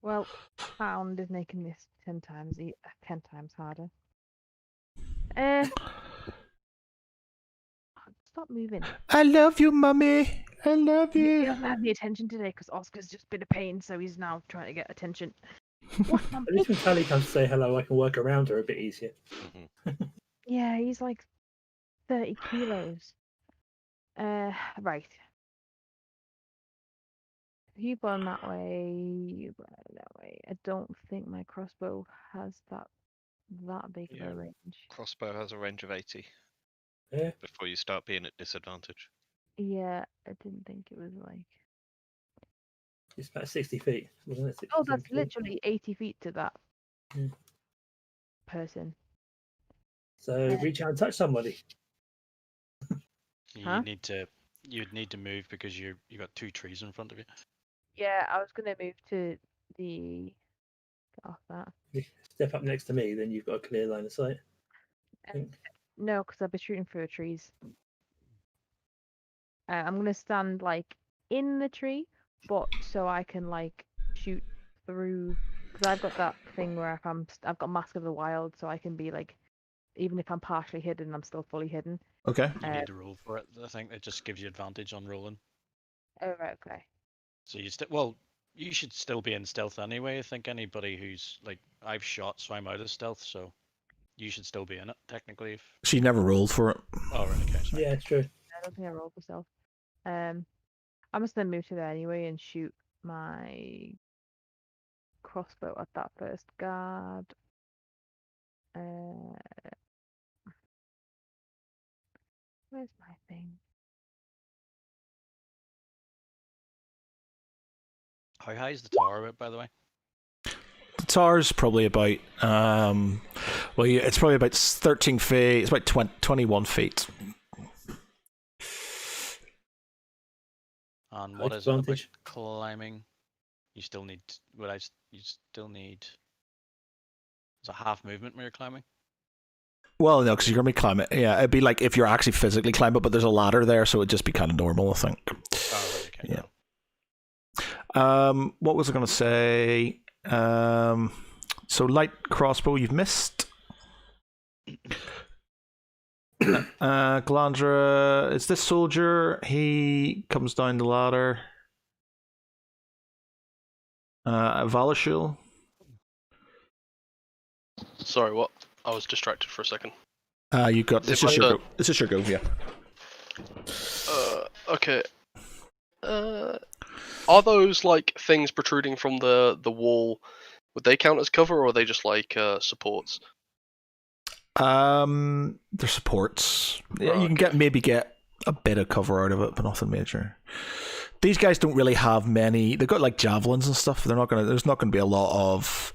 Well, Hound is making this 10 times harder. Stop moving. I love you, mummy. I love He you. doesn't have the attention today because Oscar's just been a pain, so he's now trying to get attention. What, At least when Tally comes to say hello, I can work around her a bit easier. Yeah, he's like 30 kilos. Right. You burn that way, you burn that way. I don't think my crossbow has that big of Yeah. a range. Crossbow has a range of 80 Yeah. before you start being at disadvantage. Yeah, I didn't think it was like... It's about 60 feet, wasn't it? 60, Oh, that's 70 feet? literally 80 feet to that Yeah. person. So reach out and touch somebody. Huh? You'd need to move because you got 2 trees in front of you. Yeah, I was gonna move to the... Get off that. Step up next to me, then you've got a clear line of sight. I And think. no, because I'll be shooting through the trees. I'm gonna stand like in the tree, but so I can like shoot through. Because I've got that thing where I've got Mask of the Wild, so I can be like, even if I'm partially hidden, I'm still fully hidden. Okay. You need to roll for it. I think it just gives you advantage on rolling. Oh right, okay. So you should still be in stealth anyway. I think anybody who's like I've shot, so I'm out of stealth, so you should still be in it technically. She never rolled for it. Oh right, okay. Sorry. Yeah, it's true. I don't think I rolled myself. I'm just gonna move to there anyway and shoot my crossbow at that first guard. Where's my thing? How high is the tower, by the way? The tower's probably about it's probably about 13 feet. It's about 21 feet. And what is it about Advantage. climbing? You still need. You still need. Is it half movement when you're climbing? Well, no, because you're gonna be climbing. Yeah, it'd be like if you're actually physically climbing, but there's a ladder there, so it'd just be kind of normal, I think. Oh, right, okay. Yeah. What was I gonna say? So light crossbow, you've missed. Glandra, it's this soldier. He comes down the ladder. Valashul. Sorry, what? I was distracted for a second. You got. It's just your go. It's just your go. Yeah. Okay. Are those like things protruding from the wall? Would they count as cover, or are they just like supports? They're supports. Yeah, you can maybe get a bit of cover out of it, but nothing major. These guys don't really have many. They've got like javelins and stuff. There's not gonna be a lot of.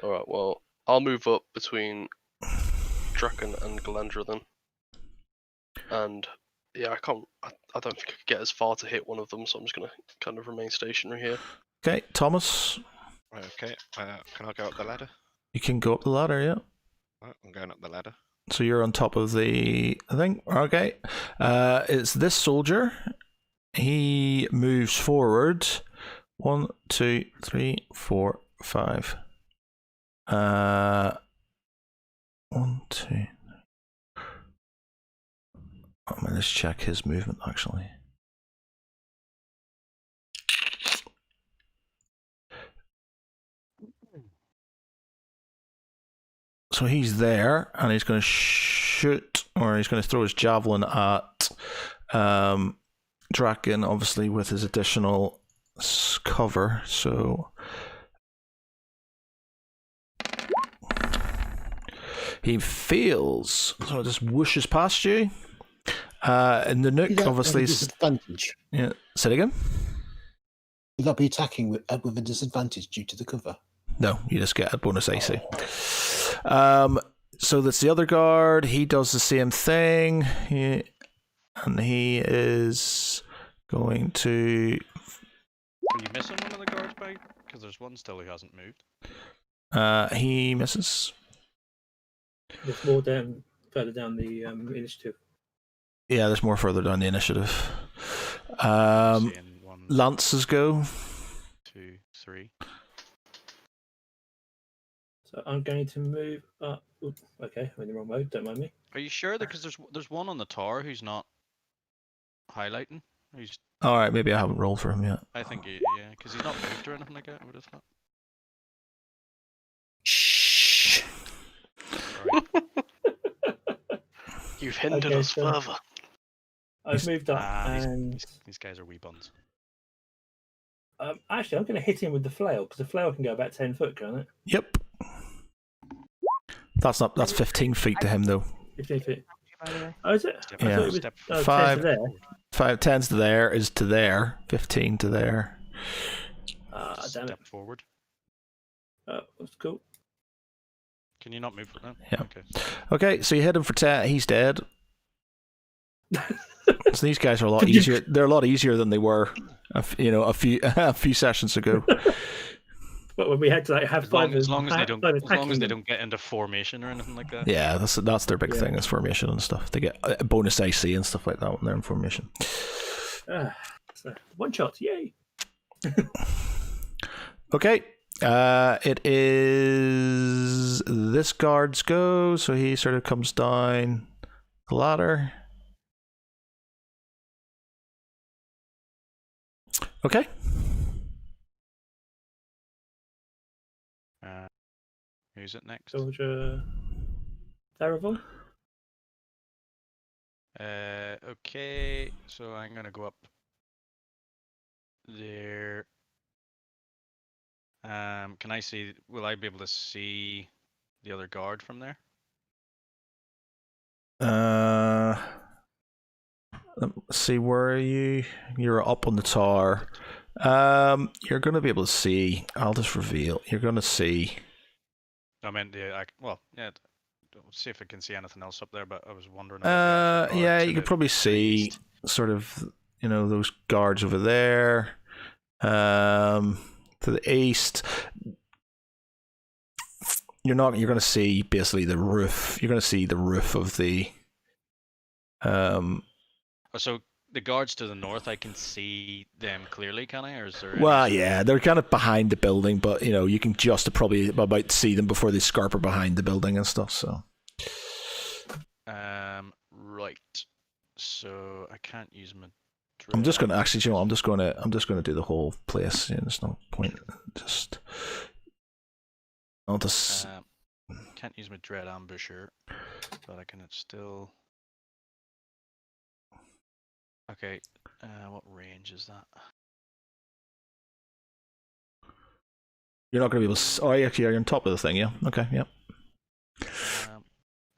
All right. Well, I'll move up between Draken and Galandra then. And yeah, I don't think I could get as far to hit one of them, so I'm just gonna kind of remain stationary here. Okay, Thomas. Okay, can I go up the ladder? You can go up the ladder. Yeah. Right, I'm going up the ladder. So you're on top of the thing. Okay. It's this soldier. He moves forward. 1, 2, 3, 4, 5. 1, 2. Let's check his movement actually. So he's there, and he's going to shoot, or he's going to throw his javelin at Draken, obviously with his additional cover. So he fails, so it just whooshes past you. And the Nook obviously is disadvantage. Yeah, say it again. Will that be attacking with a disadvantage due to the cover? No, you just get a bonus AC. So that's the other guard. He does the same thing, and he is going to. Are you missing one of the guards, by? Because there's one still who hasn't moved. He misses. There's more further down the initiative. Yeah, there's more further down the initiative. Seeing 1, Lances go. 2, 3. So I'm going to move up. Ooh, okay, I'm in the wrong mode. Don't mind me. Are you sure? Because there's one on the tower who's not highlighting. Who's All right, maybe I haven't rolled for him yet. I think yeah, because he's not moved or anything like that. I would have thought. Shh. Sorry. You've hindered Okay, us so- further. I've moved up, These- and these guys are wee buns. actually, I'm going to hit him with the flail because the flail can go about 10 foot, can't it? Yep. That's 15 feet to him though. 15 feet. By the way. Oh, is it? Step I Yeah. thought it was Step 10 to 5. there. 5 10s to there is to there. 15 to there. Ah, damn it. Step forward. Oh, that's cool. Can you not move for that? Yeah. Okay. Okay, so you hit him for 10. He's dead. So these guys are a lot Could you- easier. They're a lot easier than they were, a few sessions ago. But when we had to have As long as them. they don't get into formation or anything like that. Yeah, that's their big Yeah. thing is formation and stuff. They get a bonus AC and stuff like that when they're in formation. So, one shot, yay! Okay, it is this guard's go, so he sort of comes down the ladder. Okay. Who's it next? Soldier. Theraval? Okay, so I'm gonna go up there. Can I see? Will I be able to see the other guard from there? Let's see, where are you? You're up on the tower. You're going to be able to see. I'll just reveal. You're going to see. I meant see if I can see anything else up there. But I was wondering. About the actual guard Yeah, to you could the probably see east. sort of, those guards over there. To the east. You're going to see basically the roof. You're going to see the roof of the. So the guards to the north, I can see them clearly, can I? Or is there? any Well, sort of- yeah, they're kind of behind the building, but you can just probably about see them before they scarper behind the building and stuff. So. Right. So I can't use my. I'm just going to dread actually, I'm just going to do the whole place. There's no point. I'll just. Can't use my dread ambusher, but I can still. Okay. What range is that? You're not going to be able to. Oh, actually, you're on top of the thing, yeah. Okay, yeah.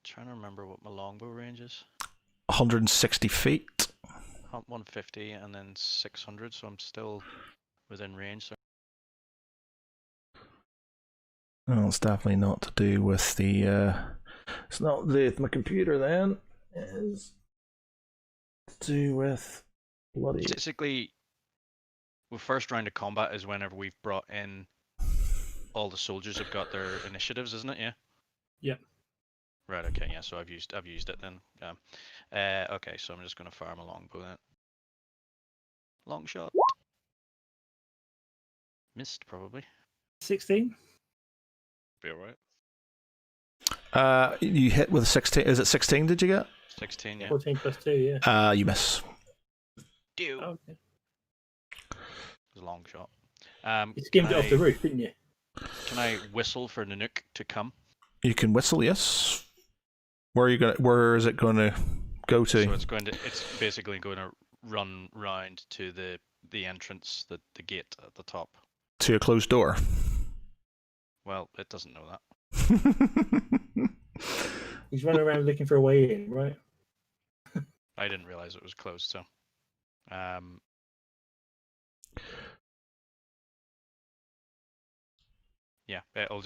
Trying to remember what my longbow range is. 160 feet. 150 and then 600, so I'm still within range. So Well, it's definitely not to do with the. It's not with my computer then. It's to do with bloody. basically, the first round of combat is whenever we've brought in all the soldiers have got their initiatives, isn't it? Yeah. Yep. Right. Okay. Yeah. So I've used it then. Okay. So I'm just gonna fire my longbow then. Long shot. Missed probably. 16. Be alright. You hit with a 16. Is it 16? Did you get? 16, yeah. 14 plus 2, yeah. You miss. Do. Oh, okay. It was a long shot. You skimmed it can off the I- roof, didn't you? Can I whistle for Nanook to come? You can whistle, yes. Where are you gonna? Where is it going to go to? So it's basically going to run round to the entrance, the gate at the top. To a closed door. Well, it doesn't know that. He's running around looking for a way in, right? I didn't realize it was closed, so yeah, it'll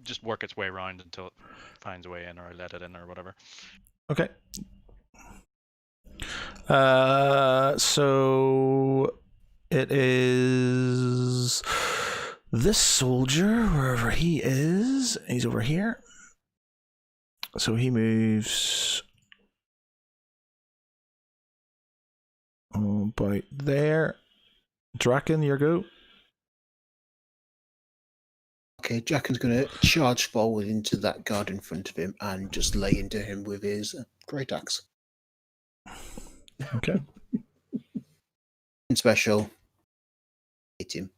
just work its way around until it finds a way in, or I let it in, or whatever. Okay. So it is this soldier, wherever he is. He's over here. So he moves about there. Draken, your go. Okay, Jacken's going to charge forward into that guard in front of him and just lay into him with his great axe. Okay. In special, hit him.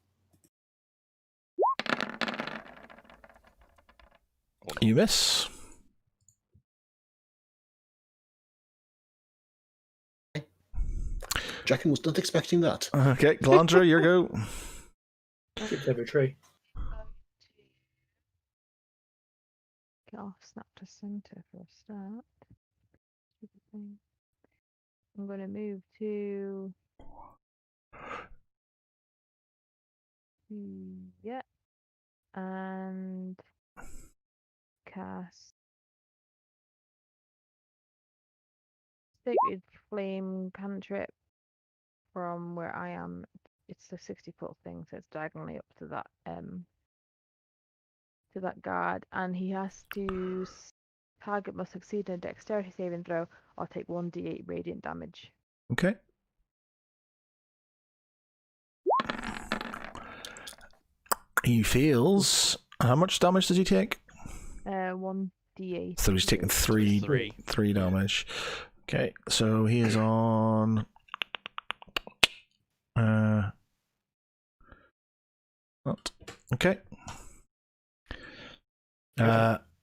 You miss. Jacken was not expecting that. Okay, Glandra, your go. Tripped over a tree. Get off snap to center for a start. Stupid thing. I'm going to move to. Yeah. And cast Sacred Flame cantrip from where I am. It's a 60-foot thing, so it's diagonally up to that guard, and he has to target must succeed in a dexterity saving throw or take 1d8 radiant damage. Okay. He feels. How much damage does he take? 1d8. So he's taking three damage. Okay, so he is on. Okay.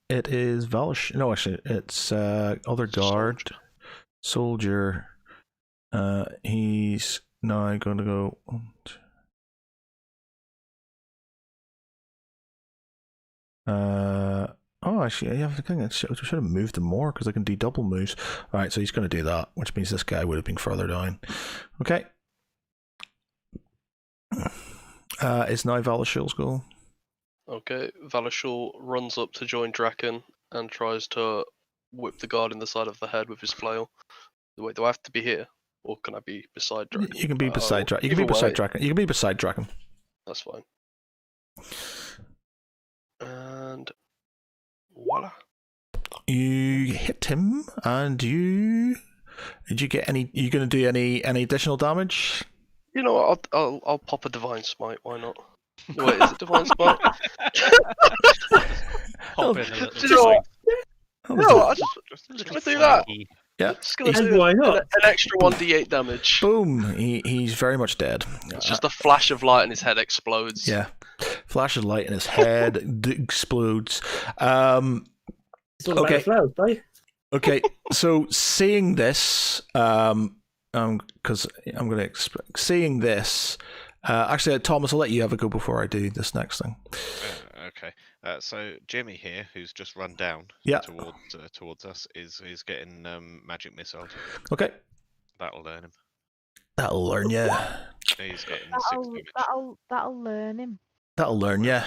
It is Valish. No, actually, it's other guard, soldier. He's now going to go. Oh, actually, yeah, I think I should have moved him more because I can do double moves. All right, so he's going to do that, which means this guy would have been further down. Okay. It's now Valashil's goal. Okay, Valashul runs up to join Draken and tries to whip the guard in the side of the head with his flail. Wait, do I have to be here, or can I be beside Draken? You can be beside Draken. You can be beside Draken. You can be beside Draken. That's fine. And voila. You hit him, and did you get any? Are you going to do any additional damage? You know what? I'll pop a divine smite. Why not? Wait, is it divine smite? Pop in a little Do you know what? Oh, No, I just gonna do that. Yeah. Just gonna And do why not? an extra 1d8 damage. Boom! He's very much dead. It's just a flash of light and his head explodes. Yeah. Flash of light in his head explodes. It's all about Okay. the flowers, right? Okay, so seeing this, because I'm going to seeing this. Actually, Thomas, I'll let you have a go before I do this next thing. Okay. So Jimmy here, who's just run down Yeah. towards us, is getting magic missiles. Okay, That'll learn him. that'll learn you. He's getting 6 damage. That'll learn him. That'll learn you.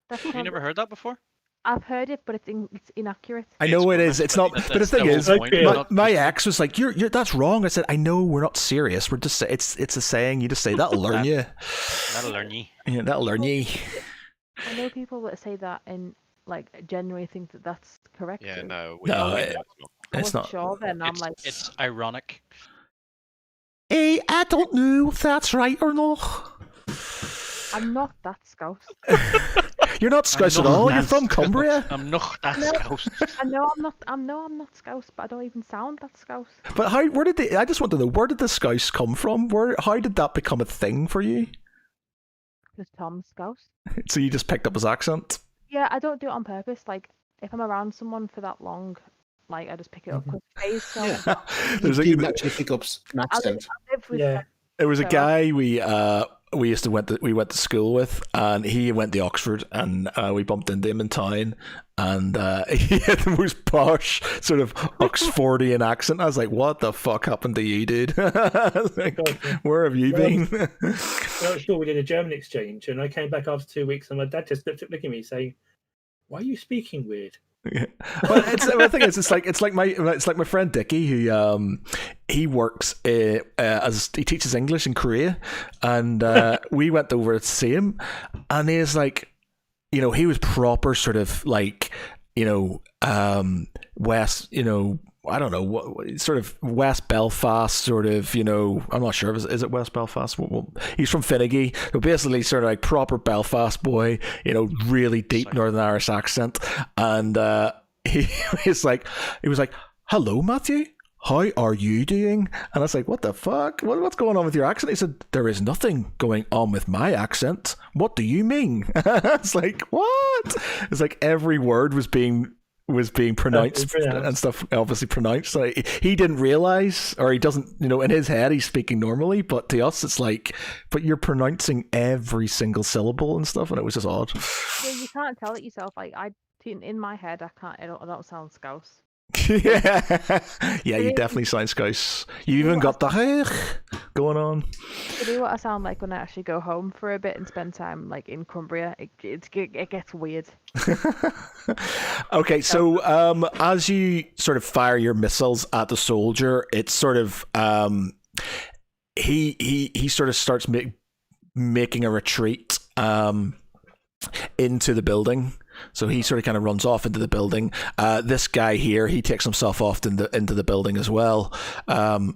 That's You not- never heard that before? I've heard it, but it's inaccurate. I know it is. It's not. But the thing is, Okay. my ex was like, "You're that's wrong." I said, "I know we're not serious. We're just it's a saying. You just say that'll learn you. That'll learn ye. Yeah, that'll learn you." I know people that say that and like genuinely think that that's correct. Yeah, too. no. No, know it- it's not. I It's wasn't not. sure then. I'm like, It's ironic. Hey, I don't know if that's right or not. I'm not that scouse. You're not Scouse at not all. You're that from Scouse. Cumbria. I'm not that No. scouse. I know I'm not scouse, but I don't even sound that scouse. But where did I just want to know, where did the Scouse come from? How did that become a thing for you? Because Tom's scouse. So you just picked up his accent? Yeah, I don't do it on purpose. Like, if I'm around someone for that long, like, I just pick it up. Because Faye's scouse. Yeah. There's You a- do naturally pick up an accent. I live with Yeah. There was a So- guy we used to went to school with, and he went to Oxford, and we bumped into him in town, and he had the most posh sort of Oxfordian accent. I was like, "What the fuck happened to you, dude? I was like, where have you been?" Well, I'm sure we did a German exchange, and I came back after 2 weeks, and my dad just looked at me saying, "Why are you speaking weird?" Yeah. Well, the thing is, it's like my friend Dickie, who he works as he teaches English in Korea, and we went over to see him, and he's like, he was proper sort of like, West, I don't know what sort of West Belfast sort of, I'm not sure, is it West Belfast? Well, he's from Finnegy, so basically sort of like proper Belfast boy, really deep Northern Irish accent, and he was like, "Hello, Matthew. How are you doing?" And I was like, "What the fuck? What's going on with your accent?" He said, "There is nothing going on with my accent. What do you mean?" It's like, what? It's like every word was being pronounced and stuff, obviously pronounced. So he didn't realize, or he doesn't, in his head he's speaking normally, but to us it's like, but you're pronouncing every single syllable and stuff, and it was just odd. Yeah, you can't tell it yourself. Like, in my head, I don't sound scouse. Yeah, you definitely sound Scouse. You even got the hair going on. To do what I sound like when I actually go home for a bit and spend time like in Cumbria, it gets weird. Okay, so as you sort of fire your missiles at the soldier, it's sort of he sort of starts making a retreat into the building. So he sort of kind of runs off into the building. This guy here, he takes himself off into the building as well. The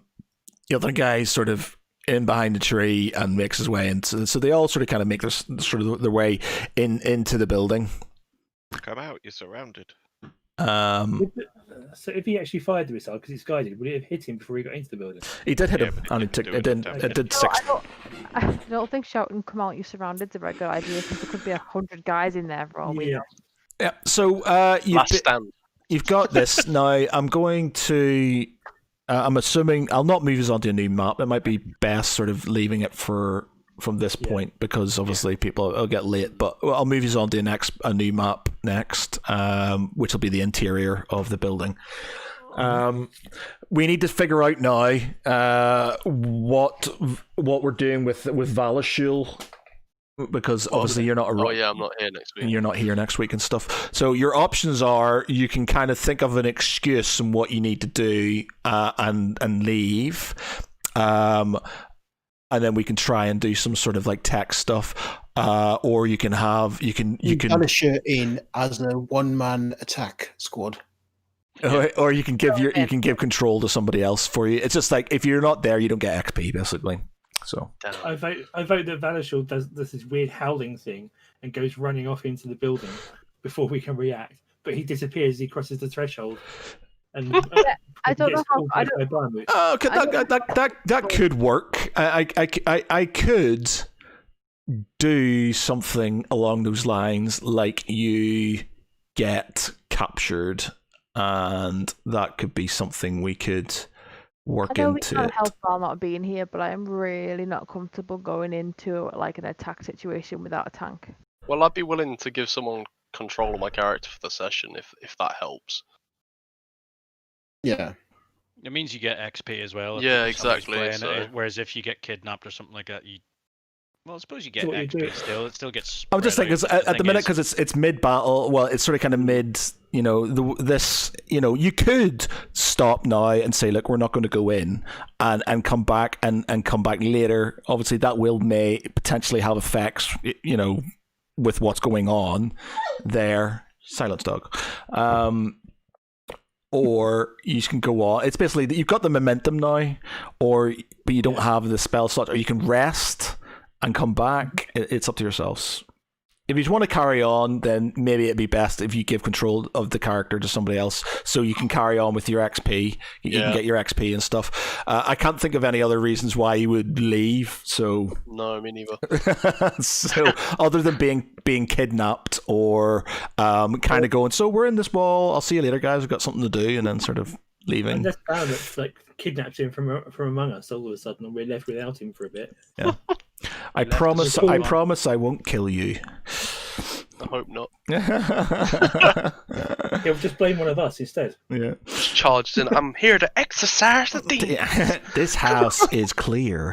other guy's sort of in behind the tree and makes his way into. So they all sort of kind of make their way into the building. Come out, you're surrounded. So if he actually fired the missile because it's guided, would it have hit him before he got into the building? He did hit Yeah, him, but and it didn't do it did. any It did No, 6. I don't think shouting "come out, you're surrounded" is a very good idea because there could be 100 guys in there for all we know. Yeah. So Last stand. you've got this now. I'm going to. I'm assuming I'll not move us onto a new map. It might be best sort of leaving it from this point because obviously people will get late. But I'll move us on to a new map next, which will be the interior of the building. We need to figure out now what we're doing with Valashul, because obviously you're not. Oh yeah, I'm not here next week. You're not here next week and stuff. So your options are you can kind of think of an excuse and what you need to do and leave, and then we can try and do some sort of like tech stuff, or you can Banisher in as a one-man attack squad. or you can give control to somebody else for you. It's just like if you're not there, you don't get XP basically. So Damn. I vote that Valashul does this weird howling thing and goes running off into the building before we can react. But he disappears as he crosses the threshold. And I don't know how. I don't. okay, that could work. I could do something along those lines, like you get captured, and that could be something we could work I know we into can't it. help while not being here, but I'm really not comfortable going into like an attack situation without a tank. Well, I'd be willing to give someone control of my character for the session if that helps. Yeah. It means you get XP as well. Yeah, if somebody's exactly, playing so- it, whereas if you get kidnapped or something like that, I suppose you get So what you do- XP still. It still gets. I'm just spread thinking out. at the minute because it's mid battle. Well, it's sort of kind of mid. You could stop now and say, look, we're not going to go in, and come back and come back later. Obviously, that may potentially have effects. With what's going on there. Silence, dog. Or you can go on. It's basically that you've got the momentum now, but you don't have the spell slot, or you can rest and come back, it's up to yourselves. If you want to carry on, then maybe it'd be best if you give control of the character to somebody else, so you can carry on with your XP. You can get your XP and stuff. I can't think of any other reasons why you would leave. So No, me neither. so other than being kidnapped or kind of going, so we're in this wall. I'll see you later, guys. I've got something to do, and then sort of leaving. And that's bad. It's like kidnapped him from among us all of a sudden, and we're left without him for a bit. Yeah. I promise I won't kill you. I hope not. He'll just blame one of us instead. Yeah. Just charged in. I'm here to exercise the demons. This house is clear.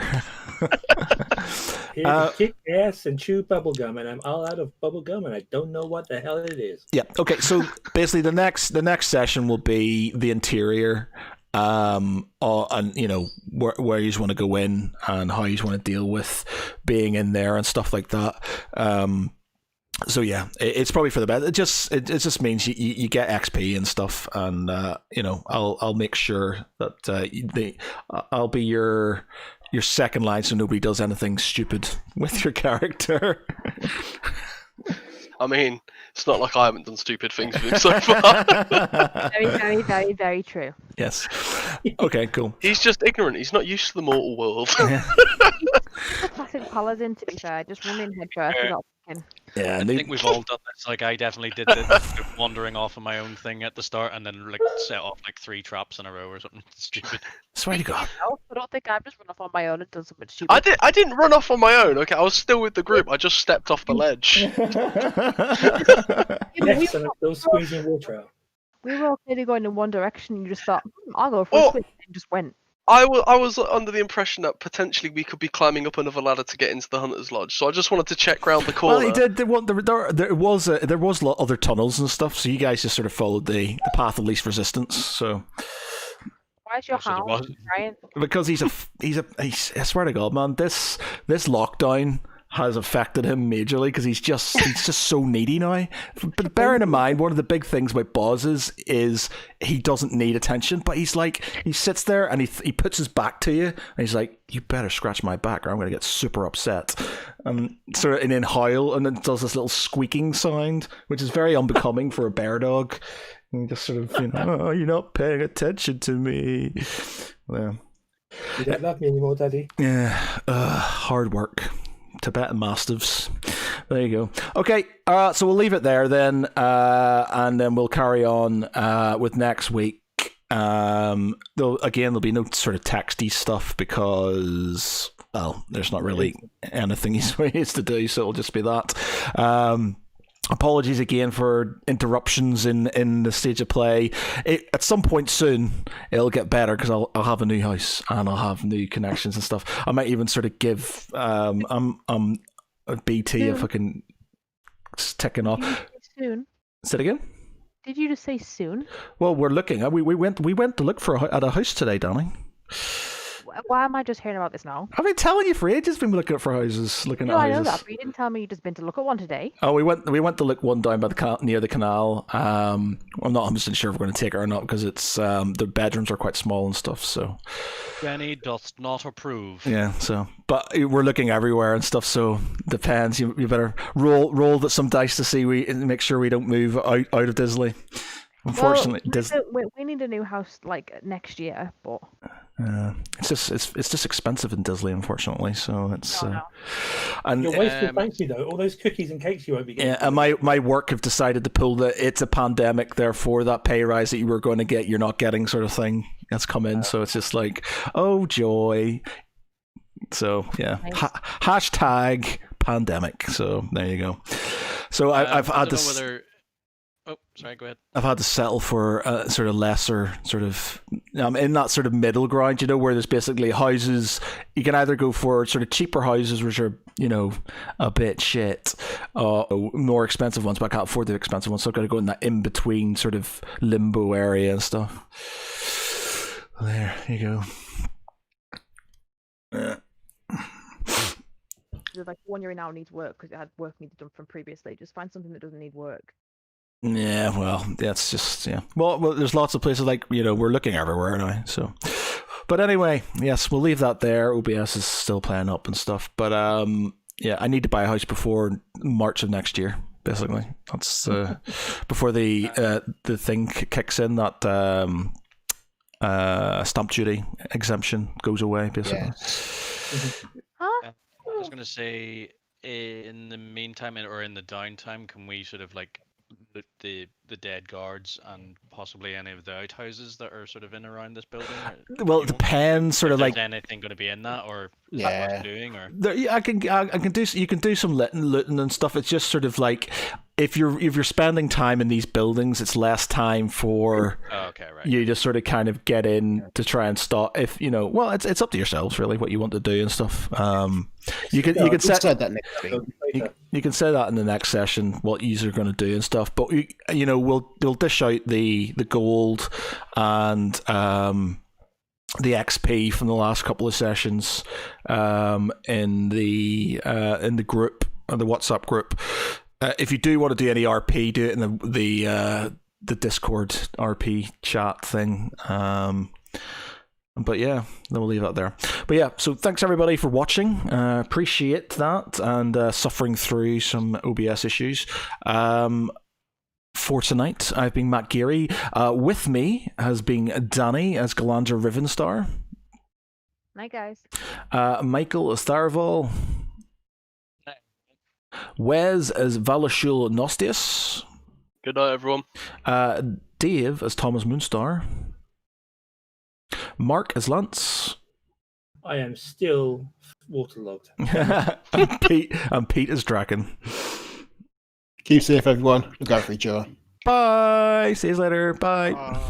Here to kick ass and chew bubblegum, and I'm all out of bubblegum, and I don't know what the hell it is. Yeah. Okay. So basically, the next session will be the interior. And where you want to go in and how you want to deal with being in there and stuff like that. So yeah, it's probably for the best. It just means you get XP and stuff, and I'll make sure that I'll be your second line, so nobody does anything stupid with your character. I mean, it's not like I haven't done stupid things with him so far. Very, very, very, very true. Yes. Okay, cool. He's just ignorant. He's not used to the mortal world. Classic paladin, to be fair. Just running head first without thinking. Yeah, I think we've all done this. Like, I definitely did the wandering off on my own thing at the start, and then like set off like 3 traps in a row or something stupid. Swear to God. No, I don't think I've just run off on my own and done something stupid. I didn't run off on my own. Okay, I was still with the group. I just stepped off the ledge. Yes, and I'm still squeezing water out. We were all clearly going in one direction, and you just thought, I'll go for a swim, and just went. I was under the impression that potentially we could be climbing up another ladder to get into the Hunter's Lodge, so I just wanted to check round the corner. Well, he did. There was other tunnels and stuff, so you guys just sort of followed the path of least resistance. So Why is your hound crying? because he's I swear to God, man, this lockdown has affected him majorly because he's just so needy now. But bearing in mind, one of the big things about Boz is he doesn't need attention, but he sits there and he puts his back to you and he's like, you better scratch my back or I'm going to get super upset. And then howl, and then does this little squeaking sound, which is very unbecoming for a bear dog. And just sort of, oh, you're not paying attention to me. Yeah. You don't love me anymore, Daddy. Yeah, hard work. Tibetan Mastiffs. There you go. Okay, so we'll leave it there then, and then we'll carry on with next week. There'll be no sort of texty stuff because, well, there's not really anything he's to do, so it'll just be that. Apologies again for interruptions in the stage of play. At some point soon, it'll get better because I'll have a new house and I'll have new connections and stuff. I might even sort of give a BT if I can ticking off. Soon. Say it again. Did you just say soon? Well, we're looking. We went to look at a house today, Danny. Why am I just hearing about this now? I've been telling you for ages. Been looking for houses, I know that, but you didn't tell me you just been to look at one today. Oh, we went to look one down by near the canal. I'm not 100% sure if we're going to take it or not because it's the bedrooms are quite small and stuff. So Jenny does not approve. Yeah. So, but we're looking everywhere and stuff. So depends. You better roll some dice to see make sure we don't move out of Disley. Unfortunately, we need a new house like next year, but it's just expensive in Disley, unfortunately. So it's and you're wasting fancy though. All those cookies and cakes you won't be getting. Yeah, and my work have decided to pull it's a pandemic, therefore that pay rise that you were going to get, you're not getting, sort of thing. That's come in, so it's just like, oh joy. So yeah, nice. Hashtag pandemic. So there you go. So I've had this. Oh, sorry, go ahead. I've had to settle for a sort of lesser sort of in that sort of middle ground, where there's basically houses. You can either go for sort of cheaper houses, which are, a bit shit, more expensive ones, but I can't afford the expensive ones, so I've got to go in that in-between sort of limbo area and stuff. There you go. Like the one you're in now needs work because it had work needed done from previously. Just find something that doesn't need work. Yeah, well, that's just, yeah. Well, there's lots of places like, we're looking everywhere now, so But anyway, yes, we'll leave that there. OBS is still playing up and stuff. But yeah, I need to buy a house before March of next year. Basically, that's before the thing kicks in, that stamp duty exemption goes away. Basically. Yes. Huh? I was gonna say, in the meantime or in the downtime, can we sort of like loot the dead guards and possibly any of the outhouses that are sort of in around this building? Well, it depends. Sort If of there's like anything going to be in that, or Yeah. worth doing, or there, I can do. You can do some looting and stuff. It's just sort of like if you're spending time in these buildings, it's less time for oh, okay, right. you to sort of kind of get in to try and stop. If you know, well, it's up to yourselves really what you want to do and stuff. You can We'll set decide that next week. you can say that in the next session what you're going to do and stuff. But you know, we'll dish out the gold and the XP from the last couple of sessions in the group, the WhatsApp group. If you do want to do any RP, do it in the Discord RP chat thing. But yeah, then we'll leave that there. But yeah, so thanks everybody for watching. Appreciate that and suffering through some OBS issues. For tonight, I've been Matt Geary. With me has been Danny as Galandra Rivenstar. Night, guys. Michael as Tharaval. Wes as Valashul Nostius. Good night, everyone. Dave as Thomas Moonstar. Mark as Lance. I am still waterlogged. and Pete as Draken. Keep safe, everyone. Look out for each other. Bye. See you later. Bye.